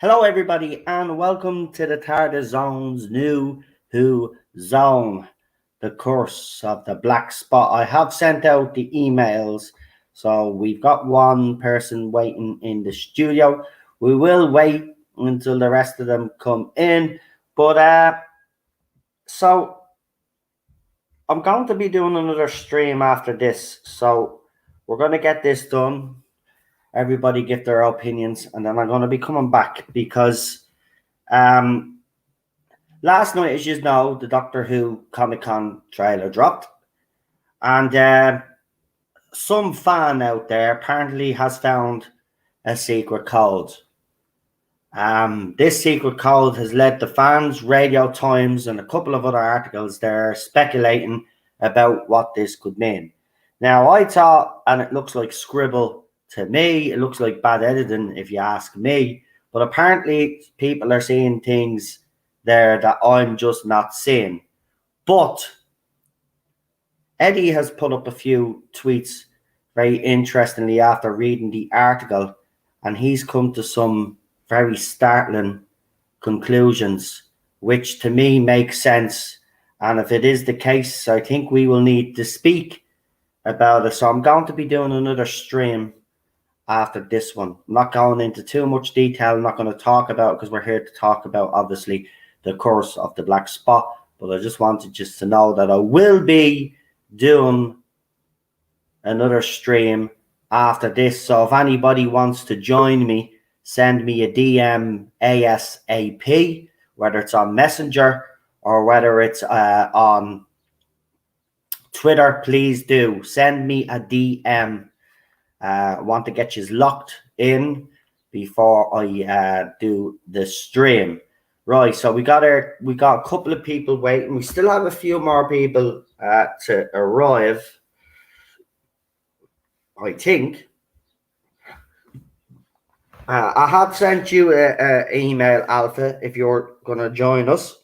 Hello, everybody, and welcome to the NuWhoZone's New Who Zone, the Curse of the Black Spot. I have sent out the emails, so we've got one person waiting in the studio. We will wait until the rest of them come in, but so I'm going to be doing another stream after this, so we're going to get this done. Everybody give their opinions, and then I'm going to be coming back because last night, as you know, the Doctor Who Comic-Con trailer dropped, and some fan out there apparently has found a secret code. This secret code has led the fans, Radio Times, and a couple of other articles there speculating about what this could mean. Now, I thought, and it looks like scribble to me, it looks like bad editing if you ask me, but apparently people are seeing things there that I'm just not seeing. But Eddie has put up a few tweets very interestingly after reading the article, and he's come to some very startling conclusions, which to me make sense. And if it is the case, I think we will need to speak about it. So I'm going to be doing another stream after this one. I'm not going into too much detail. I'm not going to talk about it because we're here to talk about, obviously, the Curse of the Black Spot. But I just wanted just to know that I will be doing another stream after this. So if anybody wants to join me, send me a DM ASAP, whether it's on Messenger or whether it's on Twitter. Please do send me a DM. I want to get you locked in before I do the stream. Right, so we got a couple of people waiting. We still have a few more people to arrive, I think. I have sent you an email, Alpha, if you're going to join us.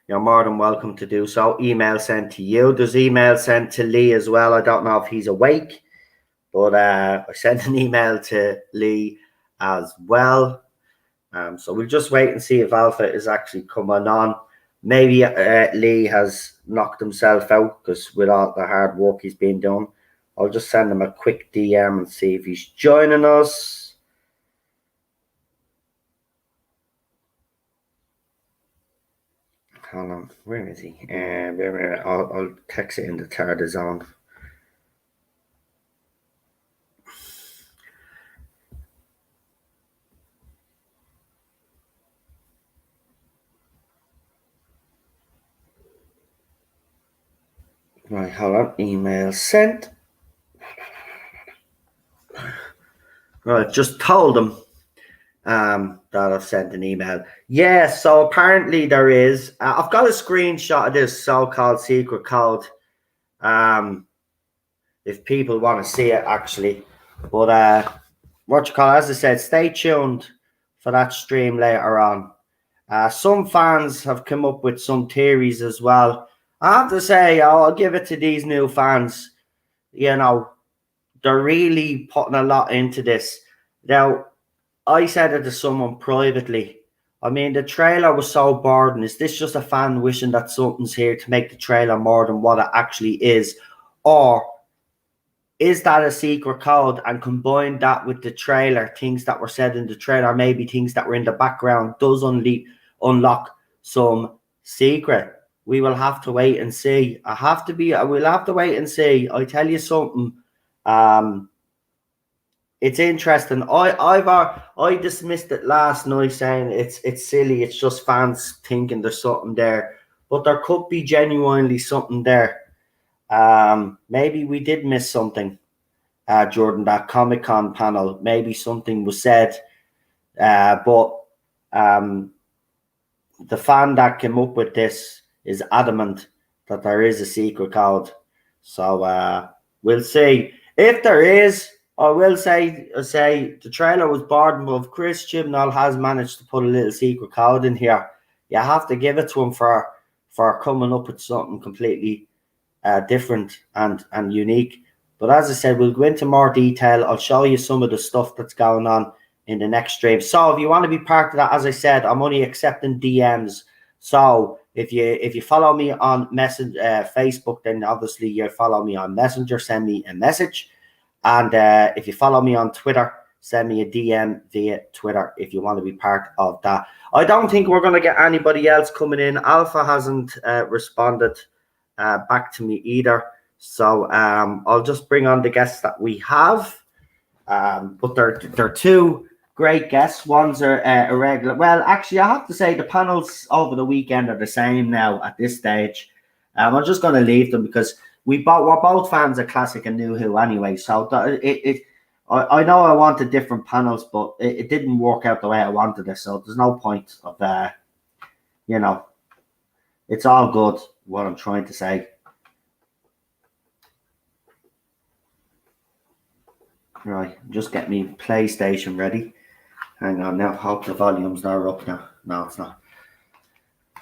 You're more than welcome to do so. Email sent to you. There's email sent to Lee as well. I don't know if he's awake, but I sent an email to Lee as well. So we'll just wait and see if Alpha is actually coming on. Maybe Lee has knocked himself out because with all the hard work he's been doing. I'll just send him a quick DM and see if he's joining us. Hold on, where is he? I'll text it in the NuWhoZone. Right, hold on. Email sent. Right, just told him that I've sent an email. Yeah, so apparently there is. I've got a screenshot of this so-called secret code. If people want to see it, actually. But what you call it, as I said, stay tuned for that stream later on. Some fans have come up with some theories as well. I have to say, I'll give it to these new fans. You know, they're really putting a lot into this. Now, I said it to someone privately. I mean, the trailer was so boring. Is this just a fan wishing that something's here to make the trailer more than what it actually is? Or is that a secret code, and combine that with the trailer, things that were said in the trailer, maybe things that were in the background, does unlock some secret? We will have to wait and see. We'll have to wait and see. I tell you something. It's interesting. I dismissed it last night saying it's silly. It's just fans thinking there's something there, but there could be genuinely something there. Maybe we did miss something during that Comic-Con panel. Maybe something was said, but the fan that came up with this is adamant that there is a secret code. So we'll see. If there is, I will say the trailer was boring, but if Chris Chibnall has managed to put a little secret code in here, you have to give it to him for coming up with something completely different and unique. But as I said, we'll go into more detail. I'll show you some of the stuff that's going on in the next stream. So if you want to be part of that, as I said, I'm only accepting DMs. So if you follow me on Facebook, then obviously you follow me on Messenger, send me a message. And if you follow me on Twitter, send me a DM via Twitter if you want to be part of that. I don't think we're going to get anybody else coming in. Alpha hasn't responded back to me either. So I'll just bring on the guests that we have. But they're two great guests. One's a regular. Well, actually, I have to say the panels over the weekend are the same now at this stage. I'm just going to leave them because we're both fans of classic and new who anyway. So I know I wanted different panels, but it didn't work out the way I wanted it. So there's no point of it's all good. What I'm trying to say. Right, just get me PlayStation ready. Hang on now, hope the volume's not up now. No, it's not.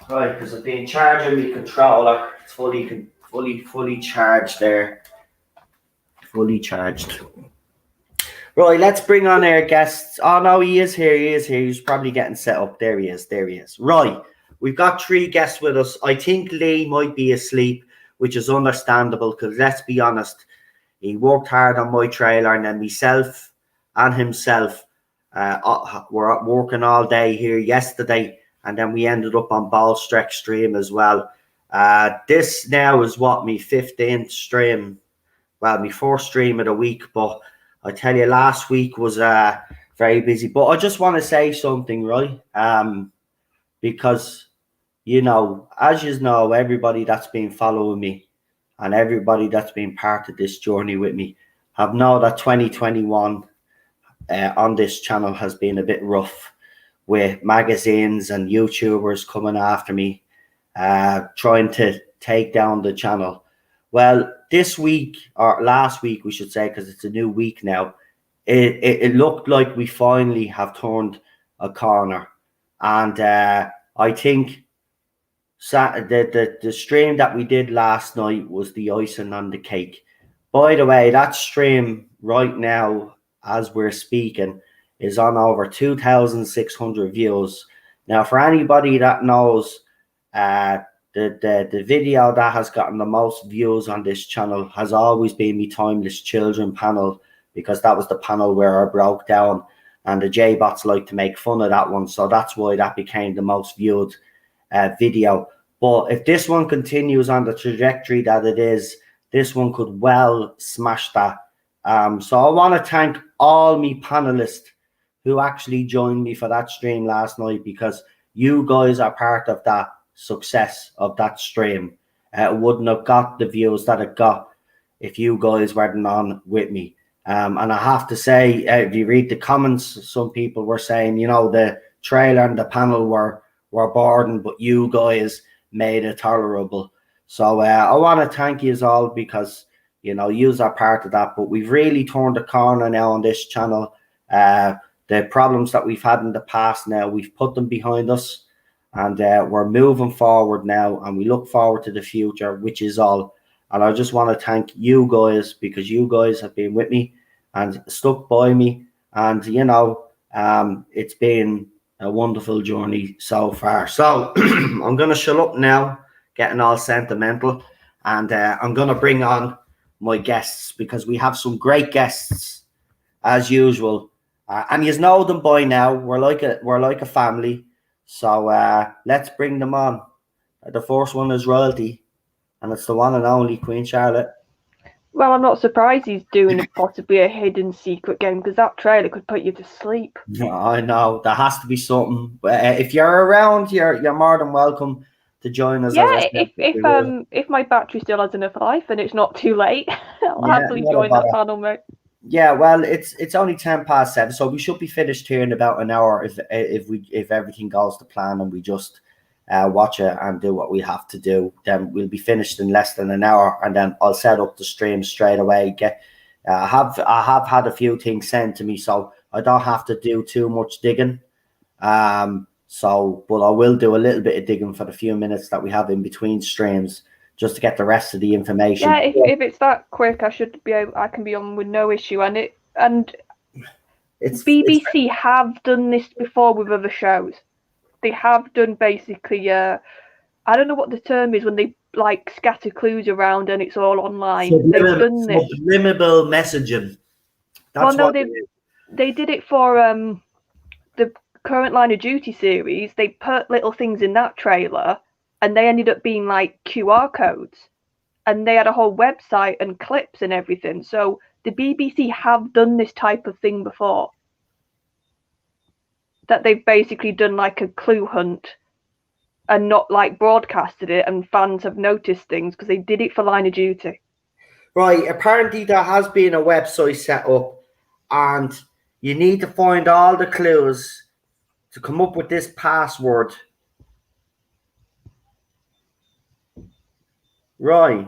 Right, because I've been charging my controller. It's fully charged there. Fully charged. Right, let's bring on our guests. Oh no, he is here. He's probably getting set up. There he is. Right, we've got three guests with us. I think Lee might be asleep, which is understandable because let's be honest, he worked hard on my trailer, and then myself and himself were working all day here yesterday, and then we ended up on Ballstreck stream as well. This now is what, my 15th stream. Well, my first stream of the week, but I tell you, last week was very busy. But I just want to say something, right? Because, as you know, everybody that's been following me and everybody that's been part of this journey with me have known that 2021 on this channel has been a bit rough, with magazines and YouTubers coming after me, trying to take down the channel. Well, this week, or last week, we should say, because it's a new week now, it looked like we finally have turned a corner. And I think the stream that we did last night was the icing on the cake. By the way, that stream right now, as we're speaking, is on over 2,600 views. Now, for anybody that knows, the video that has gotten the most views on this channel has always been my Timeless Children panel, because that was the panel where I broke down, and the J-bots like to make fun of that one, so that's why that became the most viewed video. But if this one continues on the trajectory that it is, this one could well smash that. So I want to thank all me panelists who actually joined me for that stream last night, because you guys are part of that success of that stream. It wouldn't have got the views that it got if you guys weren't on with me. And I have to say, if you read the comments, some people were saying, the trailer and the panel were boring, but you guys made it tolerable. So I want to thank you all, because yous are part of that. But we've really turned the corner now on this channel. The problems that we've had in the past, now we've put them behind us, and we're moving forward now, and we look forward to the future, which is all. And I just want to thank you guys, because you guys have been with me and stuck by me, and it's been a wonderful journey so far. So I'm gonna shut up now, getting all sentimental, and I'm gonna bring on my guests, because we have some great guests as usual, and you know them by now. We're like a family. So let's bring them on. The first one is royalty, and it's the one and only Queen Charlotte. Well, I'm not surprised he's doing possibly a hidden secret game, because that trailer could put you to sleep. Yeah, I know. There has to be something. If you're around, you're more than welcome to join us. Yeah, if my battery still has enough life and it's not too late, I'll happily join that panel, mate. Yeah, well, it's only 7:10, so we should be finished here in about an hour if everything goes to plan, and we just watch it and do what we have to do. Then we'll be finished in less than an hour, and then I'll set up the stream straight away. I have had a few things sent to me, so I don't have to do too much digging. But I will do a little bit of digging for the few minutes that we have in between streams. just to get the rest of the information. Yeah, if it's that quick, I can be on with no issue. And BBC have done this before with other shows. They have done basically, I don't know what the term is when they like scatter clues around and it's all online. They've done this. Subliminal messaging. That's they did it for the current Line of Duty series. They put little things in that trailer, and they ended up being like QR codes, and they had a whole website and clips and everything. So the BBC have done this type of thing before. That they've basically done like a clue hunt and not like broadcasted it, and fans have noticed things because they did it for Line of Duty. Right, apparently there has been a website set up, and you need to find all the clues to come up with this password. Right.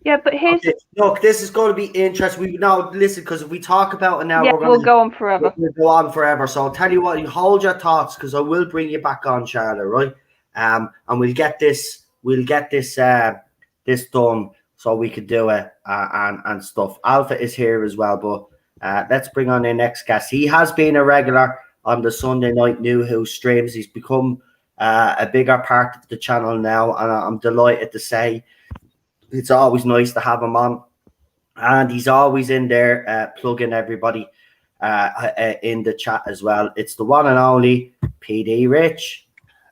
Yeah, but here's... Okay. Look, this is going to be interesting. We now listen, because if we talk about it now, we'll go on forever. We'll go on forever. So I'll tell you what, you hold your thoughts, because I will bring you back on, Charlotte, right? And we'll get this this done so we could do it and stuff. Alpha is here as well, but let's bring on our next guest. He has been a regular on the Sunday night NuWho streams. He's become a bigger part of the channel now, and I'm delighted to say it's always nice to have him on, and he's always in there plugging everybody in the chat as well. It's the one and only PD Rich.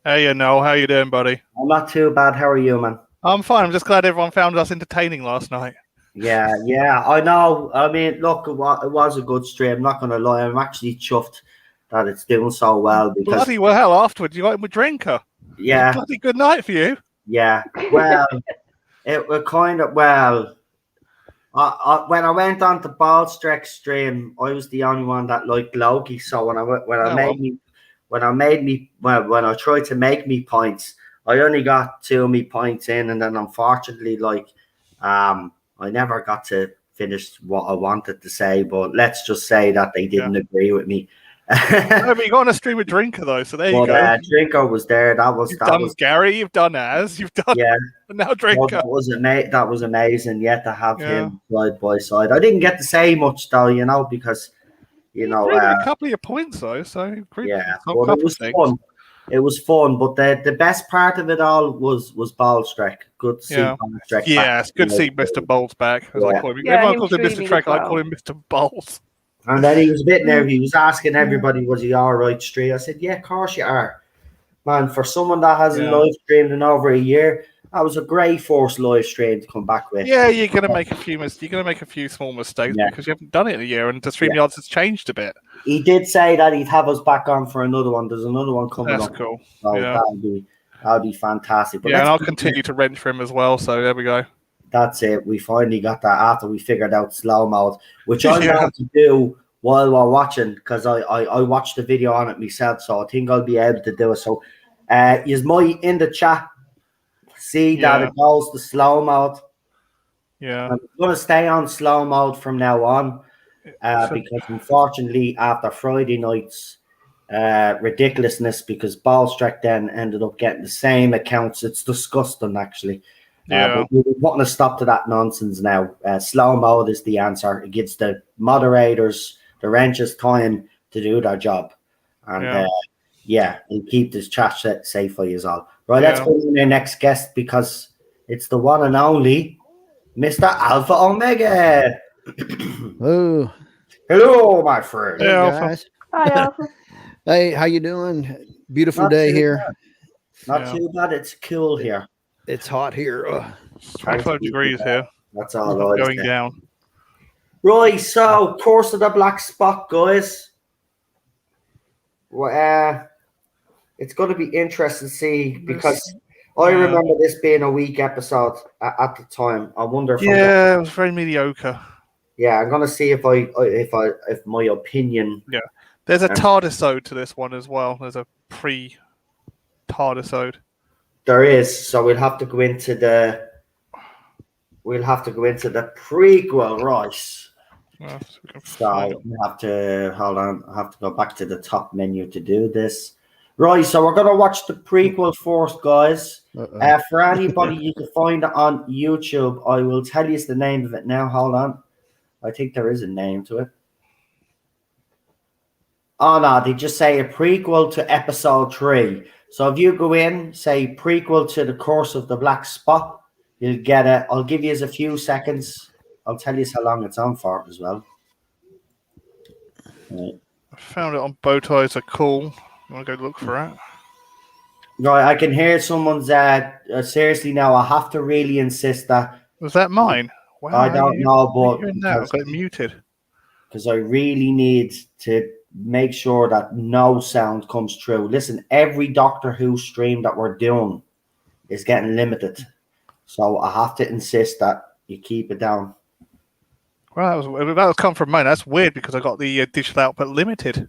Hey, Noel, how you doing, buddy? I'm not too bad. How are you, man? I'm fine. I'm just glad everyone found us entertaining last night. Yeah, I know. I mean, look, it was a good stream. I'm not going to lie. I'm actually chuffed that it's doing so well. Because bloody well, afterwards you got him a drinker. Yeah. Bloody good night for you. Yeah. Well, it was kind of, when I went on to Ballstreck's stream, I was the only one that liked Loki. So when I tried to make me points, I only got 2 of me points in, and then unfortunately, I never got to finish what I wanted to say. But let's just say that they didn't agree with me. No, but you got on a stream with Drinker though, so there you go. Drinker was there. You've done Gary, you've done Az, you've done now Drinker. Well, that was amazing. Yet to have him side by side. I didn't get to say much though, because a couple of your points though. So well, it was fun. It was fun, but the best part of it all was Ballstreck. Good to see Ballstreck. Yeah, it's good to see Mr. Bowles back. As I call him. Everyone calls him Mr. Trek. I call him Mr. Bowles. And then he was a bit nervous. He was asking everybody, was he all right, Stree? I said, yeah, of course you are. Man, for someone that hasn't live streamed in over a year, that was a great first live stream to come back with. Yeah, you're going to make a few small mistakes because you haven't done it in a year, and the StreamYards has changed a bit. He did say that he'd have us back on for another one. There's another one coming up. That's cool. So that'll be fantastic. But and I'll continue to wrench for him as well, so there we go. That's it. We finally got that after we figured out slow mode, which I'm going to do while we're watching, because I watched the video on it myself, so I think I'll be able to do it. So you might in the chat see that it goes to slow mode. Yeah. I'm going to stay on slow mode from now on because unfortunately after Friday night's ridiculousness, because Ballstreck then ended up getting the same accounts. It's disgusting, actually. But we're putting a stop to that nonsense now. Slow mode is the answer. It gives the moderators, the wrenches, time to do their job. And and keep this chat safe for you all. Right, let's go to our next guest, because it's the one and only Mr. Alpha Omega. Oh. Hello, my friend. Hey, guys. Hi, Alpha. Hey, how you doing? Beautiful day here. Not too bad. It's cool here. It's hot here. 25 degrees here. That's all right. Going down. Right, so Course of the Black Spot, guys. It's going to be interesting to see, because I remember this being a weak episode at the time. I wonder if it was very mediocre. Yeah, I'm going to see if my opinion. Yeah, there's a TARDIS-ode to this one as well. There's a pre-TARDIS-ode. There is, so we'll have to go into the prequel, right? So we have to hold on. I have to go back to the top menu to do this. Right, so we're gonna watch the prequel first, guys. For anybody, you can find it on YouTube. I will tell you the name of it now. Hold on. I think there is a name to it. Oh, no, they just say a prequel to episode 3. So if you go in, say prequel to the Curse of the Black Spot, you'll get it. I'll give you a few seconds. I'll tell you how long it's on for as well. Right. I found it on Bow Ties Are Cool. I want to go look for it. Right, I can hear someone's seriously now. I have to really insist that. Was that mine? Wow, I don't know, but I've got it muted. Because I really need to make sure that no sound comes through. Listen, every Doctor Who stream that we're doing is getting limited, so I have to insist that you keep it down. Well, that was come from mine. That's weird because I got the digital output limited.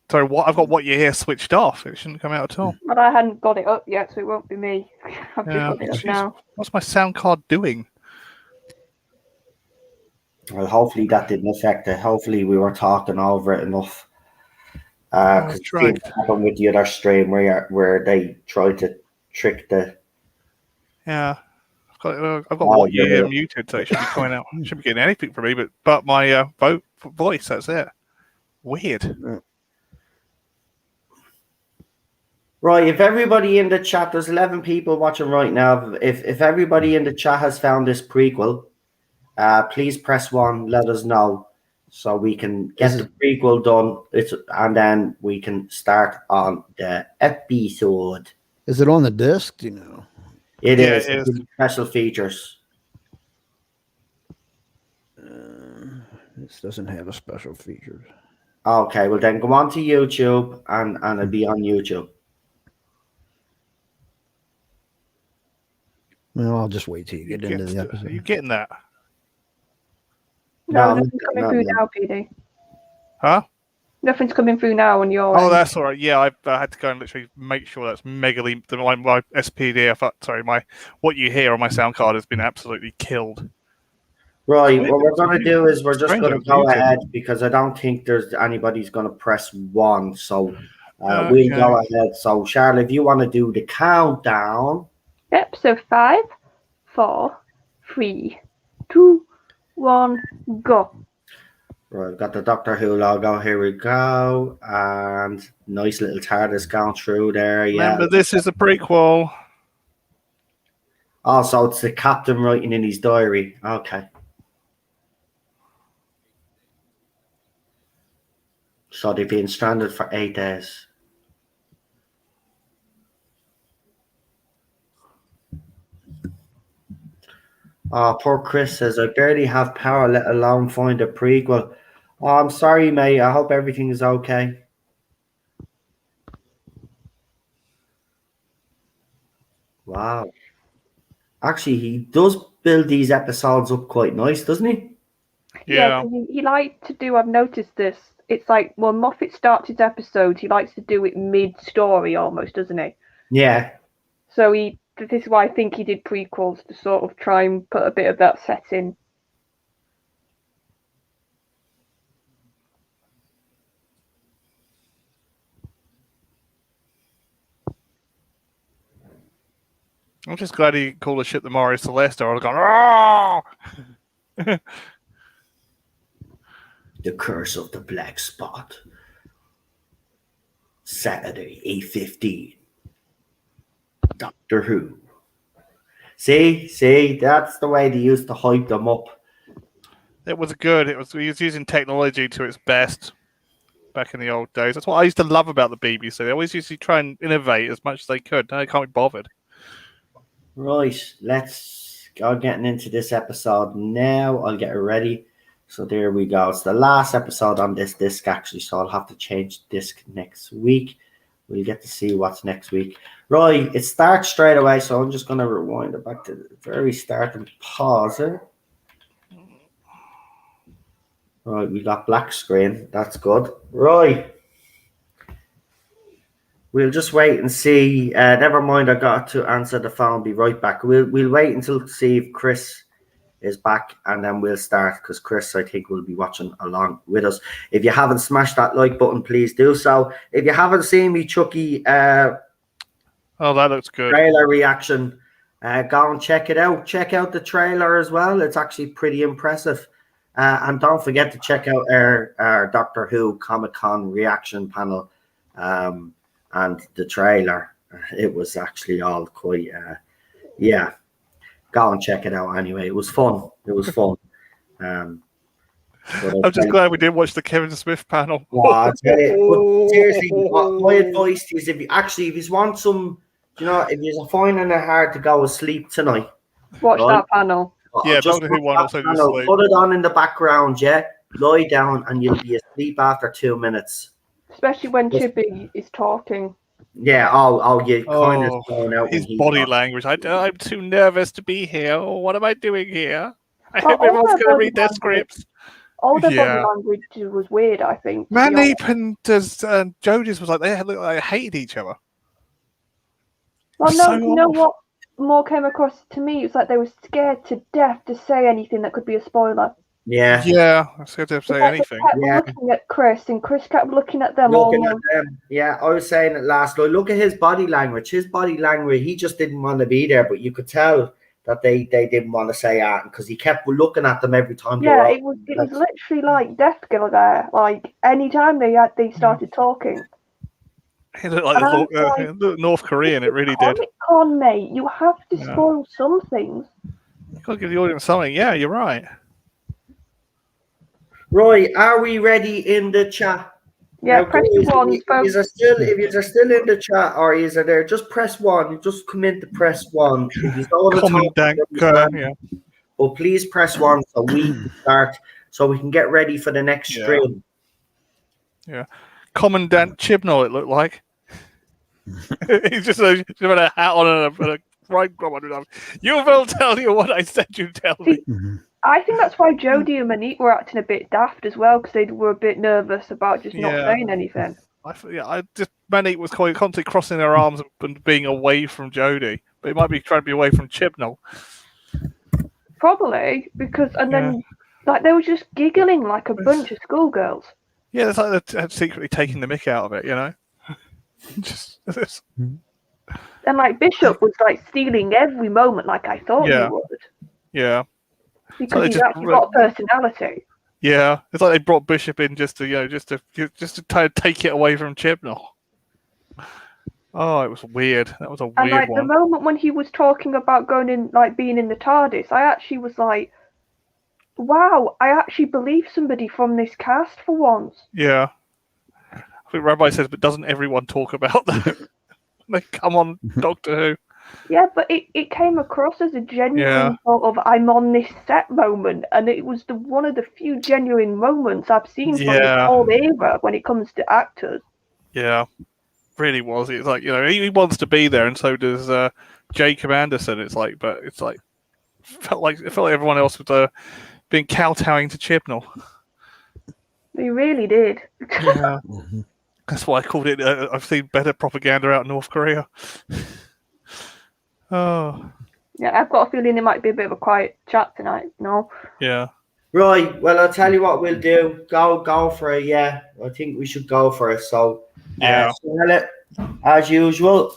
Sorry, I've got what you hear switched off. It shouldn't come out at all. But I hadn't got it up yet, so it won't be me. I've just got it up now. What's my sound card doing? Well, hopefully that didn't affect it. Hopefully we were talking over it enough. Because it happened with the other stream where they tried to trick the. Yeah, I've got what you hear muted, so it should be coming out. Shouldn't be getting anything from me, but my voice. That's it. Weird. Right, if everybody in the chat, there's 11 people watching right now. If everybody in the chat has found this prequel, please press 1. Let us know so we can get the prequel done. And then we can start on the episode. Is it on the disc? Do you know? It is. It's special features. This doesn't have a special features. Okay, well then go on to YouTube and it'll be on YouTube. Well, I'll just wait till you get into the episode. Are you getting that? No, nothing's coming through now, PD. Huh? Nothing's coming through now on your end. That's all right. Yeah, I had to go and literally make sure that's my SPD. My what you hear on my sound card has been absolutely killed. Right. What we're going to do is we're just going to go ahead because I don't think there's anybody's going to press 1. So we'll go ahead. So Charlotte, if you want to do the countdown. Yep. So 5, 4, 3, 2, 1, go. Right, we've got the Doctor Who logo. Here we go. And nice little TARDIS going through there. Yeah. Remember, this is a prequel. Also, it's the captain writing in his diary. Okay. So they've been stranded for 8 days. Oh, poor Chris says, I barely have power, let alone find a prequel. Oh, I'm sorry, mate. I hope everything is okay. Wow. Actually, he does build these episodes up quite nice, doesn't he? Yeah, he likes to do, I've noticed this. It's like, when Moffat starts his episodes, he likes to do it mid-story almost, doesn't he? Yeah. So this is why I think he did prequels, to sort of try and put a bit of that setting. I'm just glad he called the ship the Mario Celeste. I would have gone, "Ah!" The Curse of the Black Spot. Saturday, 8:15. Doctor Who. See, that's the way they used to hype them up. It was good. He was using technology to its best back in the old days. That's what I used to love about the BBC. They always used to try and innovate as much as they could. Now they can't be bothered. Right, let's go getting into this episode now. I'll get it ready. So there we go. It's the last episode on this disc, actually, so I'll have to change disc next week. We'll get to see what's next week. Right, it starts straight away, so I'm just going to rewind it back to the very start and pause it. Right, we got black screen. That's good. Right. We'll just wait and see. Never mind, I got to answer the phone. Be right back. We'll wait until to see if Chris is back, and then we'll start, because Chris, I think, will be watching along with us. If you haven't smashed that like button, please do so. If you haven't seen me, Chucky, Oh, that looks good. Trailer reaction. Go and check it out. Check out the trailer as well. It's actually pretty impressive. And don't forget to check out our Doctor Who Comic-Con reaction panel and the trailer. It was actually all quite, yeah. Go and check it out anyway. It was fun. I'm just glad we didn't watch the Kevin Smith panel. Well, I tell you, but seriously, my advice is if you want some, if you're finding it hard to go to sleep tonight, watch that panel. Yeah, just Doctor Who one also just sleep. put it on in the background, lie down, and you'll be asleep after 2 minutes. Especially when Chippy is talking. Yeah, you kind of zone out. His body language. I'm too nervous to be here. What am I doing here? I hope everyone's going to read their scripts. All the body language was weird, I think. Mandeep and Jodie's was like they looked like they hated each other. Well, no, you know what more came across to me? It was like they were scared to death to say anything that could be a spoiler. Yeah. Yeah, I'm scared to say anything. They kept looking at Chris, and Chris kept looking at them. Yeah, I was saying it last night. Look at his body language. He just didn't want to be there, but you could tell that they didn't want to say that because he kept looking at them every time. Yeah, it was literally like death there. Like anytime they started talking. It looked like North Korean. It really did. Comic-Con, mate. You have to spoil some things. You got to give the audience something. Yeah, you're right. Roy, are we ready in the chat? Yeah, now, press one. If you're still in the chat or is it there, just press one. You just come in to press one. If you don't want to talk, but please press one so we can start, so we can get ready for the next stream. Yeah, Commandant Chibnall, it looked like. He's just had a hat on and a right. You will tell you what I said. You tell me. I think that's why Jodie and Monique were acting a bit daft as well, because they were a bit nervous about just not saying anything. Monique was constantly crossing her arms and being away from Jodie, but it might be trying to be away from Chibnall. Probably because, then they were just giggling like a bunch of schoolgirls. Yeah, it's like they're secretly taking the mick out of it, you know. And like Bishop was like stealing every moment, like I thought he would. Yeah. Because he's actually got a personality. Yeah, it's like they brought Bishop in just to try to take it away from Chibnall. Oh, it was weird. That was a weird one. The moment when he was talking about going in, being in the TARDIS, I actually was like, "Wow, I actually believe somebody from this cast for once." Yeah, I think Rabbi says, but doesn't everyone talk about that? Like, come on, Doctor Who. Yeah, but it came across as a genuine sort of I'm on this set moment, and it was one of the few genuine moments I've seen from this whole era when it comes to actors. Yeah, really was. It's like, he wants to be there, and so does Jacob Anderson. It felt like everyone else was being kowtowing to Chibnall. They really did. Yeah, that's why I called it. I've seen better propaganda out in North Korea. Oh. Yeah, I've got a feeling it might be a bit of a quiet chat tonight. No. Yeah. Right. Well, I'll tell you what we'll do. Go for it. Yeah, I think we should go for it. So, as usual.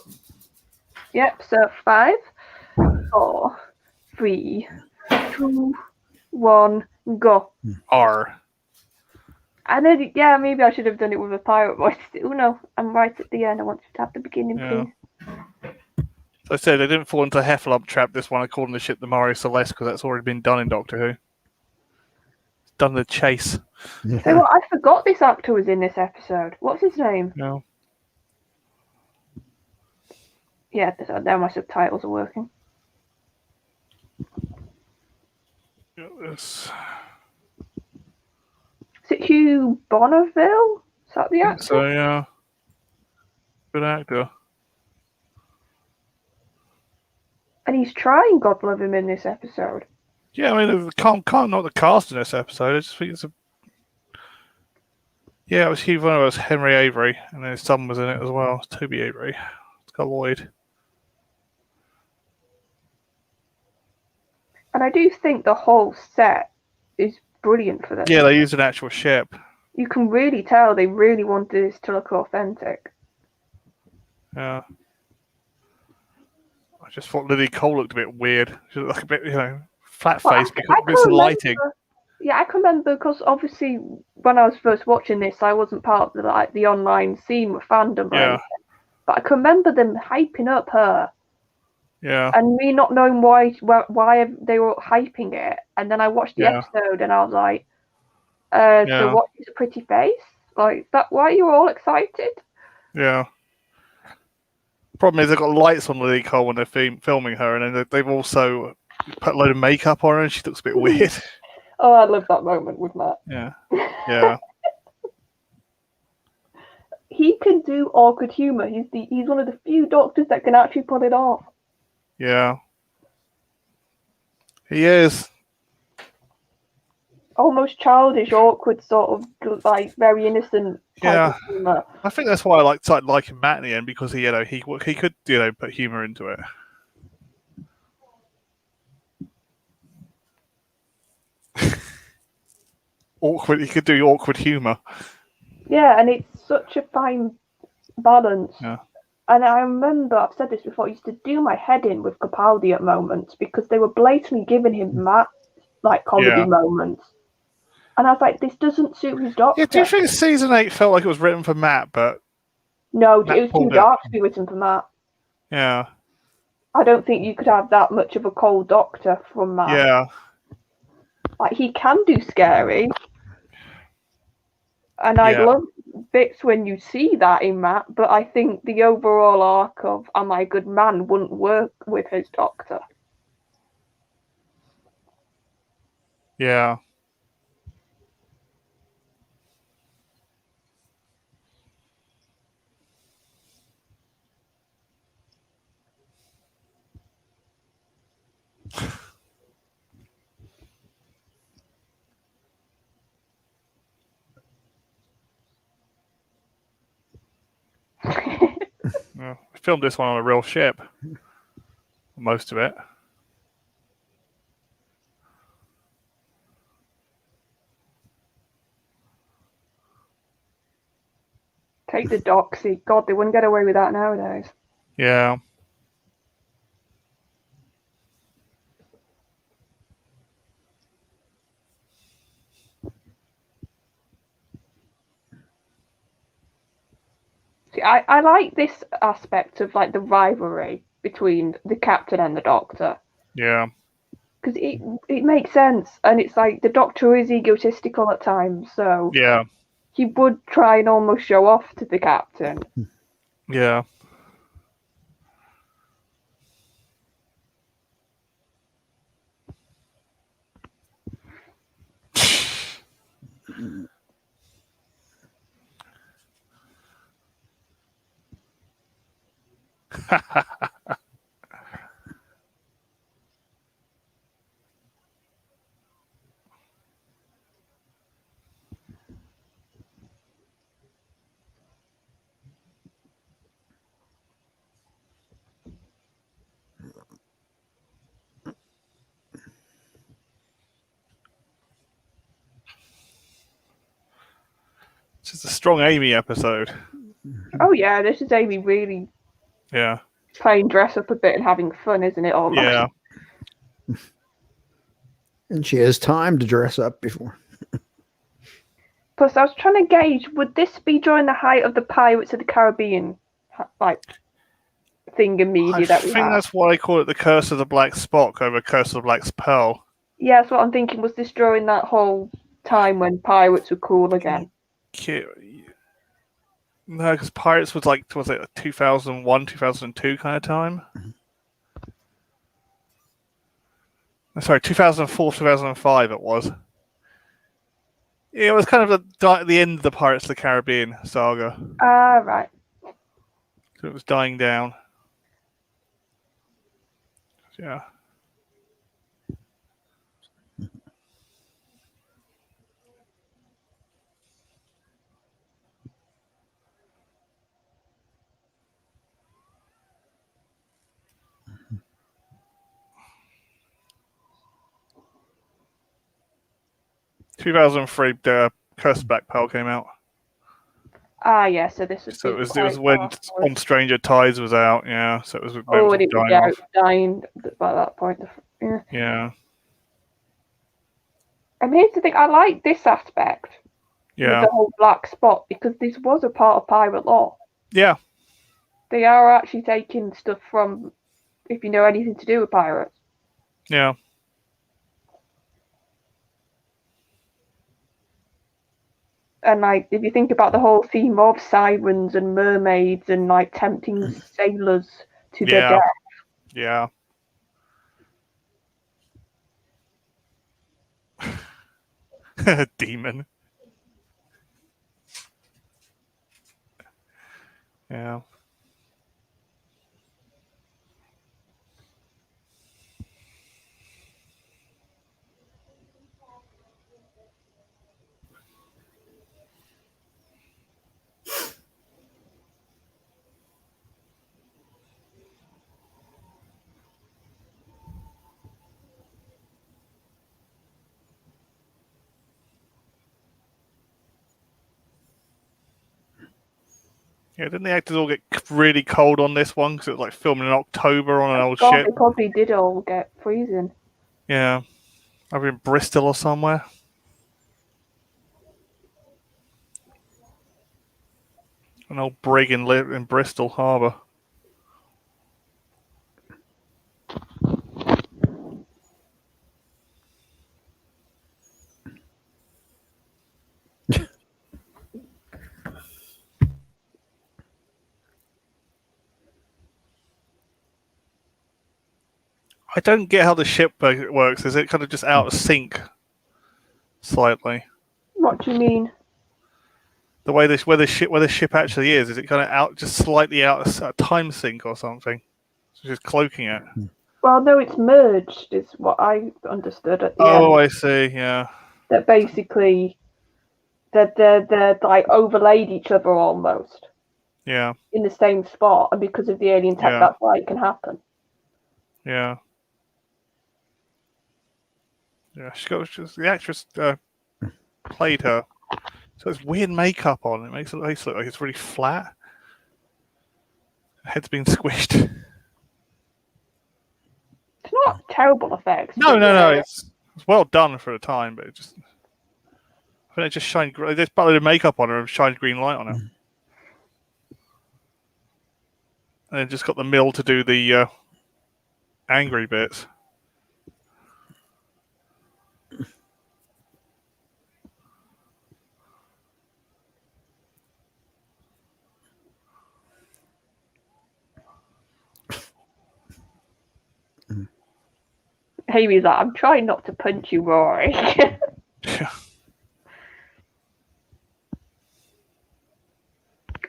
Yep. So 5, 4, 3, 2, 1, go. R. I know. Yeah, maybe I should have done it with a pirate voice. Oh no, I'm right at the end. I want you to have the beginning, please. I said they didn't fall into a heffalump trap this one according to ship the Mario Celeste because that's already been done in Doctor Who. It's done the chase. Yeah. So I forgot this actor was in this episode. What's his name? No. Yeah, now my subtitles are working. Yes. Is it Hugh Bonneville? Is that the actor? So yeah. Good actor. And he's trying, God love him, in this episode. Yeah, I mean, can't not the cast in this episode. I just think it's it was Hugh Bonneville, it was Henry Avery, and then his son was in it as well. It's Toby Avery. It's got Lloyd. And I do think the whole set is brilliant for this. Yeah, they used an actual ship. You can really tell they really wanted this to look authentic. Yeah. just thought Lily Cole looked a bit weird. She looked like a bit, flat Well, faced because of the lighting. Yeah, I can remember because obviously when I was first watching this, I wasn't part of the online scene with fandom or anything. But I can remember them hyping up her. Yeah. And me not knowing why they were hyping it, and then I watched the episode and I was like, so what is a pretty face? Like that? Why are you all excited? Yeah. Problem is they've got lights on Lily Cole when they're filming her, and then they've also put a load of makeup on her, and she looks a bit weird. Oh, I love that moment with Matt. Yeah. Yeah. He can do awkward humor. He's one of the few doctors that can actually pull it off. Yeah. He is. Almost childish, awkward, sort of like very innocent type of humor. I think that's why I started liking Matt in the end, because he could put humor into it. Awkward. He could do awkward humor. Yeah, and it's such a fine balance. Yeah. And I remember, I've said this before, I used to do my head in with Capaldi at moments because they were blatantly giving him Matt like comedy moments. And I was like, this doesn't suit his doctor. Yeah, do you think season 8 felt like it was written for Matt, but no, Matt it was too dark to be written for Matt. Yeah. I don't think you could have that much of a cold doctor from Matt. Yeah. Like, he can do scary. And I love bits when you see that in Matt, but I think the overall arc of Am I a Good Man wouldn't work with his doctor. Yeah. Yeah. We filmed this one on a real ship. Most of it. Take the doxy. God, they wouldn't get away with that nowadays. Yeah. See, I like this aspect of like the rivalry between the captain and the doctor. Yeah. Because it makes sense, and it's like the doctor is egotistical at times, so he would try and almost show off to the captain. Yeah. This is a strong Amy episode. Oh yeah, this is Amy really playing dress up a bit and having fun, isn't it? Almost. Yeah. And she has time to dress up before. Plus, I was trying to gauge, would this be during the height of the Pirates of the Caribbean like thing in media that we have? I think that's why I call it the Curse of the Black Spock over Curse of the Black Pearl. Yeah, that's what I'm thinking. Was this during that whole time when pirates were cool again? No, because Pirates was like, was it 2001, 2002 kind of time? Sorry, 2004, 2005 it was. It was kind of the end of the Pirates of the Caribbean saga. Ah, right. So it was dying down. Yeah. ...2003, Curse of Black Pearl came out. Ah, yeah. So this would So be it was quite when afterwards. On Stranger Tides was out. Yeah. So it was when Oh, it and was it was dying off. dying by that point. Yeah. Yeah. And here's the thing: I like this aspect with Yeah. the whole black spot because this was a part of pirate law. Yeah. They are actually taking stuff from, if you know anything to do with pirates. Yeah. And like, if you think about the whole theme of sirens and mermaids and like tempting sailors to their Yeah. death, Yeah. Demon. Yeah. Yeah, didn't the actors all get really cold on this one because it was like filming in October on an old God, ship? they probably did all get freezing. Yeah, over in Bristol or somewhere. An old brig in Bristol Harbour. I don't get how the ship works. Is it kind of just out of sync slightly? What do you mean? The way where the ship actually is it kind of out just slightly out of time sync or something? So just cloaking it. Well, no, it's merged, is what I understood at the Oh, end. I see. Yeah. That basically, they're like overlaid each other almost Yeah. in the same spot, and because of the alien tech, Yeah. that's why it can happen. Yeah. Yeah. The actress played her. So it's weird makeup on. It makes it look like it's really flat. Head's been squished. It's not terrible effects. No, but no, no. yeah. It's well done for the time, but it just I think it just shined. They just put a little makeup on her and shined green light on her, and then just got the mill to do the angry bits. Amy's like, I'm trying not to punch you, Rory. Yeah.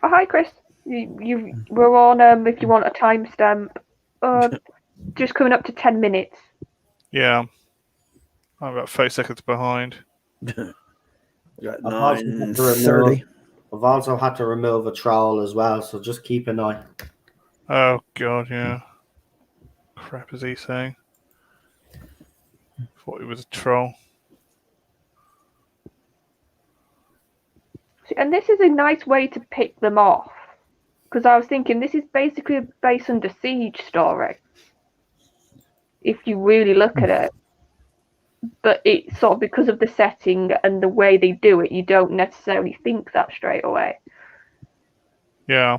Oh, hi, Chris. We're on. If you want a timestamp, just coming up to 10 minutes. Yeah. I'm about 30 seconds behind. Got I've also had to 9:30. I've also had to remove a troll as well, so just keep an eye. Oh god, yeah. Crap is he saying? Thought he was a troll. And this is a nice way to pick them off. Because I was thinking, this is basically a base under siege story. If you really look at it. But it's sort of because of the setting and the way they do it, you don't necessarily think that straight away. Yeah.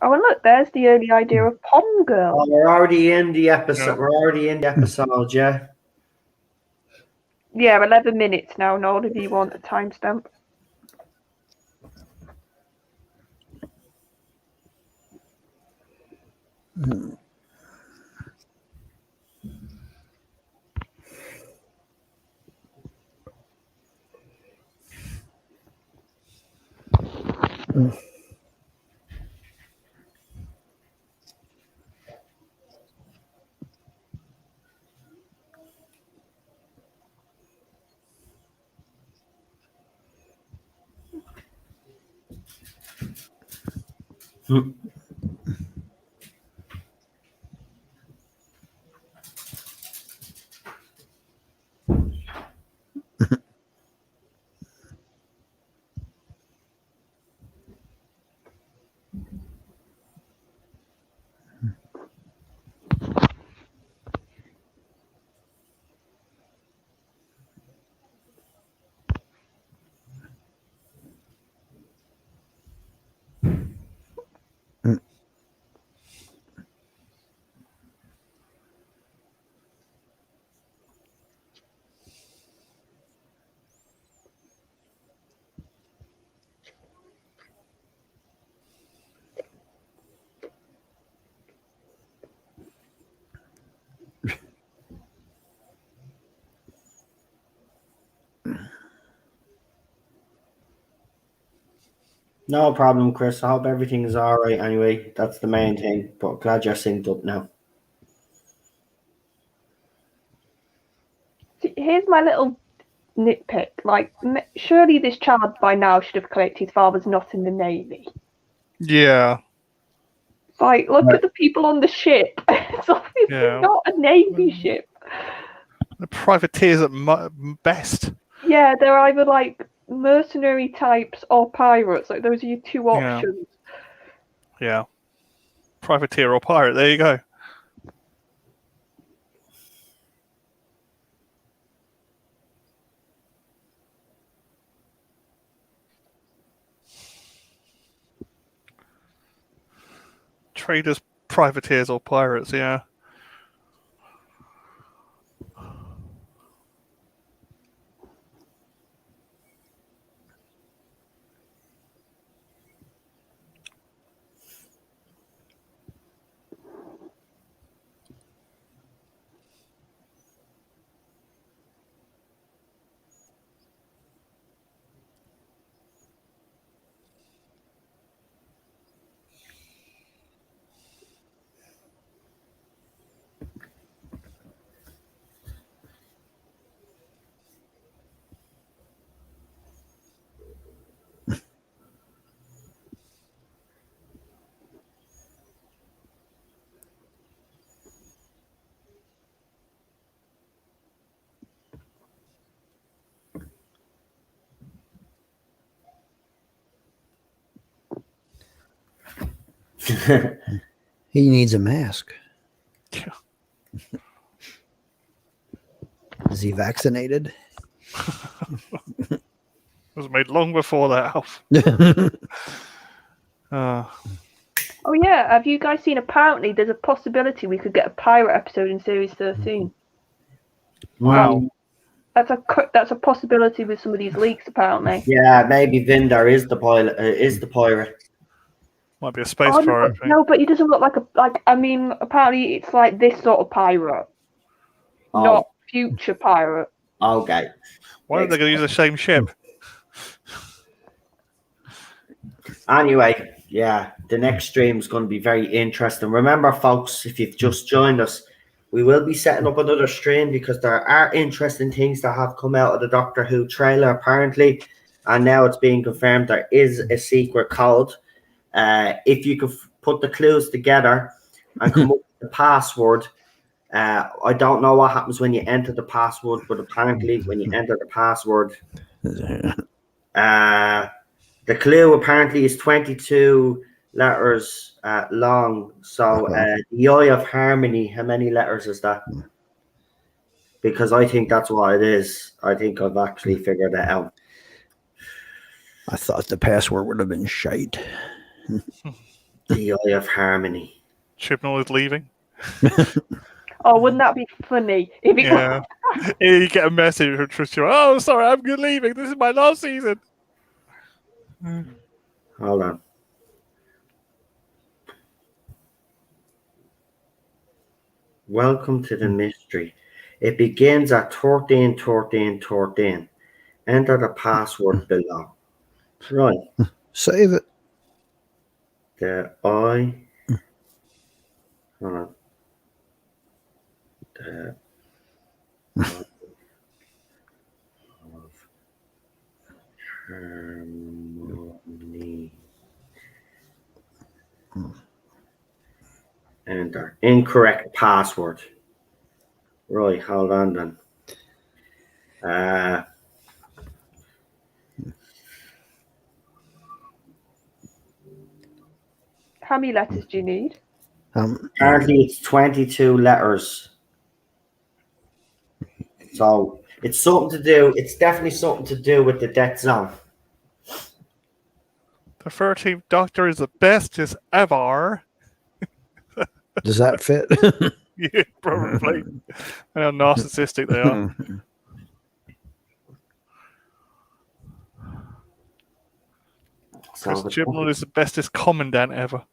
Oh, and look, there's the early idea of Pond Girl. Oh, we're already in the episode. Yeah. We're already in the episode, yeah. Yeah, 11 minutes now, Noel, if you want a timestamp. No problem, Chris. I hope everything is all right anyway. That's the main thing. But glad you're synced up now. Here's my little nitpick. Like, surely this child by now should have clicked his father's not in the Navy. Yeah. It's like, look at the people on the ship. It's obviously not a Navy ship. The privateers at best. Yeah, they're either like mercenary types or pirates. Like, those are your two options. Yeah. Privateer or pirate. There you go. Traders, privateers, or pirates, yeah. He needs a mask. Yeah. Is he vaccinated? It was made long before that, Alf. Oh yeah, have you guys seen? Apparently, there's a possibility we could get a pirate episode in series 13. Wow. That's a possibility with some of these leaks. Apparently. Yeah, maybe Vindar is the pilot. Is the pirate? Might be a space pirate. No, but he doesn't look like a like. I mean, apparently it's like this sort of pirate, not future pirate. Okay. Why aren't they going to use the same ship? Anyway, yeah, the next stream is going to be very interesting. Remember, folks, if you've just joined us, we will be setting up another stream because there are interesting things that have come out of the Doctor Who trailer, apparently, and now it's being confirmed there is a secret code. If you could put the clues together and come up with the password, I don't know what happens when you enter the password, but apparently when you enter the password, the clue apparently is 22 letters long. So the Eye of Harmony, how many letters is that? Because I think that's what it is. I think I've actually figured it out. I thought the password would have been shite. The Eye of Harmony. Chibnall is leaving. Oh, wouldn't that be funny? If it Yeah. You get a message from Tristan. Oh, sorry, I'm leaving. This is my last season. Hold on. Welcome to the mystery. It begins at 13, 13, 13. Enter the password below. Right. Save it. The eye. Hold on. The eye of harmony. Enter. Incorrect password. Right, hold on then. How many letters do you need? Apparently it's 22 letters. So it's something to do. It's definitely something to do with the death zone. The 13th Doctor is the bestest ever. Does that fit? Yeah, probably. How narcissistic they are. Chris Chibnall is the bestest commandant ever.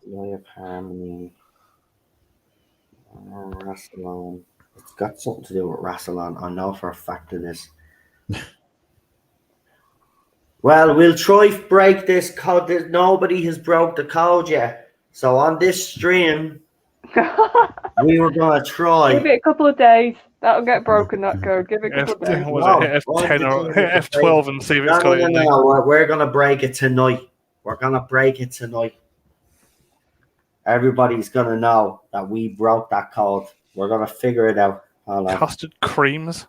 Way of Harmony. Rassilon. It's got something to do with Rassilon. I know for a fact it is. Well, we'll try to break this code. Nobody has broke the code yet. So on this stream, we were going to try. Give it a couple of days. That'll get broken, that code. Give it a couple of days. F10 or F12 and see if it's got anything. No, we're going to break it tonight. We're going to break it tonight. Everybody's going to know that we broke that code. We're going to figure it out. Custard creams.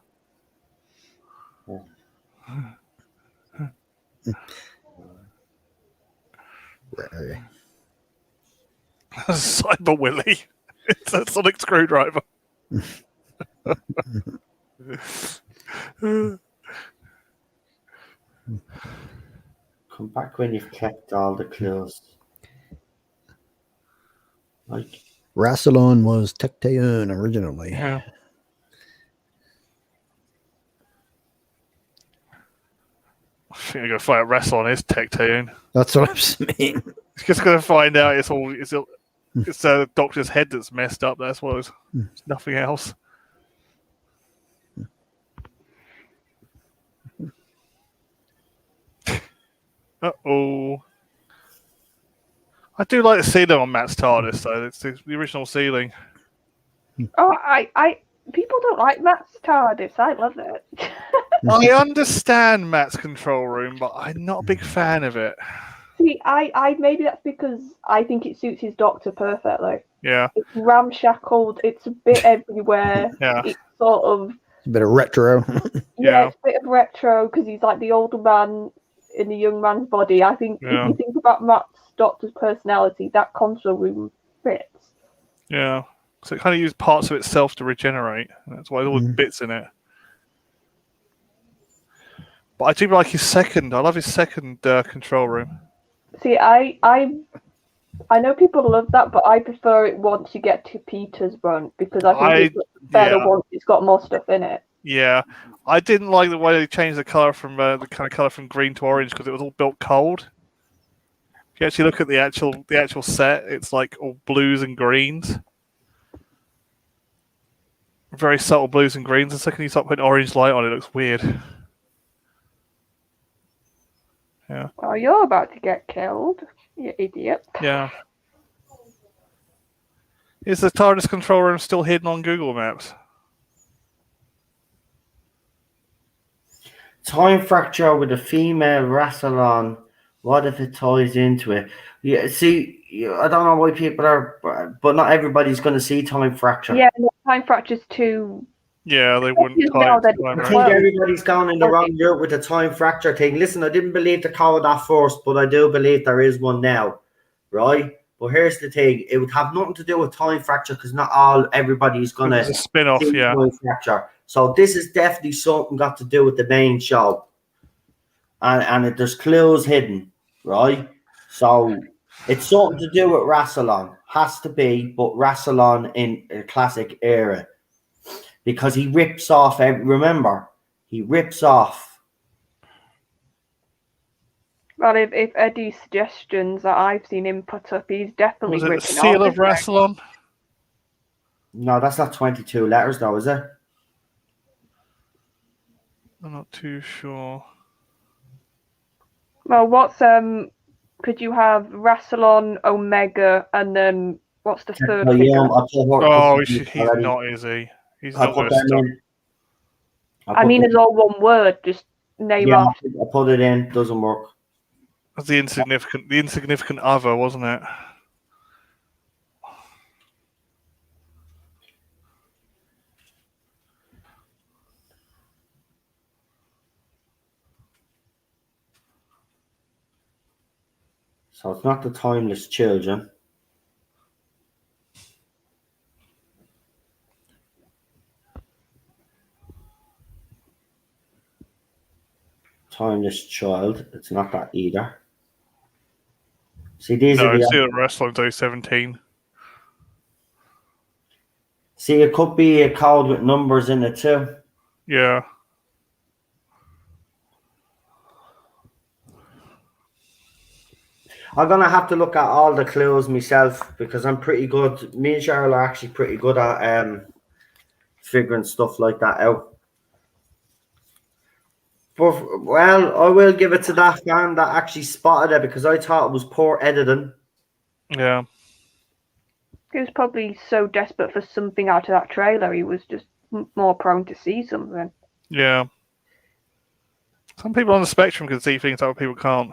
Cyber Willy. It's a sonic screwdriver. Come back when you've kept all the clues. Like Rassilon was Tecteun originally. Yeah. I think I'm going to find out Rassilon is Tecteun. That's what I'm saying. Just going to find out it's the Doctor's head that's messed up. That's what it's nothing else. Uh-oh. I do like the ceiling on Matt's TARDIS, though. It's the original ceiling. Oh, people don't like Matt's TARDIS. I love it. I understand Matt's control room, but I'm not a big fan of it. See, I maybe that's because I think it suits his Doctor perfectly. Yeah. It's ramshackled. It's a bit everywhere. Yeah. It's sort of a bit of retro. Yeah, it's a bit of retro because he's like the older man in the young man's body. I think if you think about Matt's Doctor's personality, that console room fits. Yeah. So it kind of uses parts of itself to regenerate. That's why there's all the bits in it. But I do like his second. I love his second control room. See, I know people love that, but I prefer it once you get to Peter's run because I think it's better once it's got more stuff in it. Yeah, I didn't like the way they changed the color from the kind of color from green to orange because it was all built cold. If you actually look at the actual set, it's like all blues and greens, very subtle blues and greens. The second you start putting orange light on it, looks weird. Yeah. Oh, you're about to get killed, you idiot. Yeah. Is the TARDIS control room still hidden on Google Maps? Time fracture with a female Rassilon. What if it ties into it? Yeah, see, I don't know why people are, but not everybody's going to see time fracture. Yeah, no, time fracture's too. Yeah, they wouldn't. I think everybody's gone in the wrong route with the time fracture thing. Listen, I didn't believe the code at first, but I do believe there is one now, right? But here's the thing: it would have nothing to do with time fracture because not everybody's going to spin off. Yeah, time fracture. So this is definitely something got to do with the main show, and there's clues hidden, right? So it's something to do with Rassilon, has to be, but Rassilon in a classic era. Because he rips off, remember, he rips off. Well, if Eddie's suggestions that I've seen him put up, he's definitely ripping off. Was it the Seal of Rassilon? No, that's not 22 letters though, is it? I'm not too sure. Well, what's could you have Rassilon, Omega, and then what's the third figure? He's not, is he? He's not going to stop. I mean, it's all one word. Just name off. I put it in. Doesn't work. was the insignificant other, wasn't it? So it's not the timeless children. Timeless child. It's not that either. See, these are No, the. it's the Wrestling Day 17. See, it could be a code with numbers in it too. Yeah. I'm gonna have to look at all the clues myself because I'm pretty good. Me and Cheryl are actually pretty good at figuring stuff like that out. But well, I will give it to that fan that actually spotted it because I thought it was poor editing. Yeah. He was probably so desperate for something out of that trailer, he was just more prone to see something. Yeah. Some people on the spectrum can see things other people can't.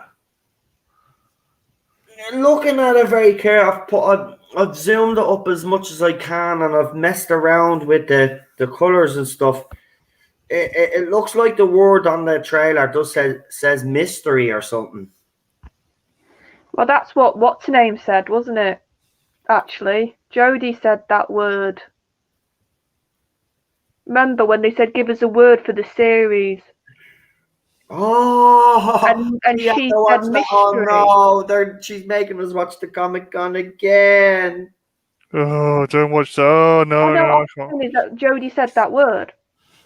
Looking at it very carefully, I've zoomed it up as much as I can and I've messed around with the colors and stuff. It looks like the word on the trailer says mystery or something. Well, that's what what's her name said, wasn't it? Actually, Jodie said that word. Remember when they said give us a word for the series? Oh, and she she watch said that. Oh mystery. no, she's making us watch the Comic-Con again. Oh, don't watch that. Oh, no, I can't. Is that Jodie said that word?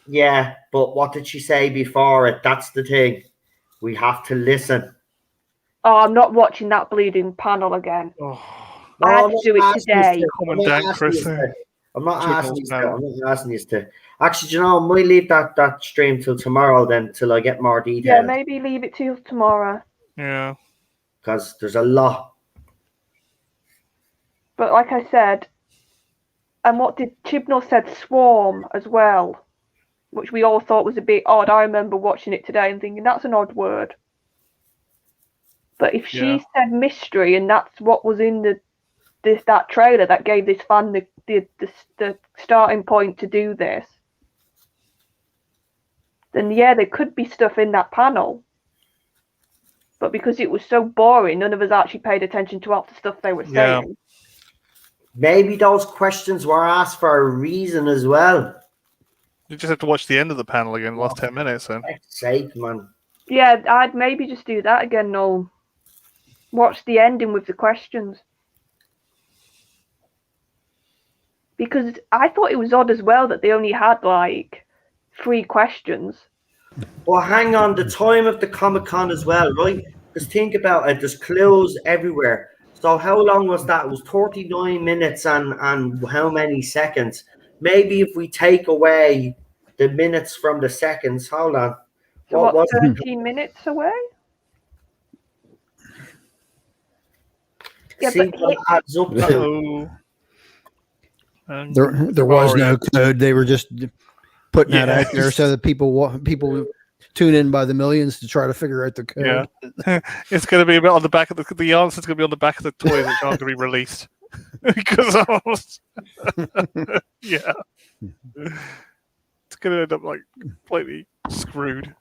Yeah, but what did she say before it? That's the thing. We have to listen. Oh, I'm not watching that bleeding panel again. Oh. I had to do it today. I'm not asking you to. Actually, do you know, I might leave that stream till tomorrow then, till I get more details. Yeah, maybe leave it till tomorrow. Yeah. Because there's a lot. But like I said, and what did Chibnall said swarm as well, which we all thought was a bit odd. I remember watching it today and thinking that's an odd word. But if she said mystery and that's what was in that trailer that gave this fan the starting point to do this, then yeah, there could be stuff in that panel. But because it was so boring, none of us actually paid attention to half the stuff they were saying. Maybe those questions were asked for a reason as well. You just have to watch the end of the panel again, the last 10 minutes then. For heck's sake, man. Yeah, I'd maybe just do that again, Noel. Watch the ending with the questions. Because I thought it was odd as well that they only had like 3 questions. Well, hang on, the time of the Comic-Con as well, right? Because think about it, there's clues everywhere. So how long was that? It was 39 minutes and how many seconds? Maybe if we take away the minutes from the seconds, hold on. So what was 13 minutes away? Yeah, see what it adds up to. There was no code. They were just putting that out there so that people tune in by the millions to try to figure out the code. Yeah, it's going to be a bit on the back of the answer's going to be on the back of the toys which aren't going to be released because yeah, it's going to end up like completely screwed.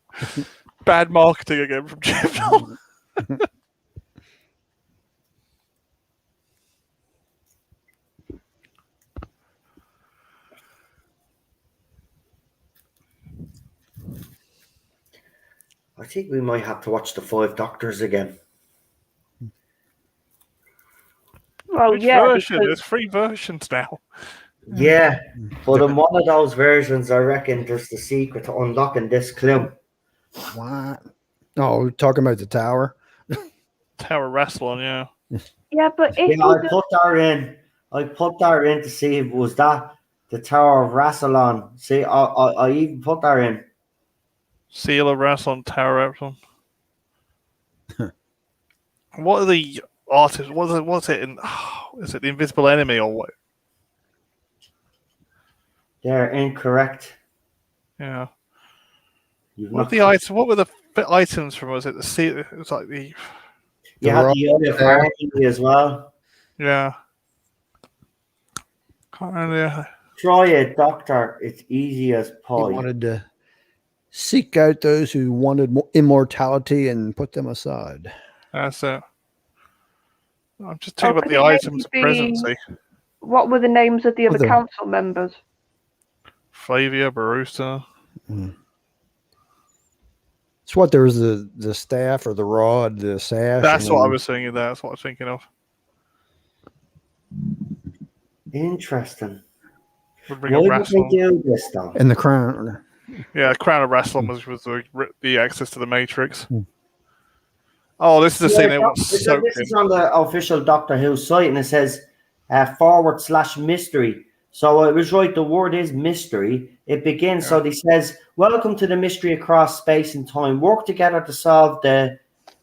Bad marketing again from Chibnall. I think we might have to watch the 5 Doctors again. Well, Which version? There's 3 versions now. Yeah, but in one of those versions, I reckon there's the secret to unlocking this clue. What? Oh, we're talking about the tower. Tower Wrestling, yeah. Yeah, but if I put that in to see if it was that the Tower of Rassilon. See, I even put that in. Seal of Wrestling, Tower Wrestling. What are the artists? What's it in? Is it the Invisible Enemy or what? They're incorrect. Yeah. What were the items from? Was it the seal? It was like the. You had the other Hardy as well. Yeah. Yeah. Try it, Doctor. It's easy as pie. He wanted to seek out those who wanted immortality and put them aside. That's it. I'm just talking about the items of presidency. What were the names of the other council members? Flavia, Barusa. It's what there was the staff or the rod, the sash. That's what I was thinking. That's what I was thinking of. Interesting. Why would they do this though? And the crown. Yeah, Crown of Wrestling was the access to the Matrix. Oh, this is the scene they want soaked in. This is on the official Doctor Who site, and it says /mystery. So it was right. The word is mystery. It begins. So it says, "Welcome to the mystery across space and time. Work together to solve the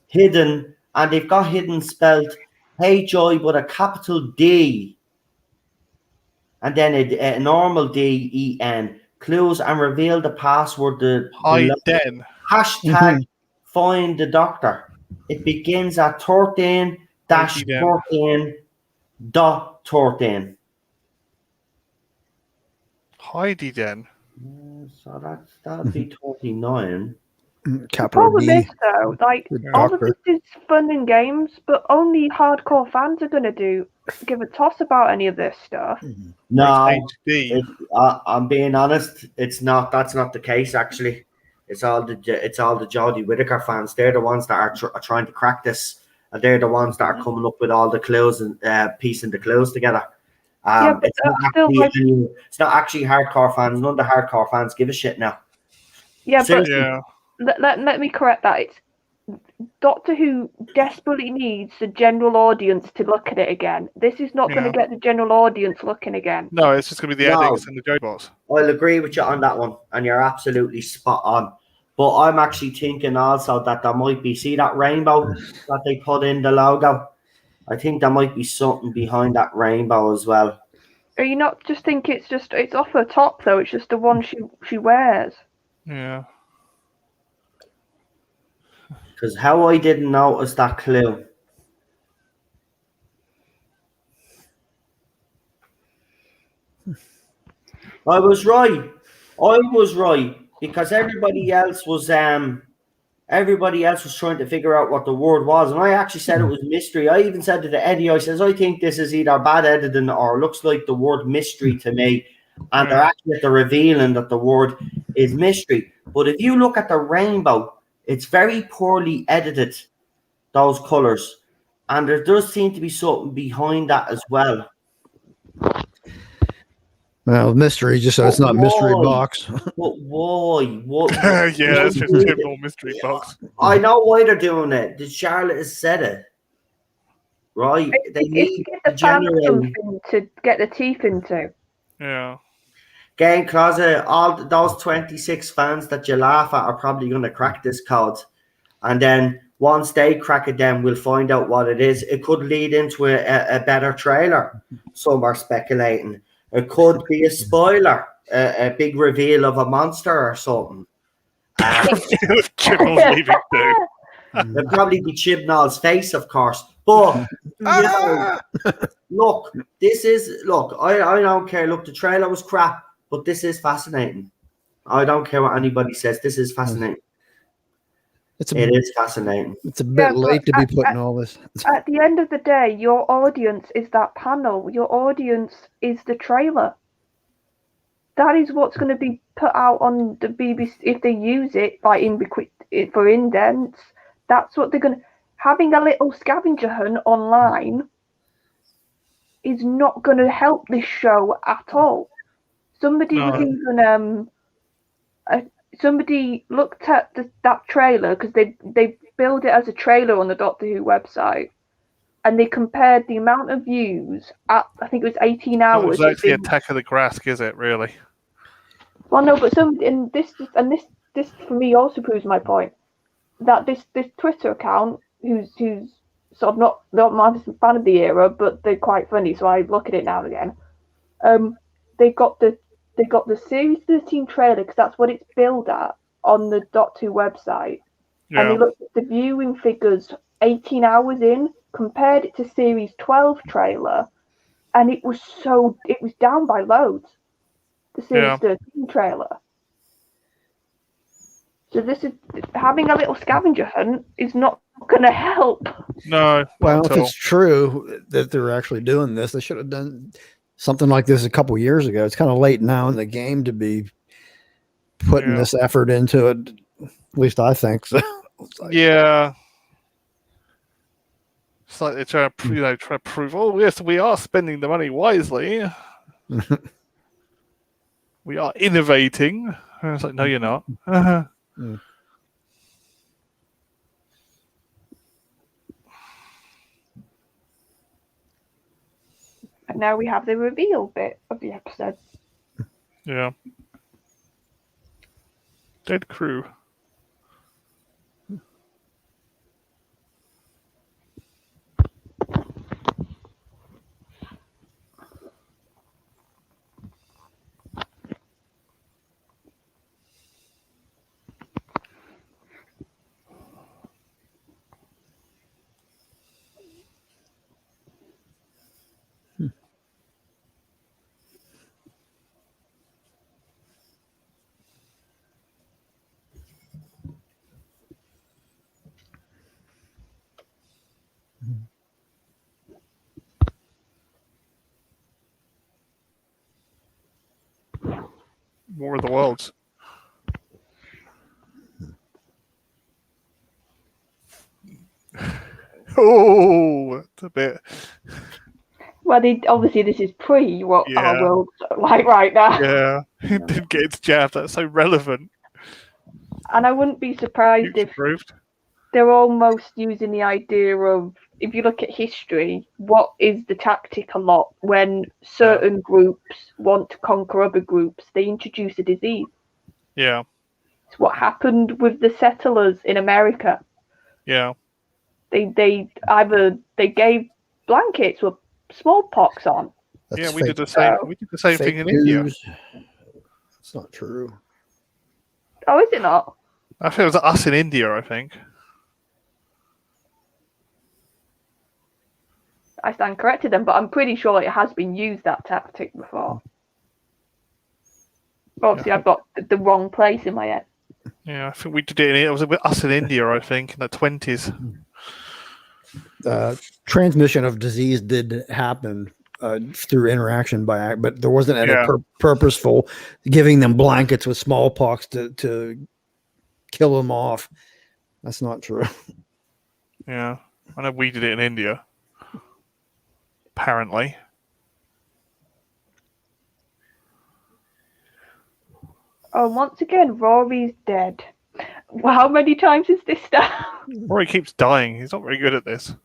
hidden." And they've got hidden spelled H-I with a capital D, and then a normal D-E-N. Clues and reveal the password. Hiden. Hashtag find the Doctor. It begins at 13-14.13. Heidi Den. So that'd be 29. The problem is though, like all of this is fun and games, but only hardcore fans are gonna give a toss about any of this stuff. No, I'm being honest. It's not. That's not the case. Actually, it's all the Jodie Whittaker fans. They're the ones that are trying to crack this, and they're the ones that are coming up with all the clues and piecing the clues together. It's not actually hardcore fans. None of the hardcore fans give a shit now. Yeah, but let me correct that. It's Doctor Who desperately needs the general audience to look at it again. This is not going to get the general audience looking again. No, it's just going to be the addicts and the Jobots. I'll agree with you on that one, and you're absolutely spot on. But I'm actually thinking also that there might be, see that rainbow that they put in the logo? I think there might be something behind that rainbow as well. Are you not just think it's off her top though? It's just the one she wears. Yeah. Because how I didn't notice that clue. I was right because everybody else was trying to figure out what the word was, and I actually said it was mystery. I even said to the Eddie, I says, I think this is either bad editing or looks like the word mystery to me, and they're actually at the revealing that the word is mystery. But if you look at the rainbow, it's very poorly edited, those colors, and there does seem to be something behind that as well. Well, mystery, just so it's not mystery box. But why? What? Yeah, it's just a typical mystery box. I know why they're doing it. The Charlotte has said it. Right? They need to generate something to get the teeth into. Yeah. Game Closet, all those 26 fans that you laugh at are probably going to crack this code. And then once they crack it, then we'll find out what it is. It could lead into a better trailer. Some are speculating. It could be a spoiler, a big reveal of a monster or something. Chibnall's leaving too. It'll probably be Chibnall's face, of course. But look, I don't care. Look, the trailer was crap, but this is fascinating. I don't care what anybody says. This is fascinating. It is fascinating. It's a bit late to be putting all this. At the end of the day, your audience is that panel. Your audience is the trailer. That is what's going to be put out on the BBC if they use it for indents. That's what they're going to. Having a little scavenger hunt online is not going to help this show at all. Somebody was even somebody looked at that trailer because they build it as a trailer on the Doctor Who website, and they compared the amount of views at, I think it was 18 hours. It's actually Attack of the Grask, is it really? Well, no, but this for me also proves my point that this Twitter account, who's sort of not my fan of the era, but they're quite funny, so I look at it now and again. They got the Series 13 trailer because that's what it's billed at on the Doctor Who website, and they looked at the viewing figures 18 hours in, compared it to Series 12 trailer, and it was down by loads. The Series 13 trailer. So this is having a little scavenger hunt is not going to help. No. Well, if it's true that they're actually doing this, they should have done something like this a couple years ago. It's kind of late now in the game to be putting this effort into it. At least I think so. Yeah. It's like they're trying to prove, oh yes, we are spending the money wisely. We are innovating. And it's like, no, you're not. Mm. And now we have the reveal bit of the episode. Yeah. Dead crew. War of the Worlds. Oh, that's a bit. Well, obviously this is pre what our world's like right now. Yeah, it didn't get its jab. That's so relevant. And I wouldn't be surprised if they're almost using the idea of, if you look at history, what is the tactic a lot when certain groups want to conquer other groups? They introduce a disease. Yeah. It's what happened with the settlers in America. Yeah. They gave blankets with smallpox on. That's we did the same. We did the same thing in India. It's not true. Oh, is it not? I think it was us in India. I think. I stand corrected then, but I'm pretty sure it has been used, that tactic, before. Obviously, I've got the wrong place in my head. Yeah, I think we did it. It was with us in India, I think, in the 20s. Transmission of disease did happen through interaction but there wasn't any purposeful giving them blankets with smallpox to kill them off. That's not true. Yeah, I know we did it in India. Apparently. Oh, once again, Rory's dead. Well, how many times is this done? Rory keeps dying. He's not very good at this.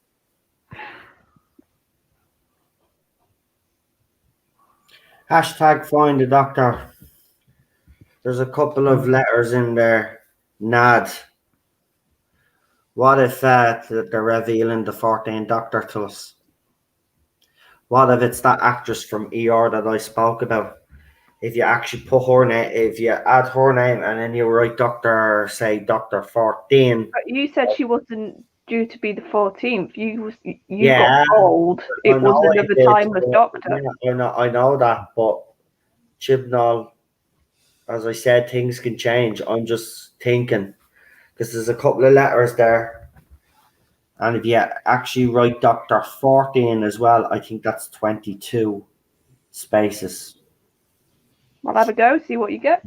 Hashtag find the doctor. There's a couple of letters in there. Nad. What if they're revealing the 14th Doctor to us? What if it's that actress from ER that I spoke about? If you actually put her name, if you add her name and then you write Doctor 14. But you said she wasn't due to be the 14th. You got told it was another timeless Doctor. I know that, but Chibnall, as I said, things can change. I'm just thinking, because there's a couple of letters there. And if you actually write Doctor 14 as well, I think that's 22 spaces. I'll have a go, see what you get.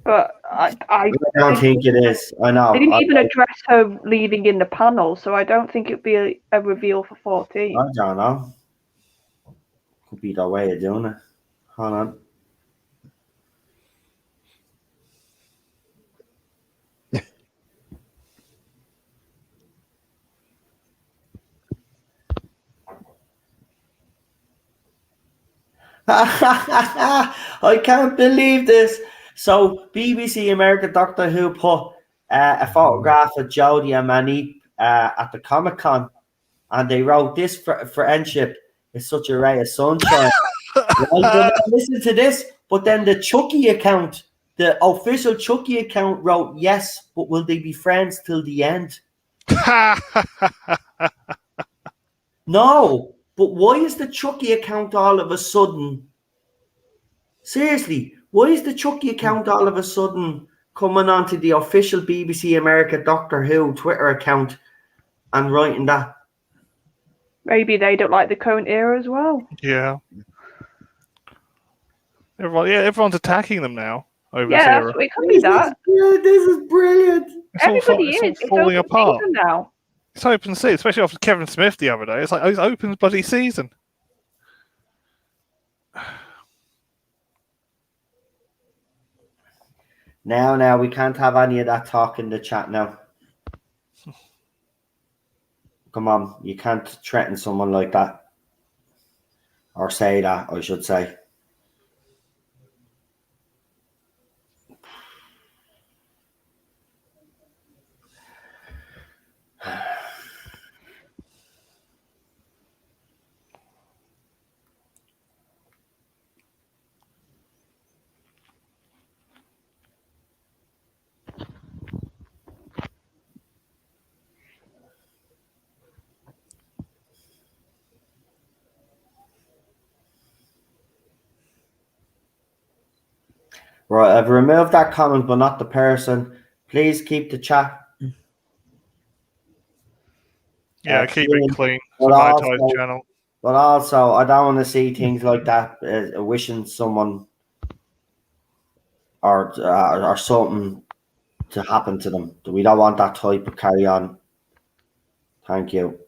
But I don't think it is. I know. They didn't even address her leaving in the panel, so I don't think it'd be a reveal for 14. I don't know. Could be their way of doing it. Hold on. I can't believe this. So BBC American Doctor Who put a photograph of Jodie and Manip at the Comic-Con, and they wrote, "This friendship is such a ray of sunshine." Listen to this, but then the Chucky account The official Chucky account wrote, yes, but will they be friends till the end? No, but why is the Chucky account all of a sudden? Seriously, why is the Chucky account all of a sudden coming onto the official BBC America Doctor Who Twitter account and writing that? Maybe they don't like the current era as well. Yeah. Everyone's attacking them now over this Yeah, era. it could be that. This is brilliant. Everybody it's is. all falling It's apart. open now. It's open season, especially after Kevin Smith the other day. It's like, oh, it's open bloody season. Now, we can't have any of that talk in the chat now. Come on, you can't threaten someone like that. Or say that, I should say. Right, I've removed that comment, but not the person. Please keep the chat. Yeah, keep it clean. But Monetized channel. But also, I don't want to see things like that. Wishing someone or something to happen to them. We don't want that type of carry on. Thank you.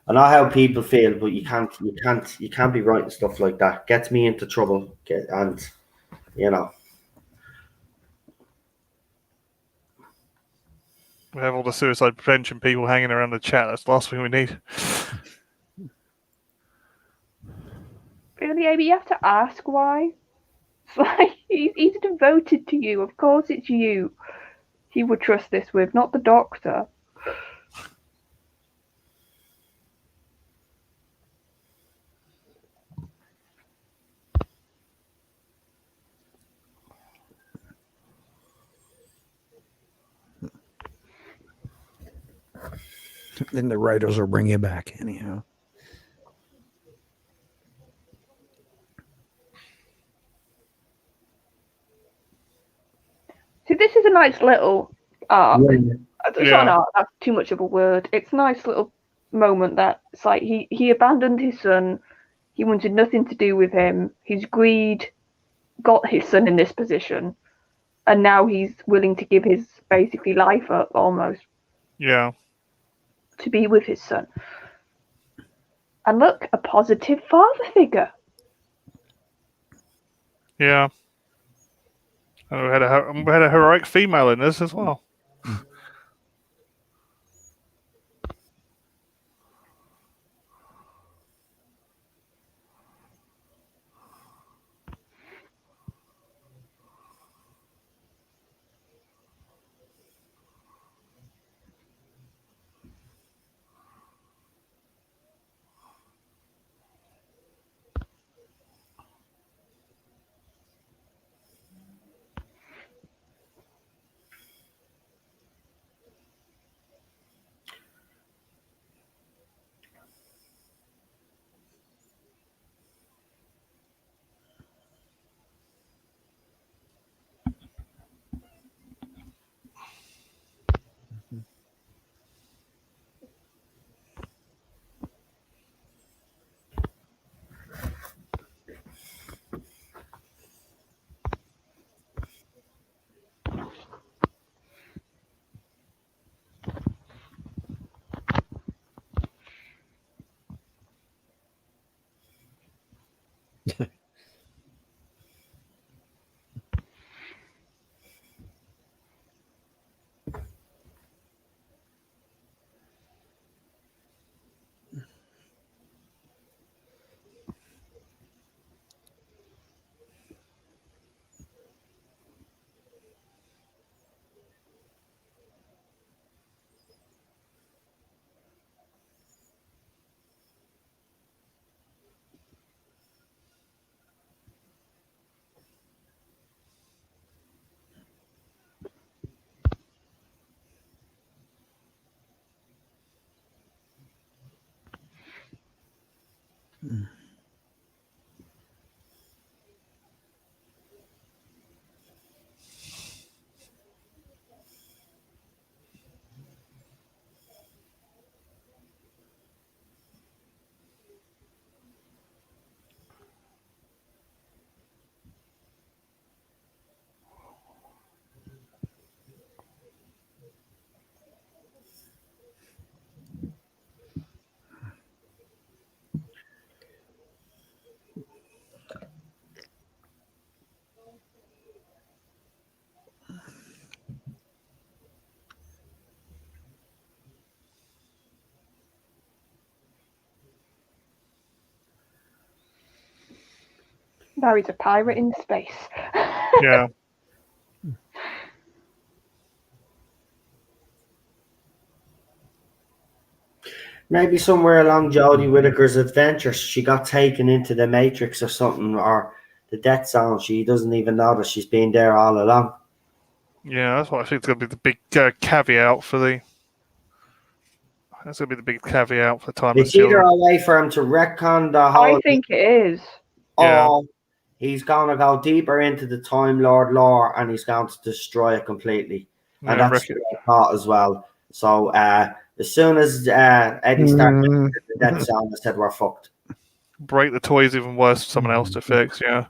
I know how people feel, but you can't be writing stuff like that. Gets me into trouble, and you know. We have all the suicide prevention people hanging around the chat. That's the last thing we need. Really, Amy, you have to ask why. It's like he's devoted to you. Of course, it's you. He would trust this with, not the doctor. Then the writers will bring you back anyhow. See, this is a nice little arc. It's not an Yeah. arc, that's too much of a word. It's a nice little moment that it's like he abandoned his son. He wanted nothing to do with him. His greed got his son in this position. And now he's willing to give his basically life up almost Yeah. to be with his son. And look, a positive father figure. Yeah. And we had a heroic female in this as well. Now he's a pirate in space. Yeah. Maybe somewhere along Jodie Whittaker's adventures, she got taken into the Matrix or something, or the Death Zone. She doesn't even know that she's been there all along. Yeah, that's what I think is going to be the big caveat for the. That's going to be the big caveat for the time. It's either a way for him to retcon the whole. I think it is. Or he's going to go deeper into the Time Lord lore and he's going to destroy it completely. And that's what I thought as well. So as soon as Eddie started the Death Zone, I said, we're fucked. Break the toys even worse for someone else to fix, yeah.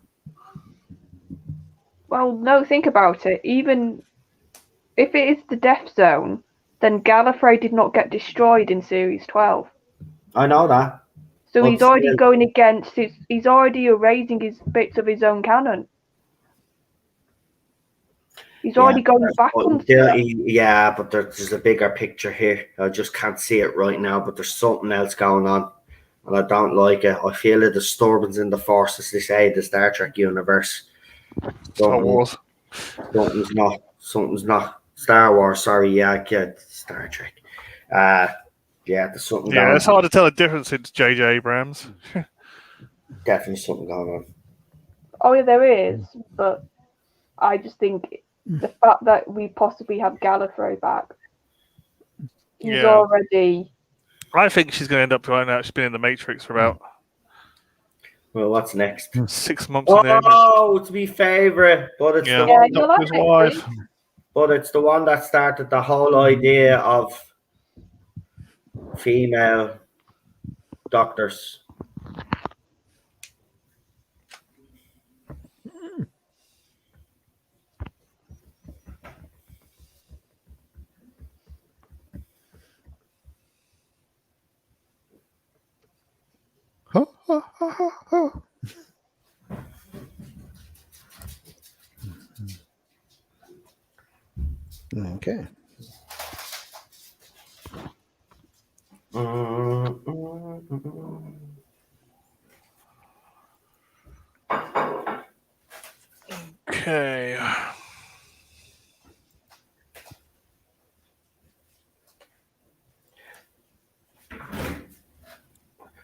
Well, no, think about it. Even if it is the Death Zone, then Gallifrey did not get destroyed in Series 12. I know that. So he's already going against he's already erasing his bits of his own canon. He's already going back on stuff. Yeah, but there's a bigger picture here. I just can't see it right now, but there's something else going on. And I don't like it. I feel a disturbance in the force, as they say, the Star Trek universe. Star Wars. Something's not. Star Wars, sorry, yeah, Star Trek. Yeah, there's something going on. It's hard to tell the difference in J.J. Abrams. Definitely something going on. Oh, yeah, there is. But I just think the fact that we possibly have Gallifrey back, he's already... I think she's going to end up going out. She's been in the Matrix for about... Well, what's next? 6 months in there. Oh, it's my favourite. But it's the one, Doctor's wife. But it's the one that started the whole idea of female doctors. Okay. Okay.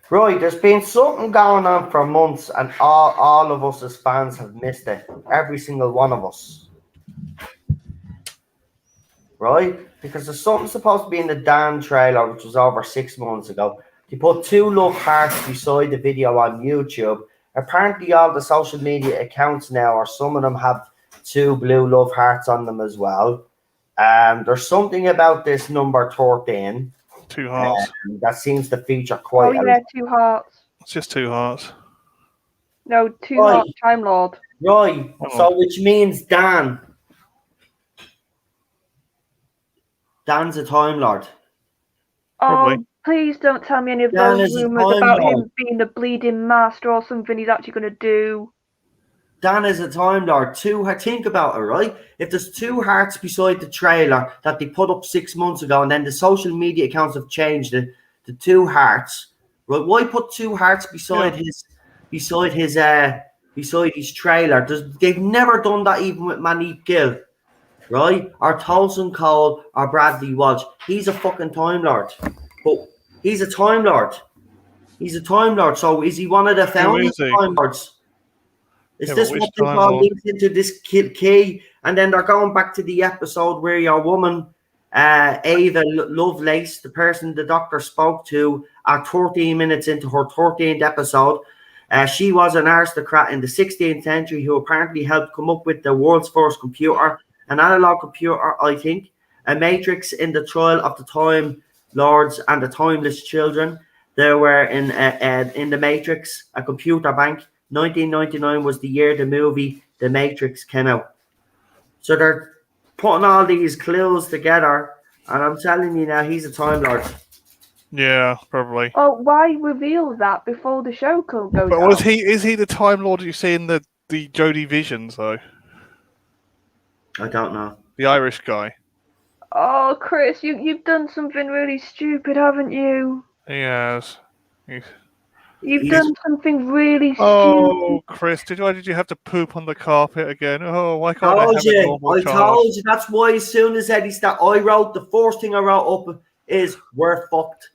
Right, there's been something going on for months, and all of us as fans have missed it. Every single one of us. Right? Because there's something supposed to be in the Dan trailer, which was over 6 months ago. They put 2 love hearts beside the video on YouTube. Apparently, all the social media accounts now, or some of them, have 2 blue love hearts on them as well. There's something about this number 13. 2 hearts. That seems to feature quite. Oh, yeah, 2 hearts. It's just 2 hearts. No, 2 hearts, Time Lord. Right. So, which means Dan's a Time Lord. Probably. Oh, please don't tell me any of those rumours about him being the bleeding master or something he's actually going to do. Dan is a Time Lord. Think about it, right? If there's 2 hearts beside the trailer that they put up 6 months ago, and then the social media accounts have changed the 2 hearts, right? Why put 2 hearts beside his trailer? They've never done that even with Manique Gill, right? Or Tolson Cole or Bradley Walsh. He's a fucking Time Lord, but he's a Time Lord. He's a Time Lord. So is he one of the founding Time Lords? Is this what they call links into this key? And then they're going back to the episode where your woman Ava Lovelace, the person the doctor spoke to at 13 minutes into her 13th episode. She was an aristocrat in the 16th century who apparently helped come up with the world's first computer, an analog computer, I think, a matrix in the trial of the Time Lords and the Timeless Children. There were in the Matrix, a computer bank. 1999 was the year the movie The Matrix came out. So they're putting all these clues together, and I'm telling you now, he's a Time Lord. Yeah, probably. Oh, why reveal that before the show goes out? But is he the Time Lord you see in the Jodie Visions, though? I don't know. The Irish guy. Oh, Chris, you've done something really stupid, haven't you? He has. You've done something really stupid. Oh, Chris, why did you have to poop on the carpet again? Oh, why can't I have a normal child? Told you. That's why as soon as Eddie started, the first thing I wrote up is, we're fucked.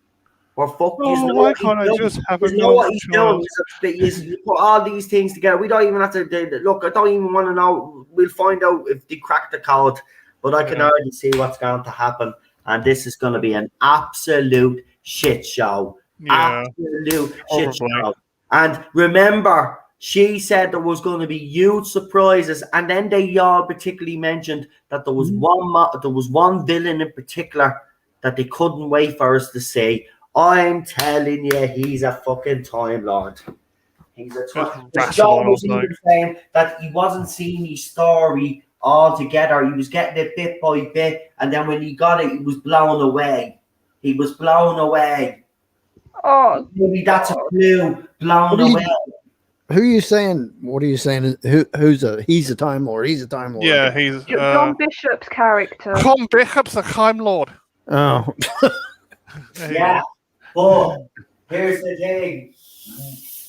We're fucked. Oh, why can't I just have a normal child? You put all these things together. We don't even have to look. I don't even want to know. We'll find out if they crack the code. But I can already see what's going to happen. And this is going to be an absolute shit show. Yeah, absolute shit show. And remember, she said there was going to be huge surprises. And then they all particularly mentioned that there was one villain in particular that they couldn't wait for us to see. I'm telling you, he's a fucking Time Lord. He's a Time Lord. John was even saying that he wasn't seeing his story all together. He was getting it bit by bit, and then when he got it, he was blown away. He was blown away. Oh, maybe that's a clue. Blown away. Who are you saying? What are you saying? He's a Time Lord. He's a Time Lord. Yeah, he's John Bishop's character. John Bishop's a Time Lord. Oh. Yeah, but here's the thing.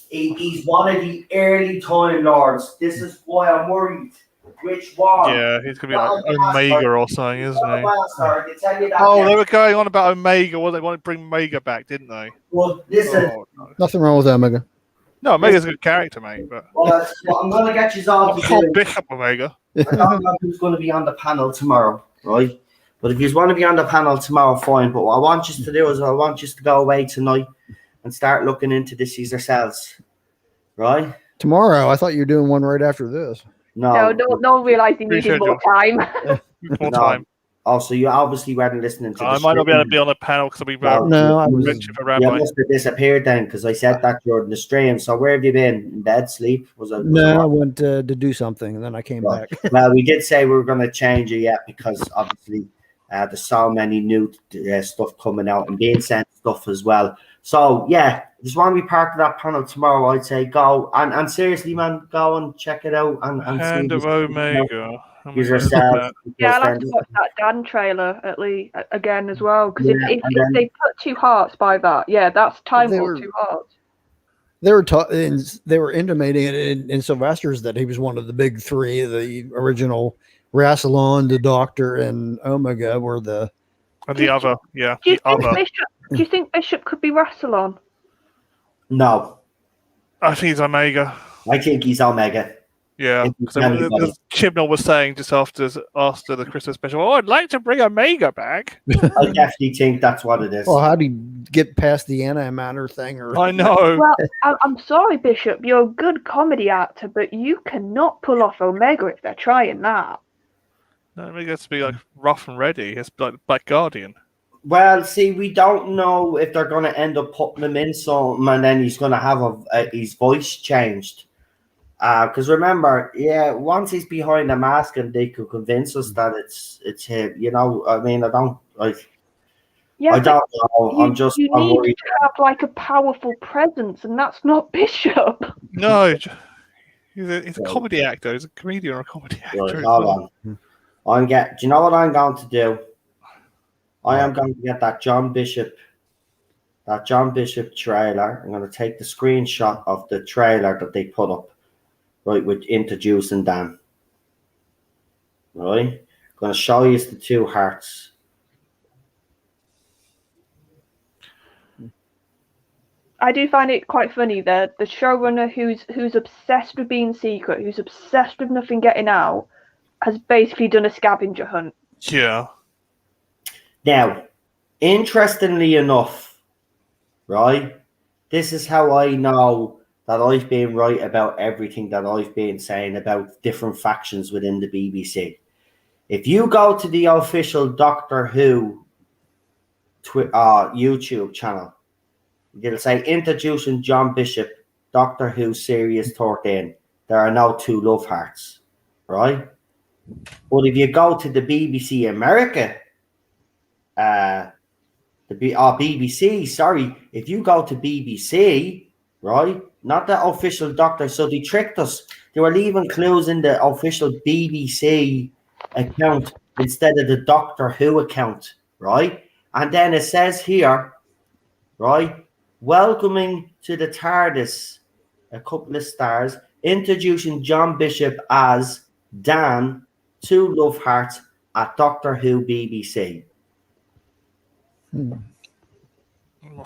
He's one of the early Time Lords. This is why I'm worried. Which one? Yeah, he's going to be like Omega or something, isn't he? Oh, they were going on about Omega. Well, they wanted to bring Omega back, didn't they? Well, listen. Nothing wrong with Omega. No, Omega's a good character, mate. But well, I'm going to get you all to do. Bishop Omega. I don't know who's going to be on the panel tomorrow, right? But if you want to be on the panel tomorrow, fine. But what I want you to do is I want you to go away tonight and start looking into this yourselves, right? Tomorrow? I thought you were doing one right after this. No, realizing you need more time. More time. Oh, so you obviously weren't listening to I might not be able to be on the panel because I'll be you must have disappeared then because I said that during the stream. So where have you been? In bed, sleep? I went to do something and then I came back. Well, we did say we were going to change it yet because obviously there's so many new stuff coming out and being sent stuff as well. So yeah, just want to be part of that panel tomorrow. I'd say go and seriously, man, go and check it out and Hand of Omega. Use yourself. Yeah, I'll have to watch that Dan trailer at least again as well because if they put 2 hearts by that, that's Time Lord 2 hearts. They were intimating it in Sylvester's that he was one of the big 3. The original Rassilon, the Doctor, and Omega were the other. Yeah, do you think Bishop could be Rassilon? No, I think he's Omega. I think he's Omega. Yeah, because Chibnall was saying just after the Christmas special, I'd like to bring Omega back. I definitely think that's what it is. Well, how do you get past the antimatter thing? I know. Well, I'm sorry, Bishop. You're a good comedy actor, but you cannot pull off Omega if they're trying that. No, Omega has to be like rough and ready. It's like Black Guardian. Well, see, we don't know if they're going to end up putting him in something and then he's going to have his voice changed. Because remember, once he's behind the mask and they could convince us that it's him, I mean, I don't know. I'm need to have like a powerful presence, and that's not Bishop. No, he's a comedy actor. He's a comedian or a comedy actor. Right, hold on. Do you know what I'm going to do? I am going to get that John Bishop trailer. I'm going to take the screenshot of the trailer that they put up, right, with introducing Dan. Right? I'm going to show you the 2 hearts. I do find it quite funny that the showrunner who's obsessed with being secret, who's obsessed with nothing getting out, has basically done a scavenger hunt. Yeah. Now, interestingly enough, right, this is how I know that I've been right about everything that I've been saying about different factions within the BBC. If you go to the official Doctor Who YouTube channel, it'll say introducing John Bishop, Doctor Who Series 13. There are no two love hearts, right? But if you go to the BBC America, BBC, sorry, if you go to BBC, right, not the official Doctor, so they tricked us. They were leaving clues in the official BBC account instead of the Doctor Who account, right? And then it says here, right, welcoming to the TARDIS, a couple of stars, introducing John Bishop as Dan, 2 love hearts at Doctor Who BBC. I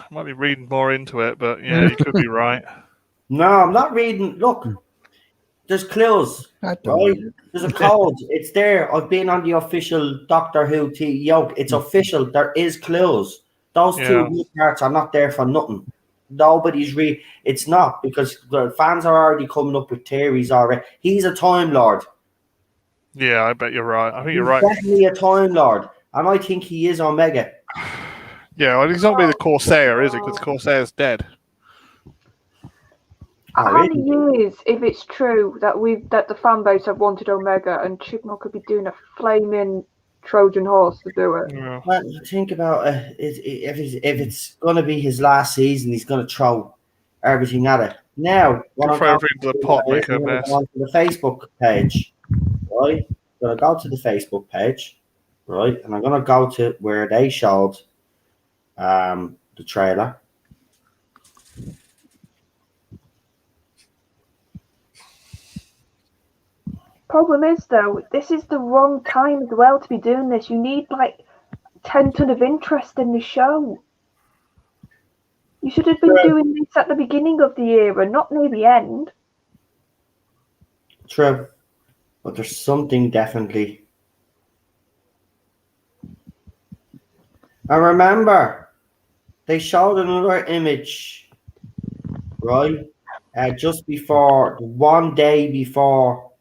might be reading more into it, but yeah, you could be right. No, I'm not reading. Look, there's clues, right? There's a code. It's there. I've been on the official Doctor Who yoke. It's official. There is clues. Those 2 love hearts are not there for nothing. Nobody's it's not, because the fans are already coming up with theories already. He's a Time Lord. Yeah, I bet you're right. I think you're right. Definitely a Time Lord, and I think he is Omega. Yeah, well, he's not going to be the Corsair, is he? Because Corsair's dead. How many years, if it's true that the fan base have wanted Omega, and Chibnall could be doing a flaming Trojan horse to do it? Yeah. Well, think about if it's going to be his last season, he's going to throw everything at it. Now, throw everything into the pot, make a mess. Go to the Facebook page, right? I'm going to go to the Facebook page, right? And I'm going to go to where they showed the trailer. Problem is, though, this is the wrong time as well to be doing this. You need like 10 ton of interest in the show. You should have been doing this at the beginning of the era, not near the end. True, but there's something definitely. I remember they showed another image, right? Just before, one day before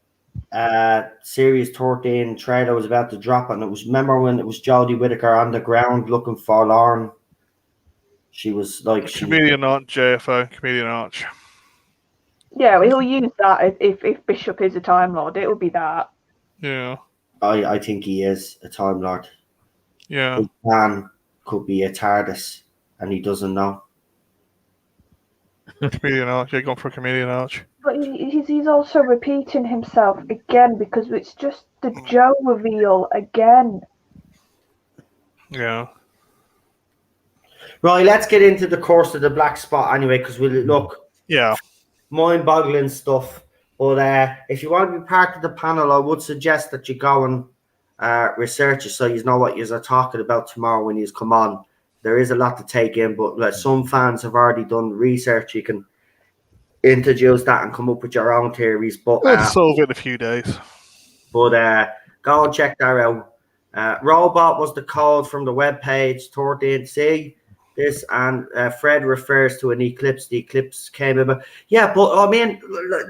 Series 13 trailer was about to drop, and it was, remember when it was Jodie Whittaker on the ground looking forlorn? She was like Comedian Arch, JFO, Comedian Arch. Yeah, he'll use that if Bishop is a Time Lord. It'll be that. Yeah. I think he is a Time Lord. Yeah. His plan could be a TARDIS, and he doesn't know. Comedian Arch, yeah, gone for a Comedian Arch. But he's also repeating himself again, because it's just the Joe reveal again. Yeah. Right, let's get into the course of the black spot anyway, because we'll look. Yeah. Mind-boggling stuff. But if you want to be part of the panel, I would suggest that you go and research it so you know what you're talking about tomorrow when you come on. There is a lot to take in, but some fans have already done research. You can introduce that and come up with your own theories. But we'll solve it in a few days. But go and check that out. Robot was the code from the webpage 13C. This, and Fred refers to an eclipse. The eclipse came about. Yeah, but I mean,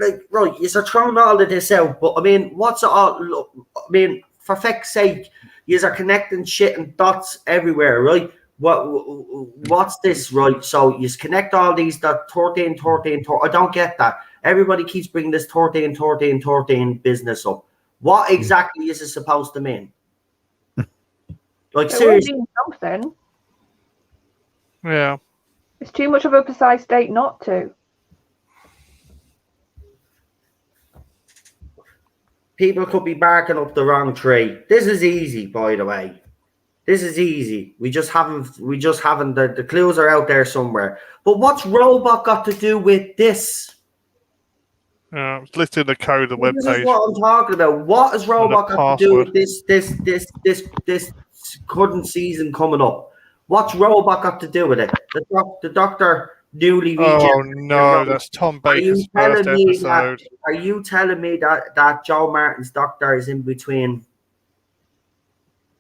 like, right, you're throwing all of this out, but I mean, what's it all? I mean, for feck's sake, you're connecting shit and dots everywhere, right? What's this, right? So you connect all these, that 13. I don't get that. Everybody keeps bringing this 13 business up. What exactly is it supposed to mean? Like, seriously. Something. Yeah. It's too much of a precise date not to. People could be barking up the wrong tree. This is easy, by the way. This is easy. We just haven't the clues are out there somewhere. But what's Robot got to do with this? It's listed in the code of the webpage. This is what I'm talking about. What has Robot got to do with this current season coming up? What's Robot got to do with it? The Doctor newly regenerated. Oh no, that's Tom Baker's first episode. Are you telling me that Joe Martin's Doctor is in between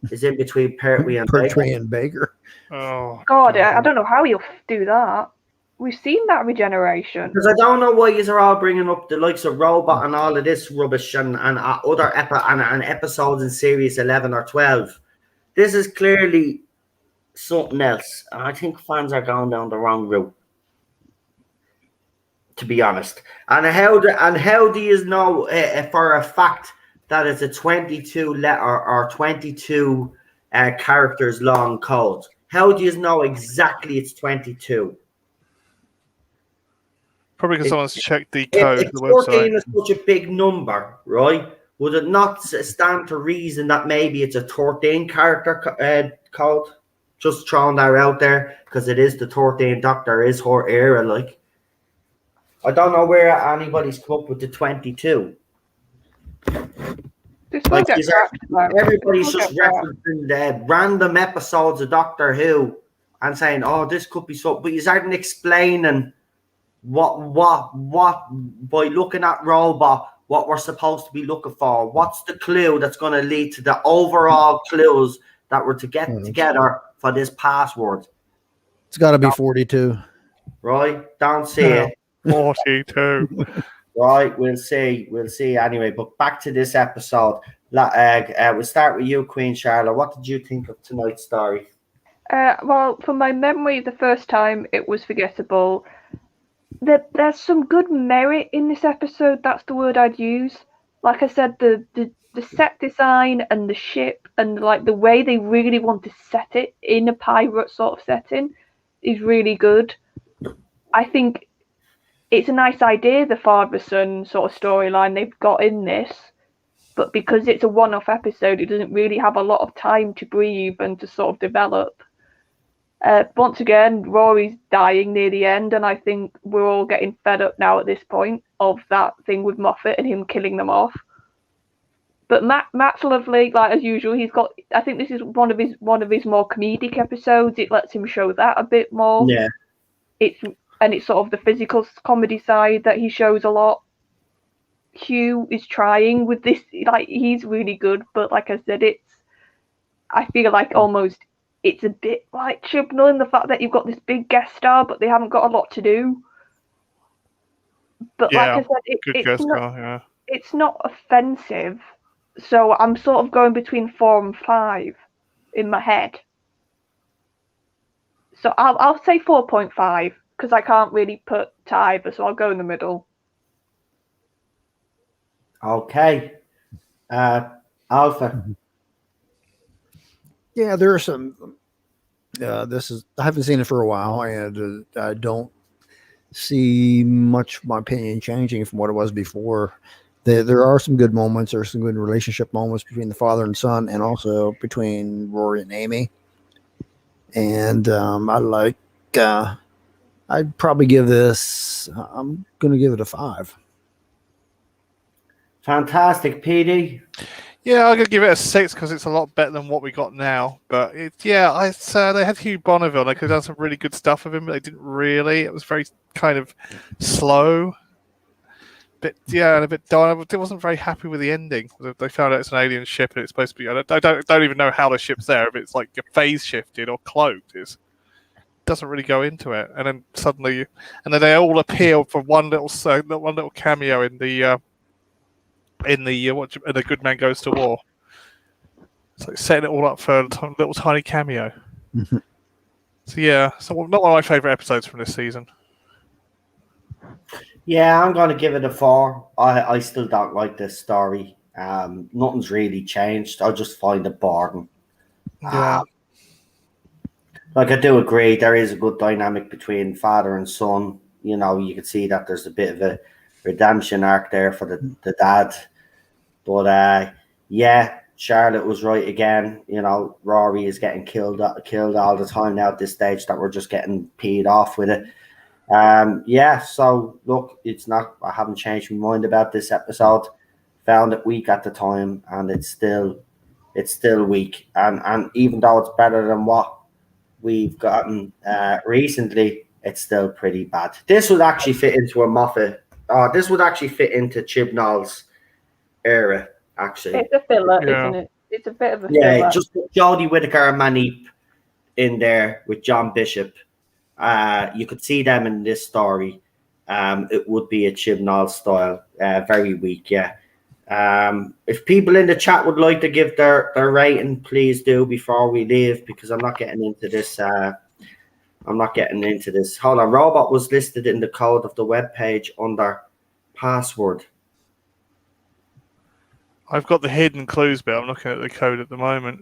is in between Pertwee and Pertwee and Baker. Oh God, I don't know how you'll do that. We've seen that regeneration. Because I don't know why you're all bringing up the likes of Robot and all of this rubbish and other and episodes in series 11 or 12. This is clearly something else, and I think fans are going down the wrong route, to be honest. And how do you know for a fact that it's a 22 letter or 22 characters long code? How do you know exactly it's 22? Probably because someone's checked the code. If The 14 website. is such a big number, right? Would it not stand to reason that maybe it's a 13 character code? Just throwing that out there because it is the 13 Doctor, is her era. Like, I don't know where anybody's come up with the 22. Like, everybody's just referencing the random episodes of Doctor Who and saying, "Oh, this could be so," but you aren't explaining what by looking at Robot, what we're supposed to be looking for. What's the clue that's going to lead to the overall clues that we're to get together for this password? It's got to be 42. Right? Don't see it. 42. Right, we'll see anyway. But back to this episode. We'll start with you, Queen Charlotte. What did you think of tonight's story? Well, from my memory, the first time it was forgettable. There's some good merit in this episode. That's the word I'd use. Like I said, the set design and the ship and like the way they really want to set it in a pirate sort of setting is really good. I think it's a nice idea, the father-son sort of storyline they've got in this, but because it's a one-off episode, it doesn't really have a lot of time to breathe and to sort of develop. Once again, Rory's dying near the end, and I think we're all getting fed up now at this point of that thing with Moffat and him killing them off. But Matt's lovely, like as usual. He's got. I think this is one of his more comedic episodes. It lets him show that a bit more. Yeah. It's sort of the physical comedy side that he shows a lot. Hugh is trying with this, like he's really good, but like I said, I feel like almost it's a bit like Chibnall in the fact that you've got this big guest star, but they haven't got a lot to do. But Yeah, like I said, it's not offensive, so I'm sort of going between 4 and 5 in my head. So I'll say 4.5 because I can't really put to either, so I'll go in the middle. Okay. Alpha. Yeah, there are some. I haven't seen it for a while, and I don't see much of my opinion changing from what it was before. There are some good moments. There's some good relationship moments between the father and son, and also between Rory and Amy. And I'd probably give this. I'm going to give it a 5. Fantastic, PD. Yeah, I'm gonna give it a 6 because it's a lot better than what we got now. But they had Hugh Bonneville. They could have done some really good stuff with him, but they didn't really. It was very kind of slow. And a bit dull. I wasn't very happy with the ending. They found out it's an alien ship and it's supposed to be. I don't even know how the ship's there. If it's like a phase shifted or cloaked, it doesn't really go into it. And then suddenly, they all appear for one little cameo in the. In the Good Man Goes to War. It's like setting it all up for a little tiny cameo. Mm-hmm. So not one of my favourite episodes from this season. Yeah, I'm going to give it a 4. I still don't like this story. Nothing's really changed. I just find it boring. Yeah. Like I do agree, there is a good dynamic between father and son. You know, you can see that there's a bit of a redemption arc there for the dad. But Charlotte was right again. You know, Rory is getting killed all the time now at this stage that we're just getting peed off with it. So look, it's not. I haven't changed my mind about this episode. Found it weak at the time, and it's still weak. And even though it's better than what we've gotten recently, it's still pretty bad. This would actually fit into a Moffat. This would actually fit into Chibnall's era, actually. It's a filler, isn't it? It's a bit of a yeah. filler. Just put Jodie Whittaker and Manip in there with John Bishop. You could see them in this story. It would be a Chibnall style, very weak, yeah. If people in the chat would like to give their rating, please do before we leave, because I'm not getting into this. Hold on, robot was listed in the code of the web page under password. I've got the hidden clues bit. I'm looking at the code at the moment.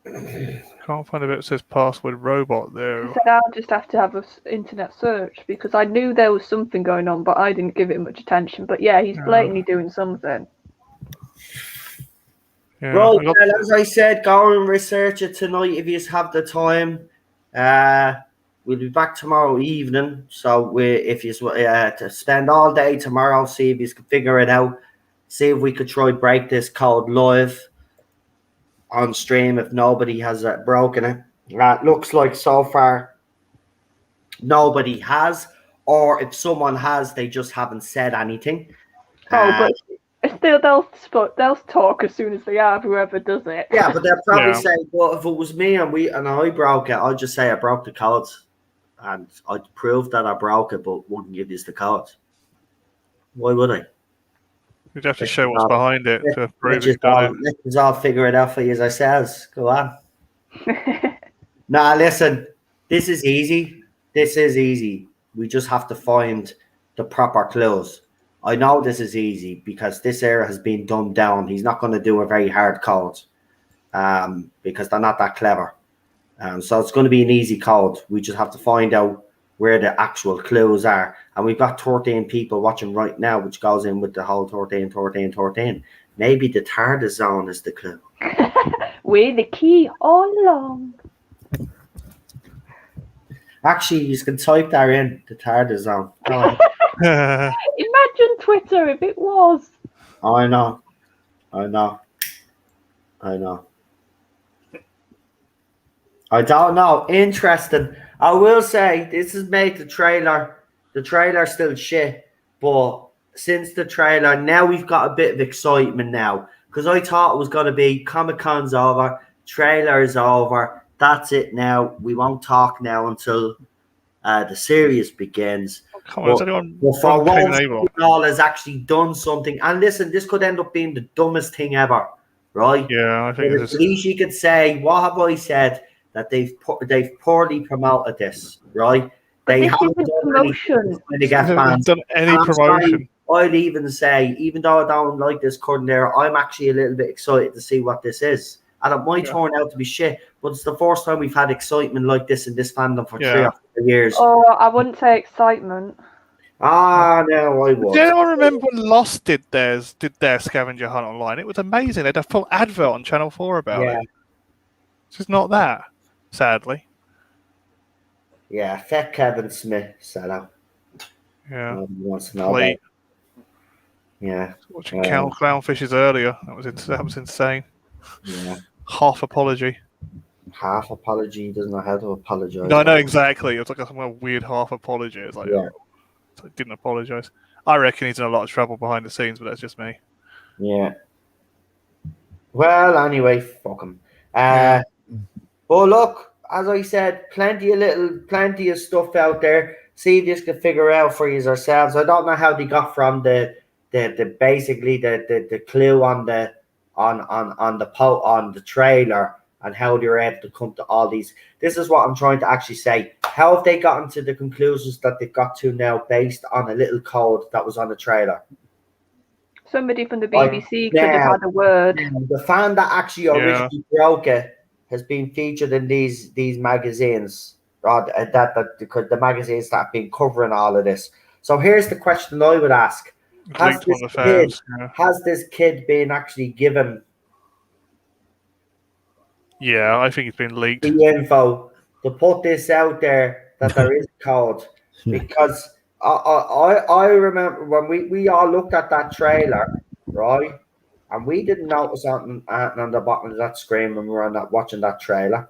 Can't find a bit that says password robot there. I said I'll just have to have an internet search because I knew there was something going on, but I didn't give it much attention. But yeah, he's blatantly doing something. Yeah, Right, well, as I said, go and research it tonight if you have the time. We'll be back tomorrow evening. So if you to spend all day tomorrow, see if you can figure it out. See if we could try break this code live on stream if nobody has broken it. Looks like so far nobody has, or if someone has, they just haven't said anything. But still, they'll talk as soon as they have, whoever does it. Yeah, but they'll probably say, well, if it was me and I broke it, I'd just say I broke the code. And I'd prove that I broke it, but wouldn't give you the code. Why would I? You'd have to show what's behind it to prove it. Let's all figure it out for you ourselves. Go on. Nah, listen. This is easy. We just have to find the proper clues. I know this is easy because this era has been dumbed down. He's not going to do a very hard code because they're not that clever. So it's going to be an easy code. We just have to find out where the actual clues are. And we've got 13 people watching right now, which goes in with the whole 13. Maybe the TARDIS zone is the clue. We're the key all along. Actually, you can type that in, the TARDIS zone. Imagine Twitter if it was. I know. I don't know. Interesting. I will say this has made the trailer still shit, but since the trailer, now we've got a bit of excitement now. Because I thought it was going to be Comic-Con's over, trailer's over, that's it now. We won't talk now until the series begins. Come on, has anyone for once, Chibnall has actually done something. And listen, this could end up being the dumbest thing ever, right? Yeah, I think at least you could say, what have I said? That they've poorly promoted this, right? They haven't done any promotion. I'd even say, even though I don't like this current era, I'm actually a little bit excited to see what this is. And it might turn out to be shit, but it's the first time we've had excitement like this in this fandom for 3 or 4 years. Oh, I wouldn't say excitement. No, I would. Do anyone remember when Lost did their scavenger hunt online? It was amazing. They had a full advert on Channel 4 about it. It's just not that, sadly. Yeah, fat Kevin Smith set out. Yeah. Wants to know about. Yeah. Watching Clownfishes earlier. That was insane. Yeah. Half apology. Half apology. He doesn't know how to apologize. No, I know exactly. It was like some weird half apology. It's like, I didn't apologize. I reckon he's in a lot of trouble behind the scenes, but that's just me. Yeah. Well, anyway, fuck him. But look, as I said, plenty of stuff out there. See if you can figure out for you yourselves. I don't know how they got from the clue on the trailer and how they were able to come to all these. This is what I'm trying to actually say. How have they gotten to the conclusions that they've got to now based on a little code that was on the trailer? Somebody from the BBC could have had a word. The fan that actually originally broke it has been featured in these magazines, because the magazines that have been covering all of this. So here's the question I would ask: Has this kid been actually given? Yeah, I think it's been leaked. The info to put this out there that there is a code, because I remember when we all looked at that trailer, right? And we didn't notice something on the bottom of that screen when we were watching that trailer.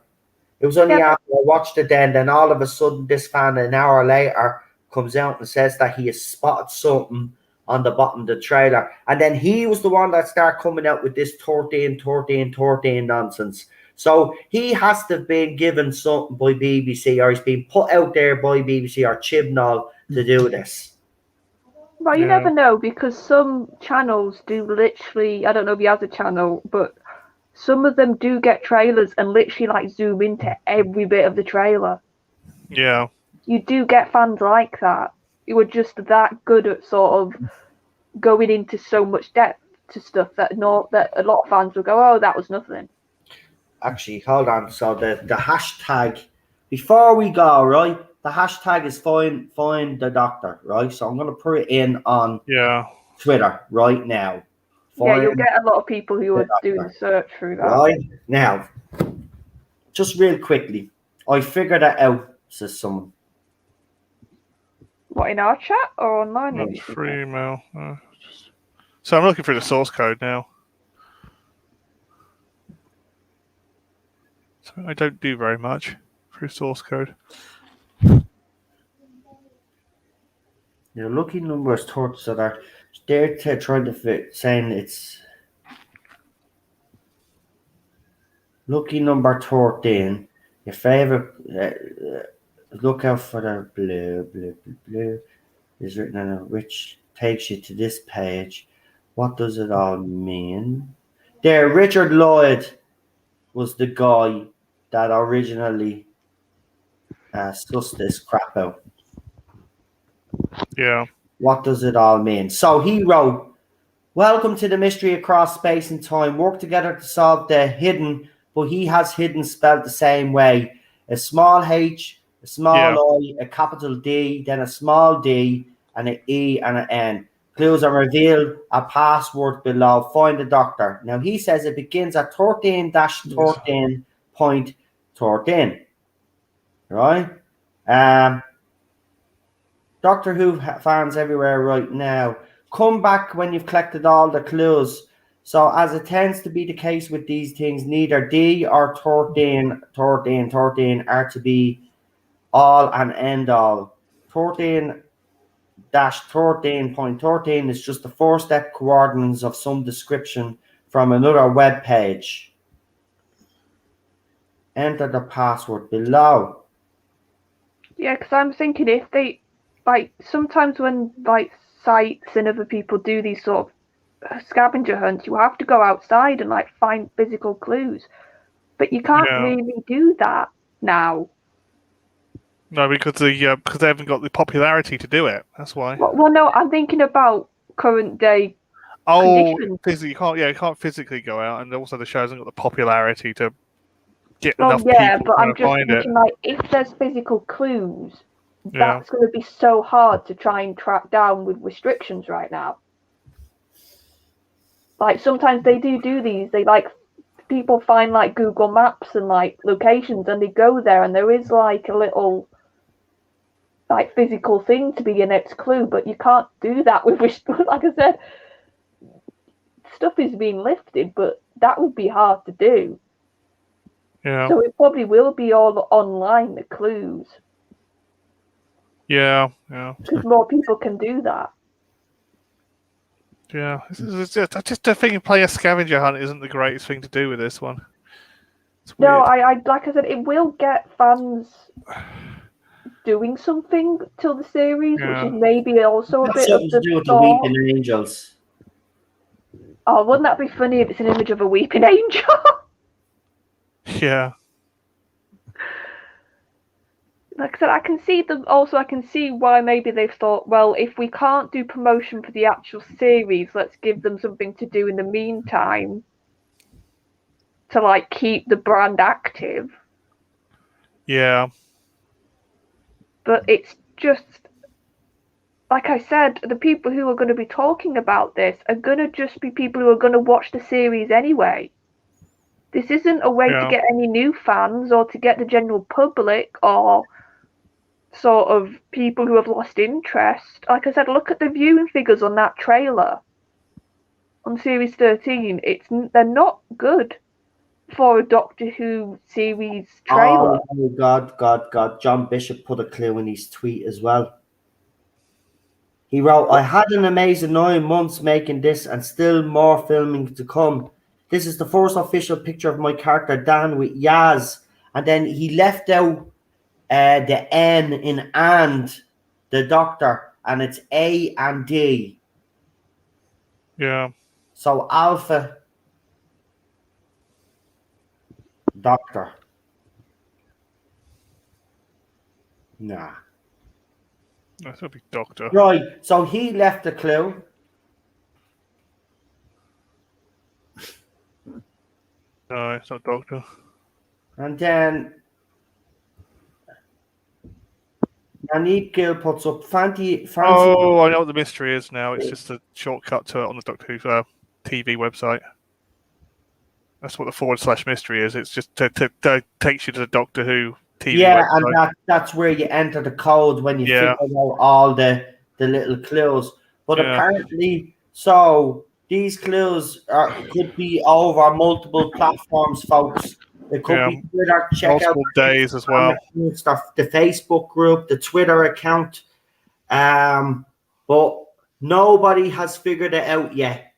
It was only after I watched it then all of a sudden this fan an hour later comes out and says that he has spotted something on the bottom of the trailer. And then he was the one that started coming out with this 13 nonsense. So he has to have been given something by BBC, or he's been put out there by BBC or Chibnall to do this. Well, you never know, because some channels do literally, I don't know if he has a channel, but some of them do get trailers and literally like zoom into every bit of the trailer. Yeah. You do get fans like that. You were just that good at sort of going into so much depth to stuff that a lot of fans will go, oh, that was nothing. Actually, hold on. So the hashtag, before we go, right? The hashtag is find the doctor, right? So I'm going to put it in on Twitter right now. You'll get a lot of people who are doing the search through that. Right now, just real quickly, I figured that out, says someone. What, in our chat or online? Maybe free email. So I'm looking for the source code now. So I don't do very much through source code. Your lucky number is thoughts that are they're trying to fit, saying it's lucky number 13. Your favorite. Look out for the blue is written on it, which takes you to this page. What does it all mean? There, Richard Lloyd was the guy that originally sussed this crap out. Yeah. What does it all mean? So he wrote, welcome to the mystery across space and time. Work together to solve the hidden, but he has hidden spelled the same way. A small H, a small I, a capital D, then a small d, and an E and an N. Clues are revealed, a password below. Find the doctor. Now he says it begins at 13-13.13. Right? Doctor Who fans everywhere right now, come back when you've collected all the clues. So as it tends to be the case with these things, neither D or 13 are to be all and end all. 13-13.13 is just the 4-step coordinates of some description from another web page. Enter the password below. Yeah, because I'm thinking if they, like, sometimes when, like, sites and other people do these sort of scavenger hunts, you have to go outside and, like, find physical clues. But you can't really do that now. No, because they haven't got the popularity to do it. That's why. Well, no, I'm thinking about current day conditions. You can't physically go out, and also the show hasn't got the popularity to get enough people but I'm to just find thinking, it. like, if there's physical clues, that's going to be so hard to try and track down with restrictions right now. Like, sometimes they do these. They, like, people find, like, Google Maps and, like, locations, and they go there, and there is, like, a little, like, physical thing to be your next clue, but you can't do that with, like I said, stuff is being lifted, but that would be hard to do. Yeah. So it probably will be all online, the clues. Yeah. Because more people can do that. Yeah. I just don't think playing a scavenger hunt isn't the greatest thing to do with this one. No, I like I said, it will get fans doing something till the series, which is maybe also a bit of the do with the Weeping Angels. Oh, wouldn't that be funny if it's an image of a weeping angel? Yeah. Like I said, I can see them. Also, I can see why maybe they've thought, well, if we can't do promotion for the actual series, let's give them something to do in the meantime to, like, keep the brand active. Yeah. But it's just, like I said, the people who are going to be talking about this are going to just be people who are going to watch the series anyway. This isn't a way to get any new fans or to get the general public or sort of people who have lost interest. Like I said, look at the viewing figures on that trailer on Series 13. They're not good for a Doctor Who series trailer. Oh, God. John Bishop put a clue in his tweet as well. He wrote, I had an amazing 9 months making this and still more filming to come. This is the first official picture of my character Dan with Yaz. And then he left out the N in and the doctor, and it's A and D. Yeah. So Alpha Doctor. Nah. That would be Doctor. Right. So he left a clue. No, it's not Doctor. And then Naneep Gill puts up fancy. Oh, I know what the mystery is now. It's just a shortcut to it on the Doctor Who TV website. That's what the / mystery is. It's just takes you to the Doctor Who TV website. And that's where you enter the code when you figure out all the little clues. But apparently, so these clues could be over multiple platforms, folks. It could be Twitter, check multiple out days as well. The Facebook group, the Twitter account. But nobody has figured it out yet.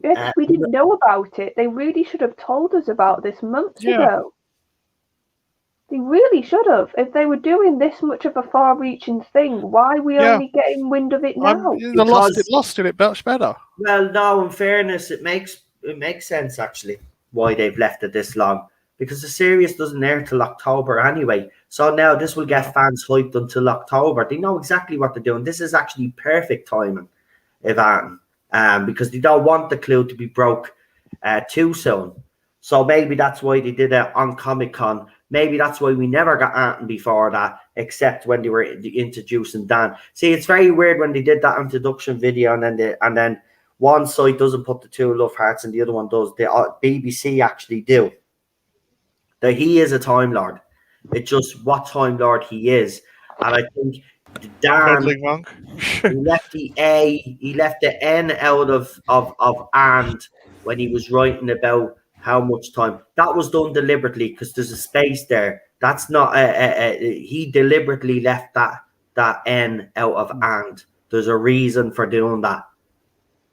Yes, we didn't know about it. They really should have told us about this months ago. They really should have. If they were doing this much of a far-reaching thing, why are we only getting wind of it now? They lost it much better. Well, no, in fairness, it makes sense, actually, why they've left it this long. Because the series doesn't air till October anyway. So now this will get fans hyped until October. They know exactly what they're doing. This is actually perfect timing, Ivan, because they don't want the clue to be broke too soon. So maybe that's why they did it on Comic-Con. Maybe that's why we never got Anton before that, except when they were introducing Dan. See, it's very weird when they did that introduction video and then one side doesn't put the 2 love hearts and the other one does. The BBC actually do. That he is a Time Lord. It's just what Time Lord he is. And I think Dan he left the A, he left the N out of and when he was writing about how much time. That was done deliberately because there's a space there. That's not he deliberately left that N out of and. There's a reason for doing that.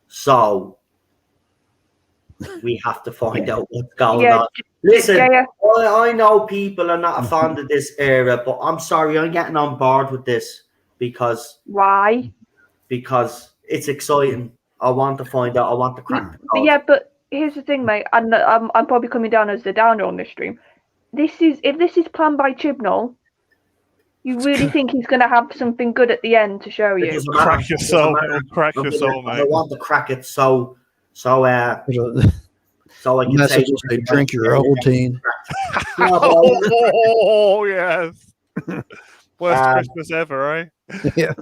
So we have to find out what's going on. Listen, I know people are not fond of this era, but I'm sorry, I'm getting on board with this because why? Because it's exciting. I want to find out. I want to crack the code. Yeah, but here's the thing, mate. And I'm probably coming down as the downer on this stream. If this is planned by Chibnall, you really think he's going to have something good at the end to show you? Crack your soul, crack your soul, mate. I want to crack it so I can say, drink your Ovaltine. Oh yes, worst Christmas ever, eh? Yeah.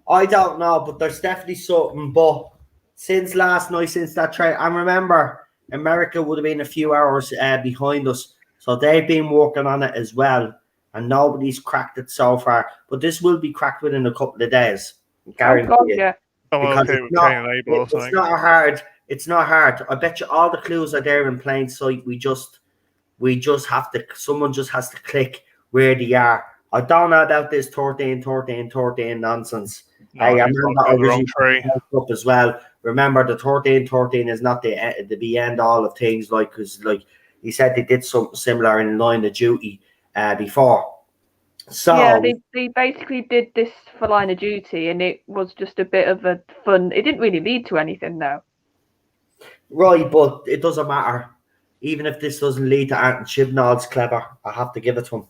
I don't know, but there's definitely something. But since last night, since that trade, I remember America would have been a few hours behind us, so they've been working on it as well, and nobody's cracked it so far. But this will be cracked within a couple of days, guarantee you. Yeah. Because it's not hard. It's not hard. I bet you all the clues are there in plain sight. We just have to. Someone just has to click where they are. I don't know about this 13 nonsense. No, I remember originally up as well. Remember, the 13 is not the end all of things. Because he said they did something similar in Line of Duty before. So yeah, they basically did this for Line of Duty, and it was just a bit of a fun. It didn't really lead to anything, though. Right, but it doesn't matter. Even if this doesn't lead to Anton Chibnall's clever, I have to give it to him.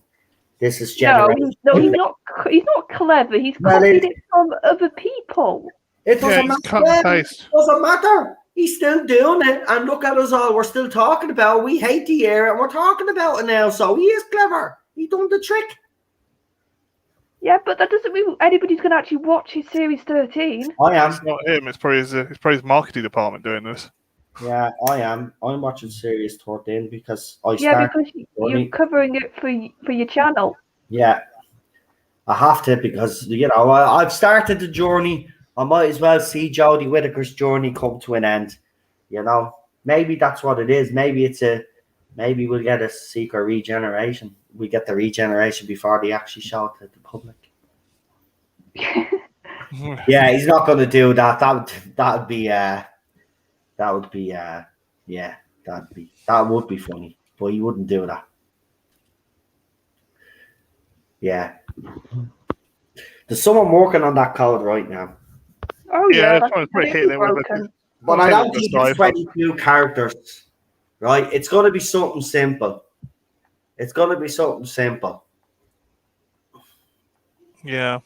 This is generation. No, he's not. He's not clever. He's copied it from other people. It doesn't matter. It doesn't matter. He's still doing it, and look at us all. We're still talking about it. We hate the era, and we're talking about it now. So he is clever. He done the trick. Yeah, but that doesn't mean anybody's going to actually watch his series 13. I am. It's not him. It's probably his marketing department doing this. Yeah, I am. I'm watching Series 13 because because you're covering it for your channel. Yeah, I have to because I've started the journey. I might as well see Jodie Whittaker's journey come to an end. Maybe that's what it is. Maybe maybe we'll get a secret regeneration. We get the regeneration before they actually show it to the public. Yeah, he's not going to do that. That would be funny, but he wouldn't do that. Yeah. There's someone working on that code right now. Oh yeah, that's pretty hitting it with it. But I don't think it's 22 characters, right? It's going to be something simple. Yeah.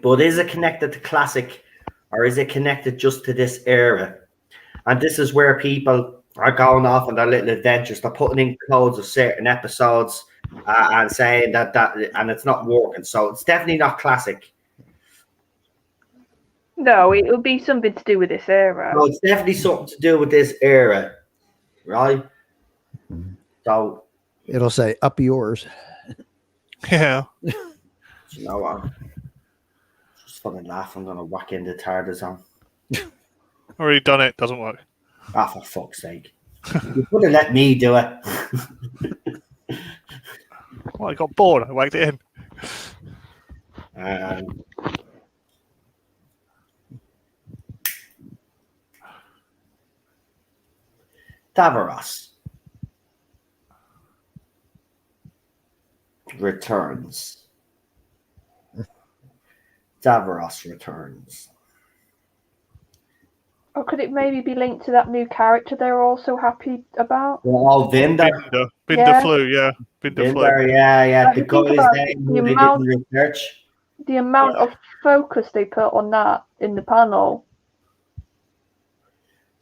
But is it connected to classic, or is it connected just to this era? And this is where people are going off on their little adventures. They're putting in codes of certain episodes and saying that and it's not working. So it's definitely not classic. No, it will be something to do with this era. No, it's definitely something to do with this era, right? So it'll say up yours. Yeah. You know what? Just fucking laugh. I'm gonna whack into Tarzan. Already done it. Doesn't work. Ah, for fuck's sake! You could have let me do it. Well, I got bored. I whacked it in. Davros returns. Or could it maybe be linked to that new character they're also happy about? Oh, Vinder. Vinder flu, yeah. Vinder flu. Yeah. The guy's name who they didn't research. The amount of focus they put on that in the panel.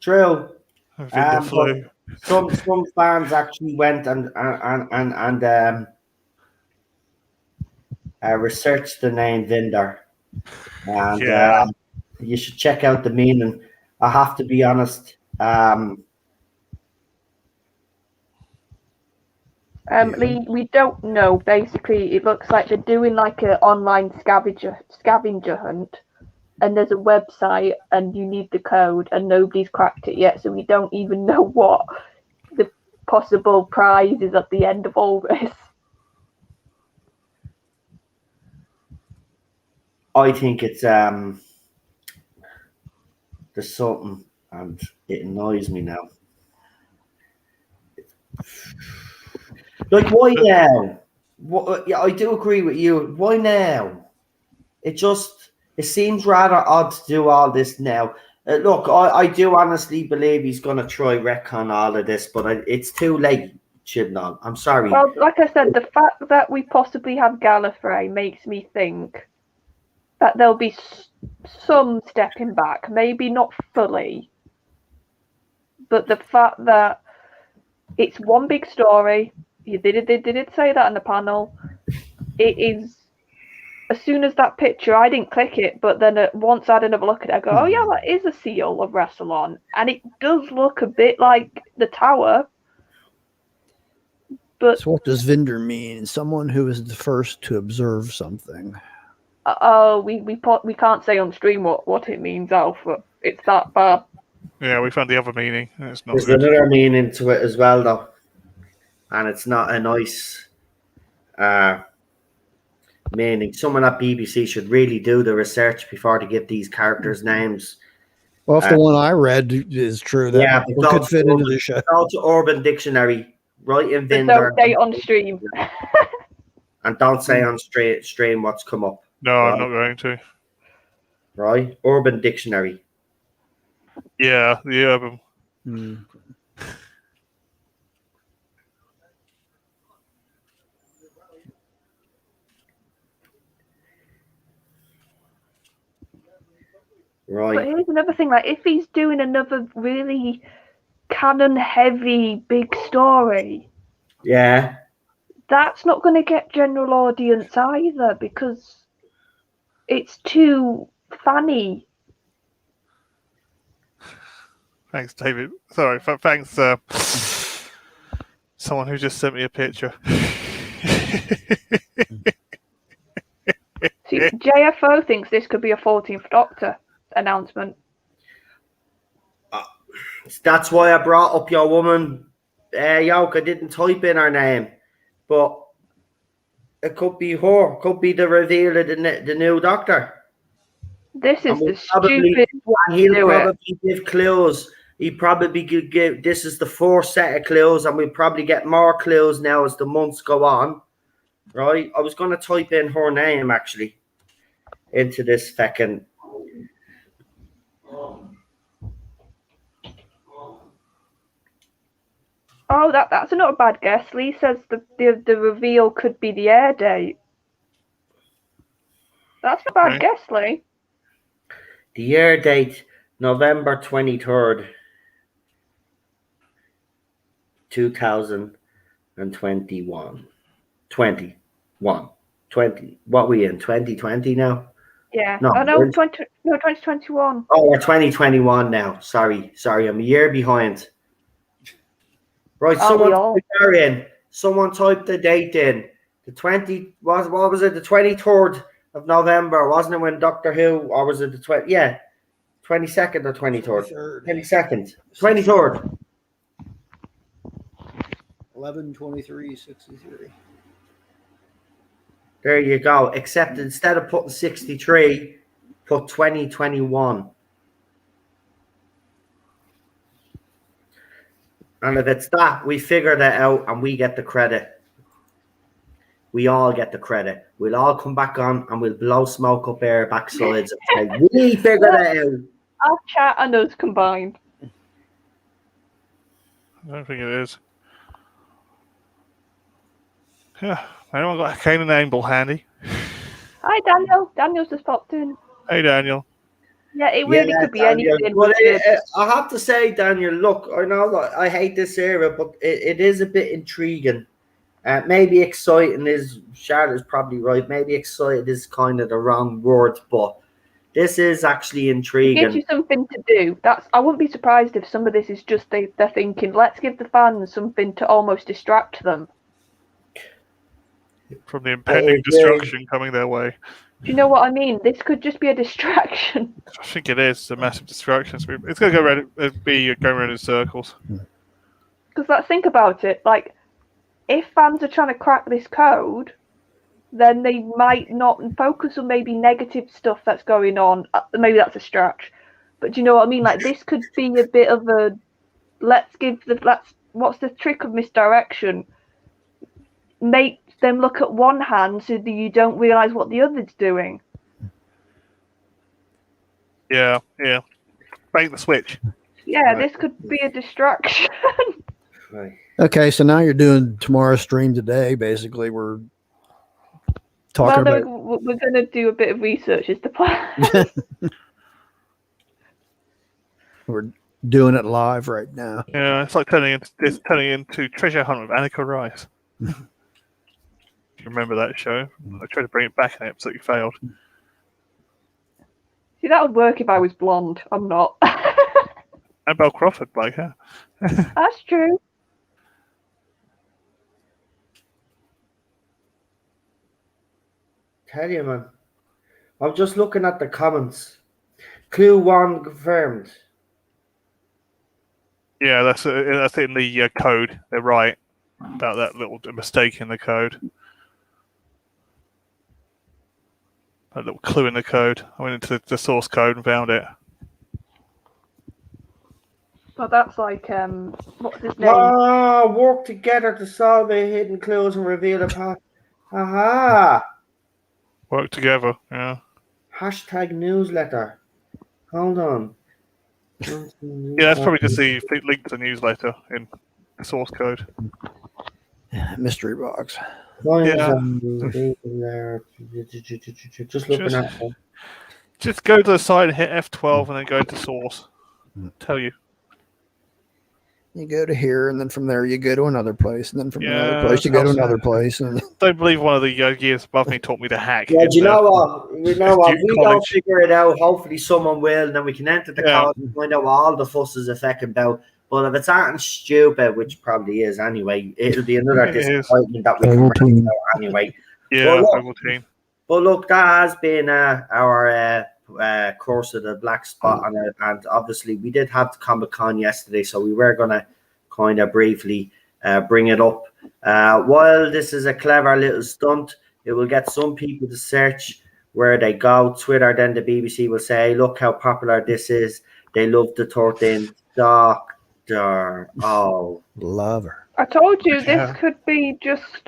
True. Vinder flu. Some fans actually went and researched the name Vinder. And you should check out the meaning. I have to be honest. Lee, we don't know. Basically, it looks like they're doing like an online scavenger hunt, and there's a website, and you need the code, and nobody's cracked it yet, so we don't even know what the possible prize is at the end of all this. I think it's there's something, and it annoys me now. Like, why now? Yeah, I do agree with you. Why now? It seems rather odd to do all this now. Look, I do honestly believe he's going to try retcon all of this, but it's too late, Chibnall. I'm sorry. Well, like I said, the fact that we possibly have Gallifrey makes me think that there'll be some stepping back, maybe not fully, but the fact that it's one big story, they did say that in the panel, it is, as soon as that picture, I didn't click it, but then once I had another look at it, I go, oh yeah, that is a seal of Rassilon, and it does look a bit like the tower. But so what does Vinder mean? Someone who is the first to observe something. We can't say on stream what it means, Alf, but it's that bad. Yeah, we found the other meaning. It's not There's good. another meaning to it as well, though, and it's not a nice meaning. Someone at BBC should really do the research before they give these characters names. Well, if the one I read is true, that could fit into the show. Go to Urban Dictionary, write in Vinder. Don't say on stream. And don't say on stream what's come up. No, right? I'm not going to. Right? Urban Dictionary. Yeah, the Urban. Right. But here's another thing, like if he's doing another really canon heavy big story, that's not going to get general audience either, because it's too funny. Thanks, David. Sorry, thanks someone who just sent me a picture. See, JFO thinks this could be a 14th Doctor announcement. That's why I brought up your woman, Yoke. I didn't type in her name, but It could be her. Could be the reveal of the new Doctor. This is the Probably, stupid way and he'll to do it. probably give clues. He probably could give. This is the fourth set of clues, and we'll probably get more clues now as the months go on. Right? I was going to type in her name actually into this feckin'. Oh, that's not a bad guess. Lee says the reveal could be the air date. That's not a bad guess, Lee. The air date, November 23rd, 2021. 20. What are we in? 2020 now? Yeah. No, 2021. Oh, we're 2021 now. Sorry. I'm a year behind. Right, someone typed the date in. The 20 what was it? The 23rd of November, wasn't it, when Doctor Who, or was it the 22nd or 23rd? 22nd. 23rd. 11/23/63. There you go. Except instead of putting 63, put 2021. And if it's that, we figure that out and we get the credit. We all get the credit. We'll all come back on and we'll blow smoke up our backsides and say, we figured it out. Our chat and us combined. I don't think it is. Yeah, anyone got Cain and Abel handy? Hi, Daniel. Daniel's just popped in. Hey, Daniel. Yeah, it really could be anything. Well, I have to say, Daniel, look, I know that I hate this era, but it is a bit intriguing. Maybe exciting is, Charlotte's probably right, maybe excited is kind of the wrong word, but this is actually intriguing. It gives you something to do. I wouldn't be surprised if some of this is just they're thinking, let's give the fans something to almost distract them. From the impending destruction coming their way. Do you know what I mean? This could just be a distraction. I think it is a massive distraction. It's going to go around, going around in circles. Because let's think about it. Like, if fans are trying to crack this code, then they might not focus on maybe negative stuff that's going on. Maybe that's a stretch. But do you know what I mean? Like, this could be a bit of a what's the trick of misdirection? Make them look at one hand so that you don't realise what the other's doing. Yeah. Break the switch. Yeah, right. This could be a distraction. Right. Okay, so now you're doing tomorrow's stream today. Basically, we're talking about. We're going to do a bit of research. Is the plan? We're doing it live right now. Yeah, it's like turning into Treasure Hunt with Annika Rice. You remember that show? I tried to bring it back and I absolutely failed. See, that would work if I was blonde. I'm not. Annabelle Crawford, like her. That's true. Tell you, man. I'm just looking at the comments. Clue 1 confirmed. Yeah, that's in the code. They're right about that little mistake in the code. A little clue in the code. I went into the source code and found it. But that's like what's his name? Work together to solve the hidden clues and reveal the path. Aha! Work together, yeah. Hashtag newsletter. Hold on. Yeah, that's probably just the link to the newsletter in the source code. Mystery box. Yeah. Just looking at them. Just go to the side and hit F12 and then go to source. Tell you. You go to here, and then from there you go to another place, and then from another place you go to another place. And don't believe one of the years above me taught me to hack. Yeah, do you know what? We don't figure it out. Hopefully someone will, and then we can enter the code and find out what all the fuss is affecting about. But if it's something stupid, which probably is anyway, it'll be another disappointment that we can bring out anyway. Yeah, but look, that has been our course of the black spot on it, and obviously we did have the Comic-Con yesterday, so we were going to kind of briefly bring it up. While this is a clever little stunt, It will get some people to search where they go. Twitter, then the BBC will say, look how popular this is. They love the 13th Doctor. Oh. Love her. I told you this could be just.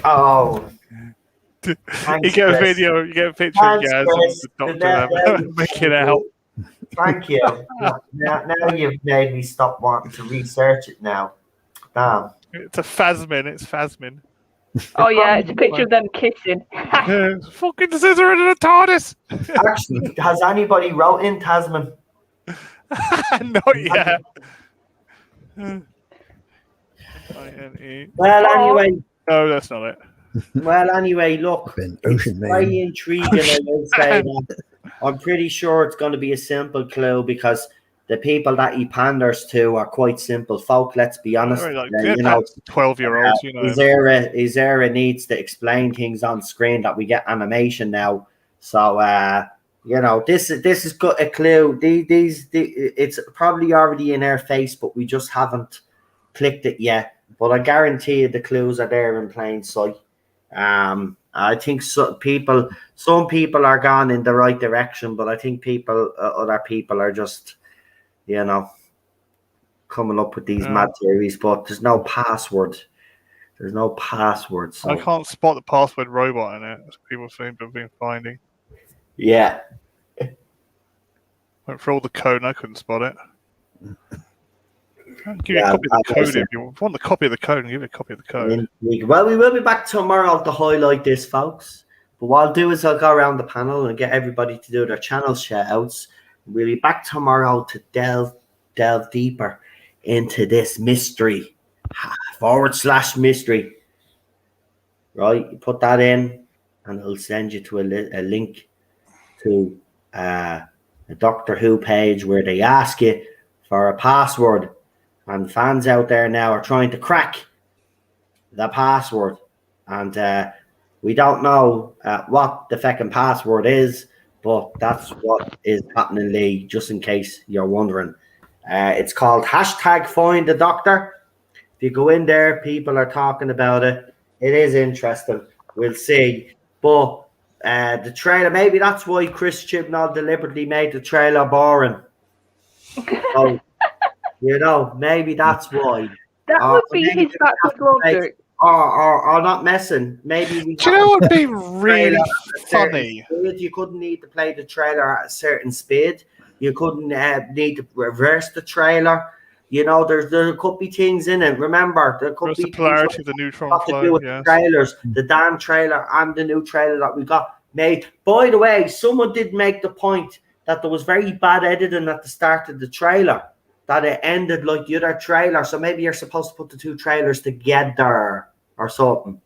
Oh. You get a video, you get a picture of Yaz and the Doctor making out. Thank you. Now you've made me stop wanting to research it now. Damn. It's a Phasmin. It's Phasmin. Oh yeah, it's a picture of them kissing. Fucking scissor in a TARDIS. Actually, has anybody wrote in Tasman? Not yet. Well, anyway. No, that's not it. Well, anyway, look, it's very intriguing. I will say that. I'm pretty sure it's going to be a simple clue because the people that he panders to are quite simple folk. Let's be honest. Like, 12-year-olds, you know. His era needs to explain things on screen that we get animation now. So, this is a clue. It's probably already in our face, but we just haven't clicked it yet. But I guarantee you the clues are there in plain sight. I think some people are gone in the right direction, but I think other people are just, coming up with these mad theories. But there's no password. So. I can't spot the password robot in it. As people seem to have been finding. Yeah. Went for all the code and I couldn't spot it. I'll give you a copy of the code if you want the copy of the code, and give you a copy of the code. Well, we will be back tomorrow to highlight this, folks. But what I'll do is I'll go around the panel and get everybody to do their channel shout-outs. We'll be back tomorrow to delve deeper into this mystery, /mystery. Right, you put that in, and it'll send you to a link to a Doctor Who page where they ask you for a password. And fans out there now are trying to crack the password. And we don't know what the fucking password is, but that's what is happening, Lee, just in case you're wondering. It's called #FindTheDoctor. If you go in there, people are talking about it. It is interesting. We'll see. But the trailer, maybe that's why Chris Chibnall deliberately made the trailer boring. So, maybe that's why. That would be his backward logic. Or not messing. Maybe we. Do you know what would be really funny? You couldn't need to play the trailer at a certain speed. You couldn't need to reverse the trailer. There could be things in it. Remember, there could be the polarity, the neutron flow. The trailers, the damn trailer, and the new trailer that we got made. By the way, someone did make the point that there was very bad editing at the start of the trailer. That it ended like the other trailer, so maybe you're supposed to put the two trailers together or something.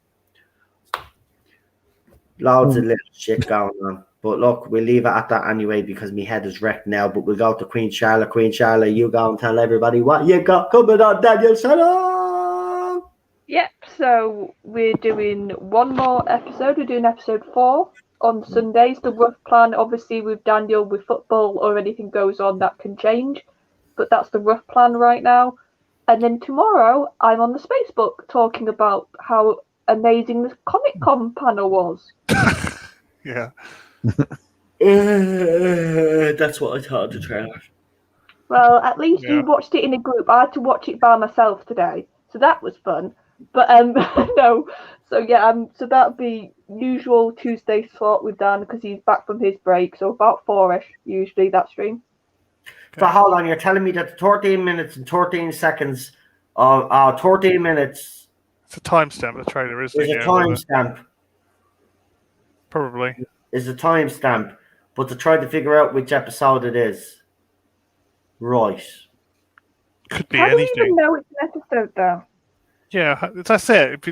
Loads of little shit going on. But look, we'll leave it at that anyway because my head is wrecked now. But we'll go to Queen Charlotte. Queen Charlotte, you go and tell everybody what you got coming on, Daniel. Shut up! Yep, so we're doing one more episode. We're doing episode 4 on Sundays. The rough plan, obviously, with Daniel, with football or anything goes on, that can change. But that's the rough plan right now. And then tomorrow, I'm on the Spacebook talking about how amazing this Comic-Con panel was. Yeah. That's what I thought of the trailer. Well, at least you watched it in a group. I had to watch it by myself today, so that was fun. But no, so so that'll be usual Tuesday slot with Dan because he's back from his break. So about 4ish usually that stream. So hold on, you're telling me that the 13 minutes and 13 seconds of 13 minutes. It's a timestamp. The trailer is. There's a timestamp. Probably. Is a timestamp, but to try to figure out which episode it is. Right. Could be How anything. do you even know it's an episode though? Yeah, that's it.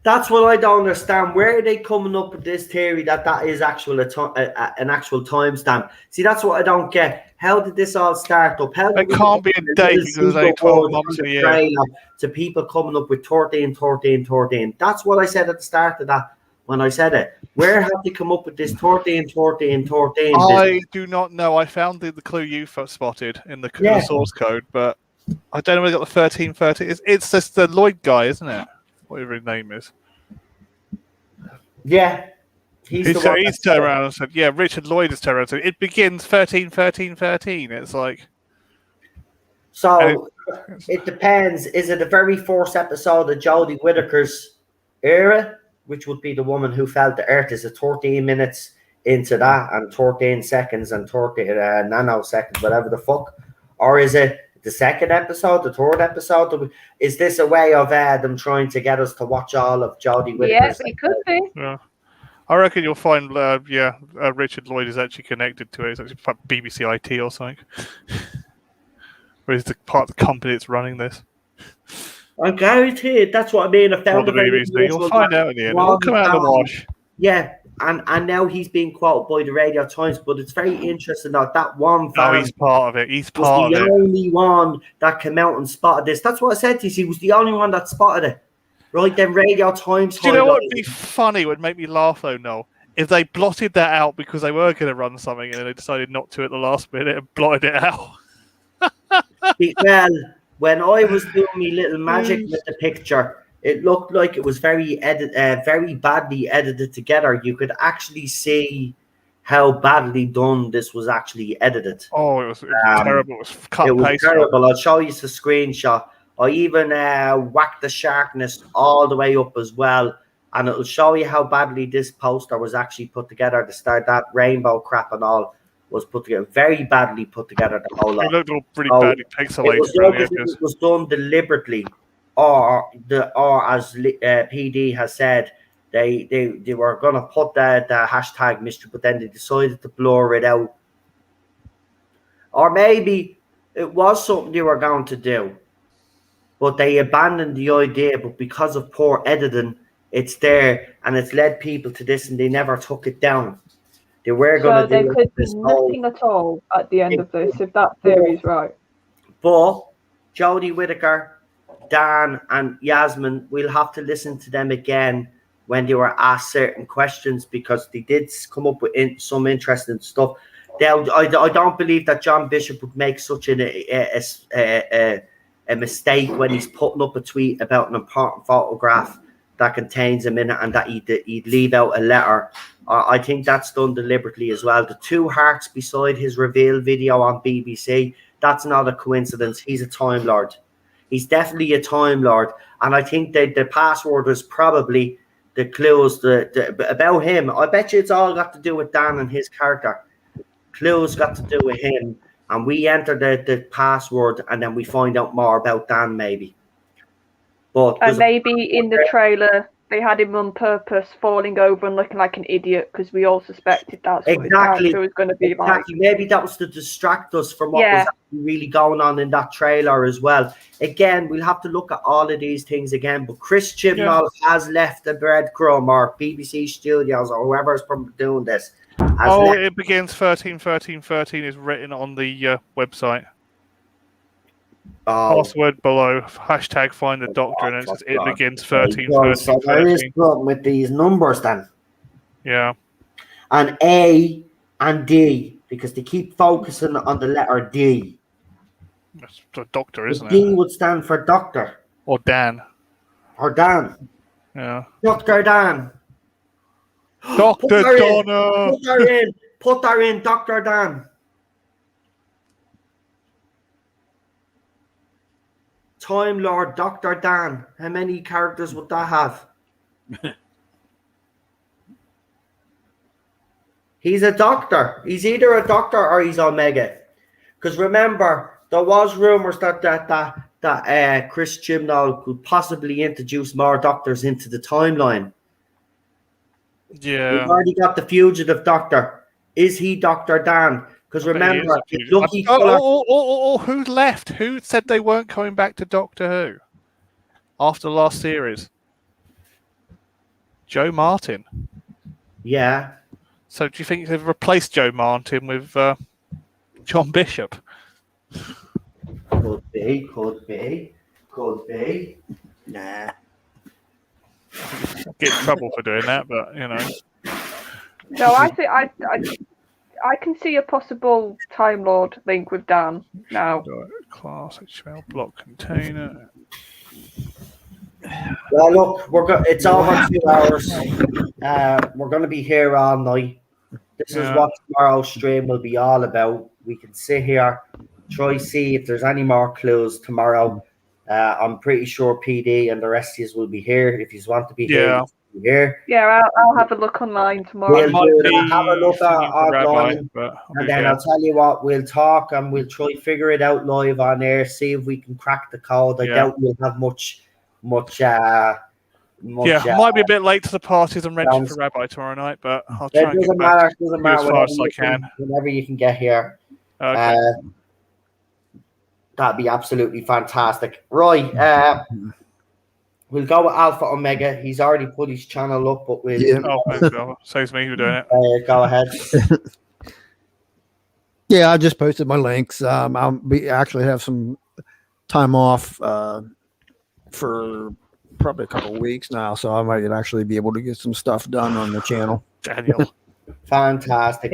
That's what I don't understand. Where are they coming up with this theory that is an actual timestamp? See, that's what I don't get. How did this all start up? It can't be a date because there's only 12 months a year. To people coming up with 13. That's what I said at the start of that when I said it. Where have they come up with this 13? I do not know. I found the clue you spotted in the source code, but I don't know where they got the 13. It's just the Lloyd guy, isn't it? Whatever his name is. Yeah. He's turned around and said, yeah, Richard Lloyd has turned around and said, it begins 13, 13, 13. It's like... So, it depends. Is it the very first episode of Jodie Whittaker's era, which would be the woman who fell to Earth? Is it 13 minutes into that and 13 seconds and 30 nanoseconds, whatever the fuck? Or is it the second episode, the third episode? Is this a way of them trying to get us to watch all of Jodie Whittaker's? Yeah, it could be. Yeah. I reckon you'll find, Richard Lloyd is actually connected to it. It's actually BBC IT or something. Or is the part of the company that's running this? I guarantee it. That's what I mean. I found the BBC. You'll find out in the end. It'll come out of the wash. Yeah, and now he's being quoted by the Radio Times, but it's very interesting that one fan. Oh, he's part of it. He's part of it. The only one that came out and spotted this. That's what I said to you. He was the only one that spotted it. Right then, Radio Times. Do you know what would be funny? Would make me laugh though, Noel, if they blotted that out because they were going to run something and they decided not to at the last minute and blotted it out. Well, when I was doing my little magic with the picture, it looked like it was very badly edited together. You could actually see how badly done this was actually edited. Oh, it was terrible. It was cut and paste. Terrible. I'll show you the screenshot. I even whacked the sharpness all the way up as well, and it'll show you how badly this poster was actually put together to start. That rainbow crap and all was put together, very badly put together. The whole lot. It looked all pretty badly pixelated. It was done deliberately, or as PD has said, they were going to put the hashtag mystery, but then they decided to blur it out. Or maybe it was something they were going to do, but they abandoned the idea. But because of poor editing, it's there, and it's led people to this, and they never took it down. They were going to do there could be nothing at all at the end of this, if that theory is right. But Jodie Whittaker, Dan, and Yasmin, we'll have to listen to them again when they were asked certain questions, because they did come up with some interesting stuff. I don't believe that John Bishop would make such a mistake when he's putting up a tweet about an important photograph that contains a minute, and that he'd leave out a letter. I think that's done deliberately as well. The two hearts beside his reveal video on BBC, that's not a coincidence. He's a Time Lord. He's definitely a Time Lord. And I think that the password was probably the clues about him. I bet you it's all got to do with Dan and his character. Clues got to do with him. And we enter the password, and then we find out more about Dan, maybe. And maybe in the trailer, they had him on purpose falling over and looking like an idiot, because we all suspected that's what his character was going to be like. Maybe that was to distract us from what was actually really going on in that trailer as well. Again, we'll have to look at all of these things again. But Chris Chibnall has left the breadcrumb, or BBC Studios, or whoever's doing this. It begins 13, 13, 13 is written on the website. Password below, hashtag find the doctor, and it says it begins 13, 13, so there is problem with these numbers then. Yeah. And A and D, because they keep focusing on the letter D. That's the doctor, isn't it? D would stand for doctor. Or Dan. Or Dan. Yeah. Dr. Dan. Dr. Donna. Put her in, Dr. Dan. Time Lord Dr. Dan. How many characters would that have? He's a doctor. He's either a doctor or he's Omega. Because remember, there was rumors that Chris Chibnall could possibly introduce more doctors into the timeline. Yeah. We've already got the fugitive doctor. Is he Dr. Dan? Because remember, who left? Who said they weren't coming back to Doctor Who after the last series? Joe Martin. Yeah. So do you think they've replaced Joe Martin with John Bishop? Could be. Nah. Get in trouble for doing that, but you know. No, I think I can see a possible Time Lord link with Dan now. Class HTML block container. Well, look, it's over 2 hours. We're going to be here all night. This is what tomorrow's stream will be all about. We can sit here, try see if there's any more clues tomorrow. I'm pretty sure PD and the rest of you will be here. If you want to be here, you be here. Yeah, I'll have a look online tomorrow. We'll have a look online, and then I'll tell you what, we'll talk and we'll try figure it out live on air, see if we can crack the code. I doubt we'll have much. Might be a bit late to the parties and wrenching for Rabbi tomorrow night, but I'll try and get back doesn't matter as fast as I can. Whenever you can get here. Okay. That'd be absolutely fantastic. Right. We'll go with Alpha Omega. He's already put his channel up, but we'll saves me who's doing it. Go ahead. Yeah, I just posted my links. Actually have some time off for probably a couple of weeks now, so I might actually be able to get some stuff done on the channel. Daniel. Fantastic,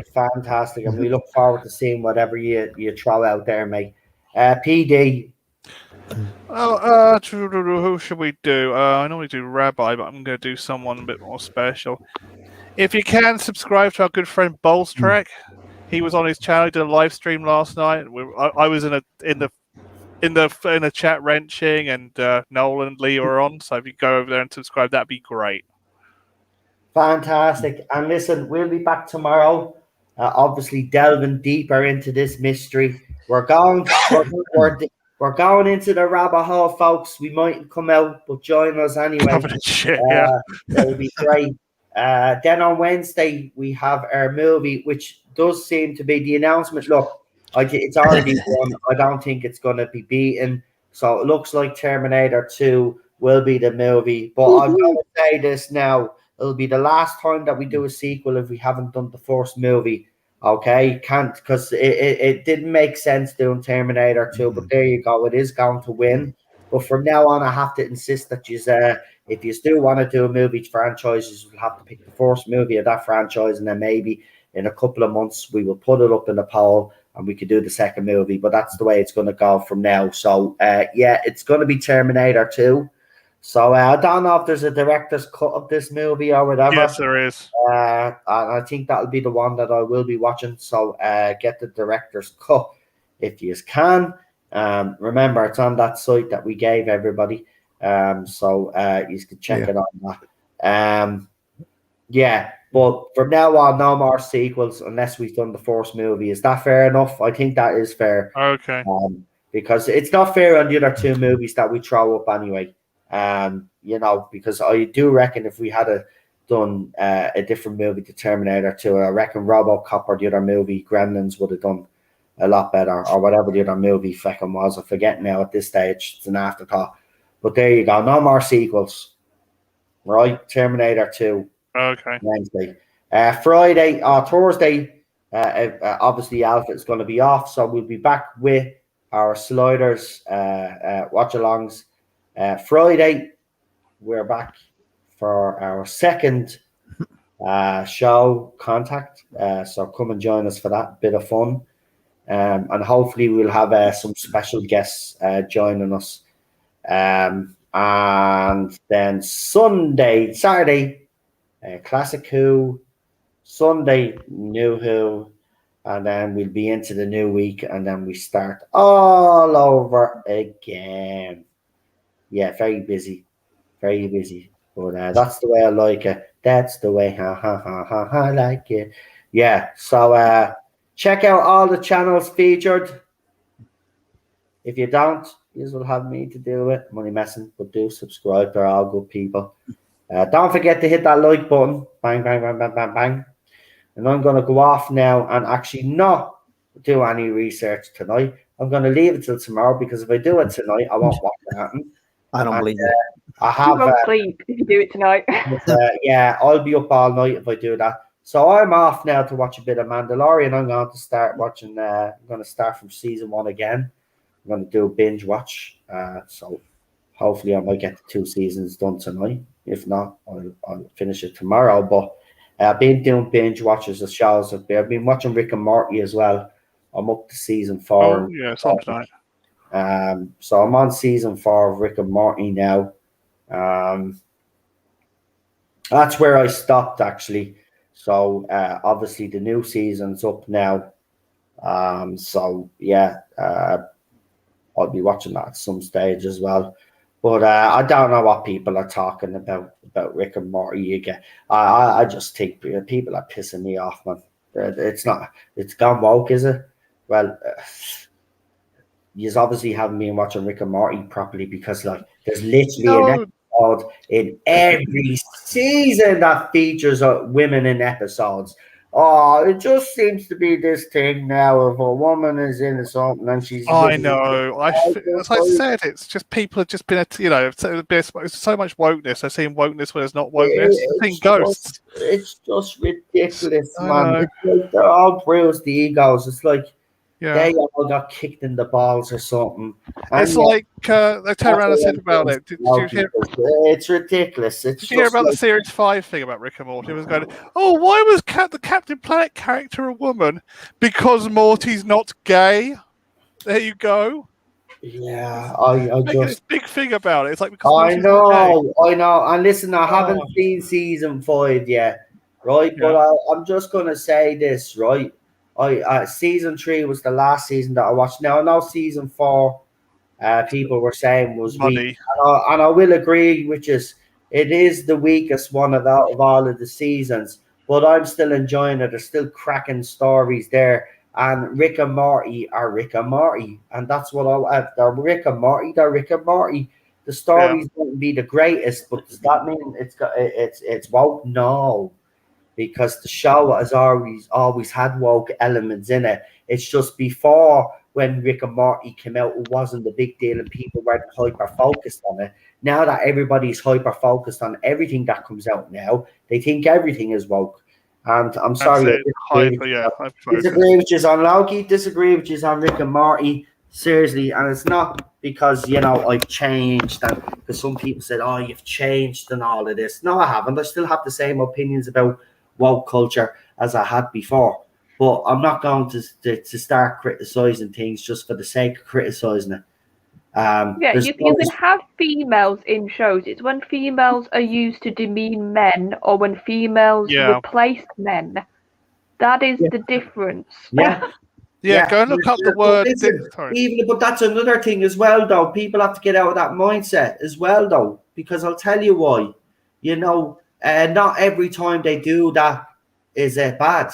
and we look forward to seeing whatever you throw out there, mate. PD. Who should we do? I normally do Rabbi, but I'm going to do someone a bit more special. If you can, subscribe to our good friend Bolstrek. He was on his channel. He did a live stream last night. I was in the chat wrenching, and Noel and Lee are on. So if you go over there and subscribe, that'd be great. Fantastic. And listen, we'll be back tomorrow. Obviously, delving deeper into this mystery. We're going into the rabbit hole, folks. We might come out, but join us anyway. It'll be great. Then on Wednesday, we have our movie, which does seem to be the announcement. Look, it's already done. I don't think it's going to be beaten. So it looks like Terminator 2 will be the movie. But I'm going to say this now. It'll be the last time that we do a sequel if we haven't done the first movie. Okay? Can't, because it didn't make sense doing Terminator 2. But there you go. It is going to win. But from now on, I have to insist that if you still want to do a movie franchise, you'll have to pick the first movie of that franchise, and then maybe in a couple of months we will put it up in the poll and we could do the second movie. But that's the way it's going to go from now. So it's going to be Terminator 2. So I don't know if there's a director's cut of this movie or whatever. Yes, there is. And I think that'll be the one that I will be watching. So get the director's cut if you can. Remember, it's on that site that we gave everybody. So you can check it on that. But from now on, no more sequels unless we've done the first movie. Is that fair enough? I think that is fair. Okay. Because it's not fair on the other two movies that we throw up anyway. Because I do reckon if we had done a different movie to Terminator 2, I reckon RoboCop or the other movie, Gremlins, would have done a lot better, or whatever the other movie fucking was. I forget now at this stage. It's an afterthought. But there you go. No more sequels. Right? Terminator 2. Okay. Wednesday. Thursday, obviously Alpha is going to be off, so we'll be back with our Sliders watch-alongs. Friday, we're back for our second show, Contact. So come and join us for that bit of fun. And hopefully we'll have some special guests joining us. And then Saturday, Classic Who, Sunday, New Who, and then we'll be into the new week, and then we start all over again. Yeah, very busy. But that's the way I like it. That's the way I like it. Yeah, so check out all the channels featured. If you don't, you will have me to do it. Money messing, but do subscribe. They're all good people. Don't forget to hit that like button. Bang, bang, bang, bang, bang, bang. And I'm going to go off now and actually not do any research tonight. I'm going to leave it till tomorrow, because if I do it tonight, I won't watch it happen. I don't believe it. You won't sleep if you do it tonight. I'll be up all night if I do that. So I'm off now to watch a bit of Mandalorian. I'm going to start watching. I'm going to start from season 1 again. I'm going to do a binge watch. So hopefully I might get the 2 seasons done tonight. If not, I'll finish it tomorrow. But I've been doing binge watches of shows. I've been watching Rick and Morty as well. I'm up to season 4. Oh, yeah, it's on tonight. So I'm on season 4 of Rick and Morty now. That's where I stopped actually. So obviously the new season's up now. So yeah, I'll be watching that at some stage as well. But I don't know what people are talking about Rick and Morty again. I just think people are pissing me off, man. It's not. It's gone woke, is it? Well, you obviously haven't been watching Rick and Morty properly because like there's literally an episode in every season that features women in episodes. Oh, it just seems to be this thing now if a woman is in something and she's. I know. As I said, it's just people have just been, there's so much wokeness. They're seeing wokeness where there's not wokeness. They're seeing ghosts. It's just ridiculous, man. Like they're all bruised egos. It's like they all got kicked in the balls or something. It's like they turned around and said about it. Did you hear? It's ridiculous. Did you hear about the Series 5 thing about Rick and Morty? It was going, oh, why was the Captain Planet character a woman? Because Morty's not gay. There you go. Yeah, I just this big thing about it. It's like because I know. And listen, I haven't seen season 5 yet, right? Yeah. But I'm just gonna say this, right? Season 3 was the last season that I watched. Now I know season 4, people were saying was weak, and I will agree, which is it is the weakest one of all of the seasons. But I'm still enjoying it. There's still cracking stories there. And Rick and Morty are Rick and Morty, and that's what they're Rick and Morty. They're Rick and Morty. The stories won't be the greatest, but does that mean it's woke? No, because the show has always had woke elements in it. It's just before when Rick and Morty came out, it wasn't the big deal, and people weren't hyper focused on it. Now that everybody's hyper focused on everything that comes out now, they think everything is woke. And I'm sorry, disagree with you on Loki, disagree with you on Rick and Morty, seriously. And it's not because, I've changed, and because some people said, oh, you've changed and all of this. No, I haven't. I still have the same opinions about woke culture as I had before. But I'm not going to start criticizing things just for the sake of criticizing it. You can have females in shows. It's when females are used to demean men or when females replace men. That is the difference. Yeah. Go and look up the word. But that's another thing as well, though. People have to get out of that mindset as well, though, because I'll tell you why. Not every time they do that is bad.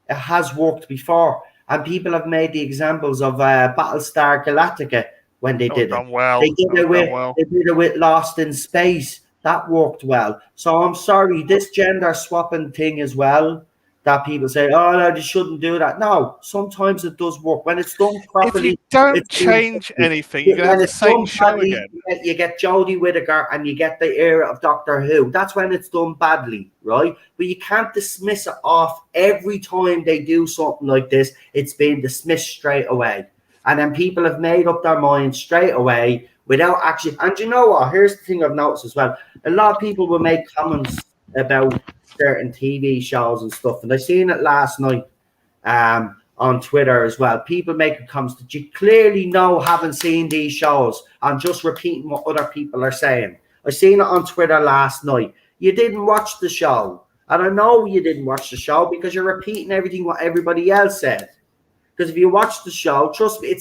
It has worked before, and people have made the examples of Battlestar Galactica. When they did it, they did it with Lost in Space. That worked well. So I'm sorry, this gender swapping thing as well, that people say, oh, no, you shouldn't do that. No, sometimes it does work. When it's done properly. If you don't change anything, you're going to have the same show again. You get Jodie Whittaker and you get the era of Doctor Who. That's when it's done badly, right? But you can't dismiss it off every time they do something like this. It's being dismissed straight away. And then people have made up their minds straight away without actually. And you know what? Here's the thing I've noticed as well. A lot of people will make comments about certain TV shows and stuff. And I seen it last night on Twitter as well. People making comments that you clearly know haven't seen these shows and just repeating what other people are saying. I seen it on Twitter last night. You didn't watch the show. And I know you didn't watch the show because you're repeating everything what everybody else said. Because if you watch the show, trust me,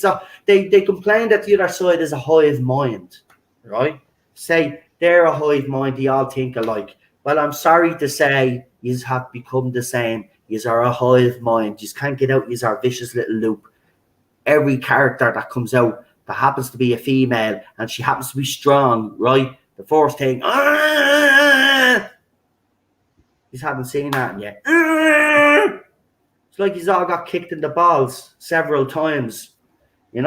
they complain that the other side is a hive mind, right? Say they're a hive mind, they all think alike. Well, I'm sorry to say, you have become the same. You are a hive mind. You can't get out. You are a vicious little loop. Every character that comes out that happens to be a female and she happens to be strong, right? The first thing, you haven't seen that yet. It's like he's all got kicked in the balls several times, You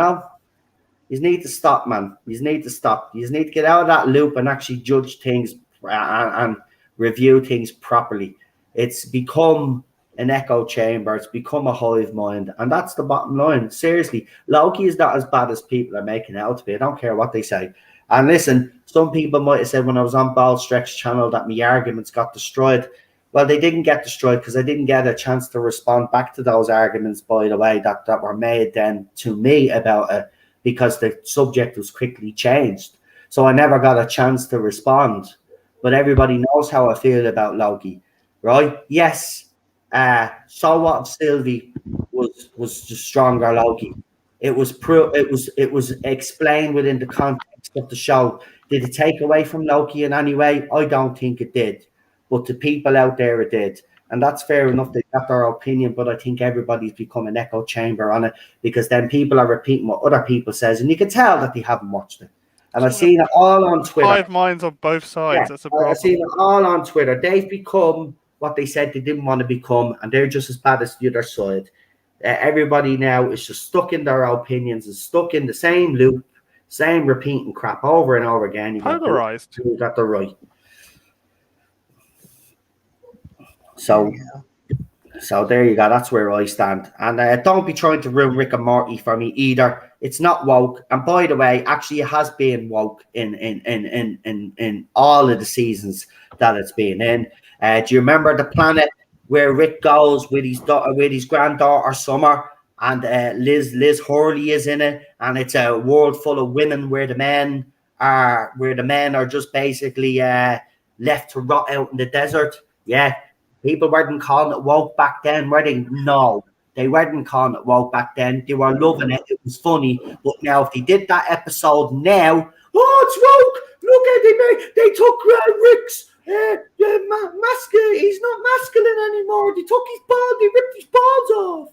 need to stop, man. You need to stop. You need to get out of that loop and actually judge things and review things properly. It's become an echo chamber. It's become a hive mind. And that's the bottom line. Seriously, Loki is not as bad as people are making it out to be. I don't care what they say. And listen, some people might have said when I was on Ball Stretch channel that my arguments got destroyed. Well, they didn't get destroyed because I didn't get a chance to respond back to those arguments, by the way, that were made then to me about it because the subject was quickly changed. so I never got a chance to respond. But everybody knows how I feel about Loki, right? Yes, so what if Sylvie was the stronger Loki? It was explained within the context of the show. Did it take away from Loki in any way? I don't think it did. But to people out there, it did. And that's fair enough. They got their opinion, but I think everybody's become an echo chamber on it, because then people are repeating what other people says, and you can tell that they haven't watched it. And I've seen it all on Twitter. Hive minds on both sides. Yeah, that's a problem. I've seen it all on Twitter. They've become what they said they didn't want to become, and they're just as bad as the other side. Everybody now is just stuck in their opinions and stuck in the same loop, same repeating crap over and over again. Polarized. You got the right. So there you go. That's where I stand. And don't be trying to ruin Rick and Morty for me either. It's not woke. And by the way, actually, it has been woke in all of the seasons that it's been in. Do you remember the planet where Rick goes with his granddaughter Summer, and Liz Hurley is in it, and it's a world full of women where the men are just basically left to rot out in the desert? Yeah. People weren't calling it woke back then, were they? No, they weren't calling it woke back then. They were loving it. It was funny. But now, if they did that episode now, it's woke. Look at they took Rick's masculine. He's not masculine anymore. They took his ball. They ripped his balls off.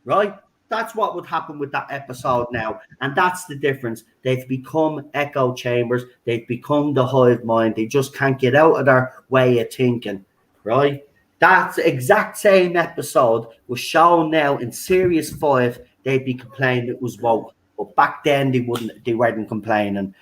Right? That's what would happen with that episode now. And that's the difference. They've become echo chambers. They've become the hive mind. They just can't get out of their way of thinking. Right, that exact same episode was shown now in Series 5. They'd be complaining it was woke, but back then they weren't complaining.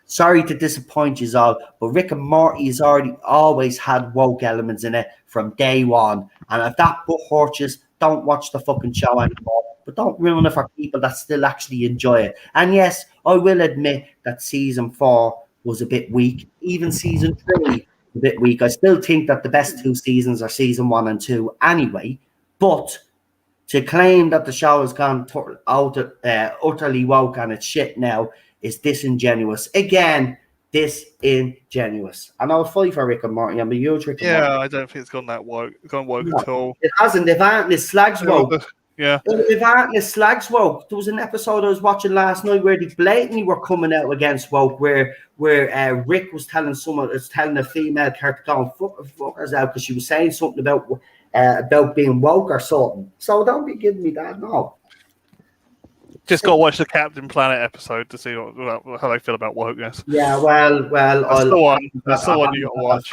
Sorry to disappoint you all, but Rick and Morty has always had woke elements in it from day one. And if that butt hurts you, don't watch the fucking show anymore. But don't ruin it for people that still actually enjoy it. And yes, I will admit that season 4 was a bit weak. Even season 3. A bit weak. I still think that the best 2 seasons are season 1 and 2 anyway, but to claim that the show has gone utterly woke and it's shit now is disingenuous. Again, disingenuous. And I'll fight for Rick and Morty. I'm a huge Rick and Morty. Yeah, I don't think it's gone that woke. Gone woke at all. It hasn't. They've aren't the slags woke. Yeah. If Atlas slags woke, there was an episode I was watching last night where they blatantly were coming out against woke, where Rick was telling a female character to go and fuck us out because she was saying something about being woke or something. So don't be giving me that. No. Just got to watch the Captain Planet episode to see how they feel about wokeness. Yeah, well, that's the one you got to watch.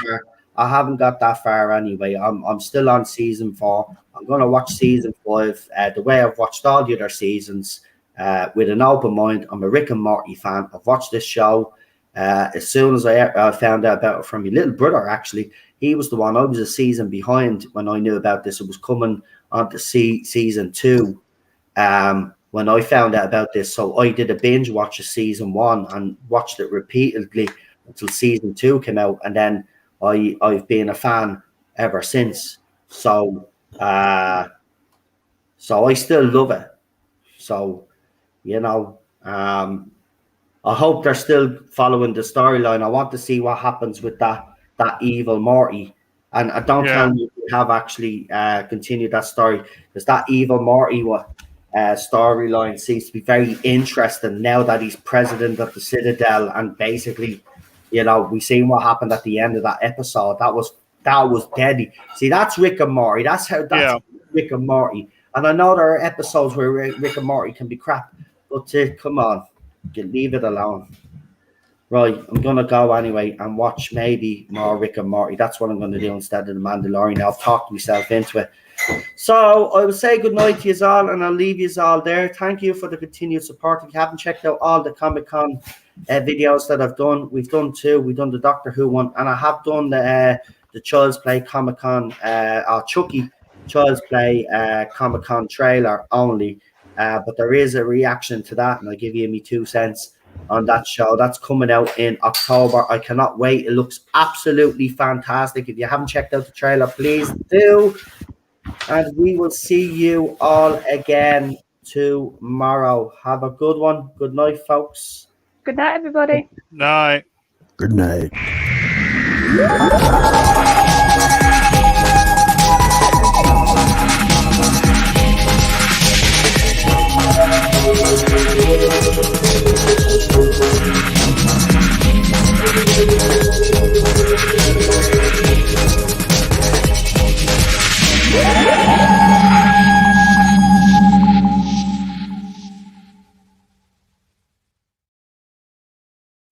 I haven't got that far anyway. I'm still on season 4. I'm going to watch season 5 the way I've watched all the other seasons with an open mind. I'm a Rick and Morty fan. I've watched this show as soon as I found out about it from my little brother, actually. He was the one. I was a season behind when I knew about this. It was coming on to season 2 when I found out about this. So I did a binge watch of season 1 and watched it repeatedly until season 2 came out. And then I've been a fan ever since. So I still love it. So, I hope they're still following the storyline. I want to see what happens with that evil Morty. And don't tell me we have actually continued that story, because that evil Morty storyline seems to be very interesting now that he's president of the Citadel, and basically, we seen what happened at the end of that episode. That was deadly. See, that's Rick and Morty. That's Rick and Morty. And I know there are episodes where Rick and Morty can be crap, but come on, leave it alone. Right, I'm going to go anyway and watch maybe more Rick and Morty. That's what I'm going to do instead of The Mandalorian. I've talked myself into it. So I will say goodnight to you all, and I'll leave you all there. Thank you for the continued support. If you haven't checked out all the Comic-Con videos that I've done, we've done 2. We've done the Doctor Who one, and I have done the Child's Play Comic-Con, Chucky Child's Play Comic-Con trailer only. But there is a reaction to that, and I'll give you me 2 cents on that show. That's coming out in October. I cannot wait. It looks absolutely fantastic. If you haven't checked out the trailer, please do. And we will see you all again tomorrow. Have a good one. Good night, folks. Good night, everybody. Night. Good night.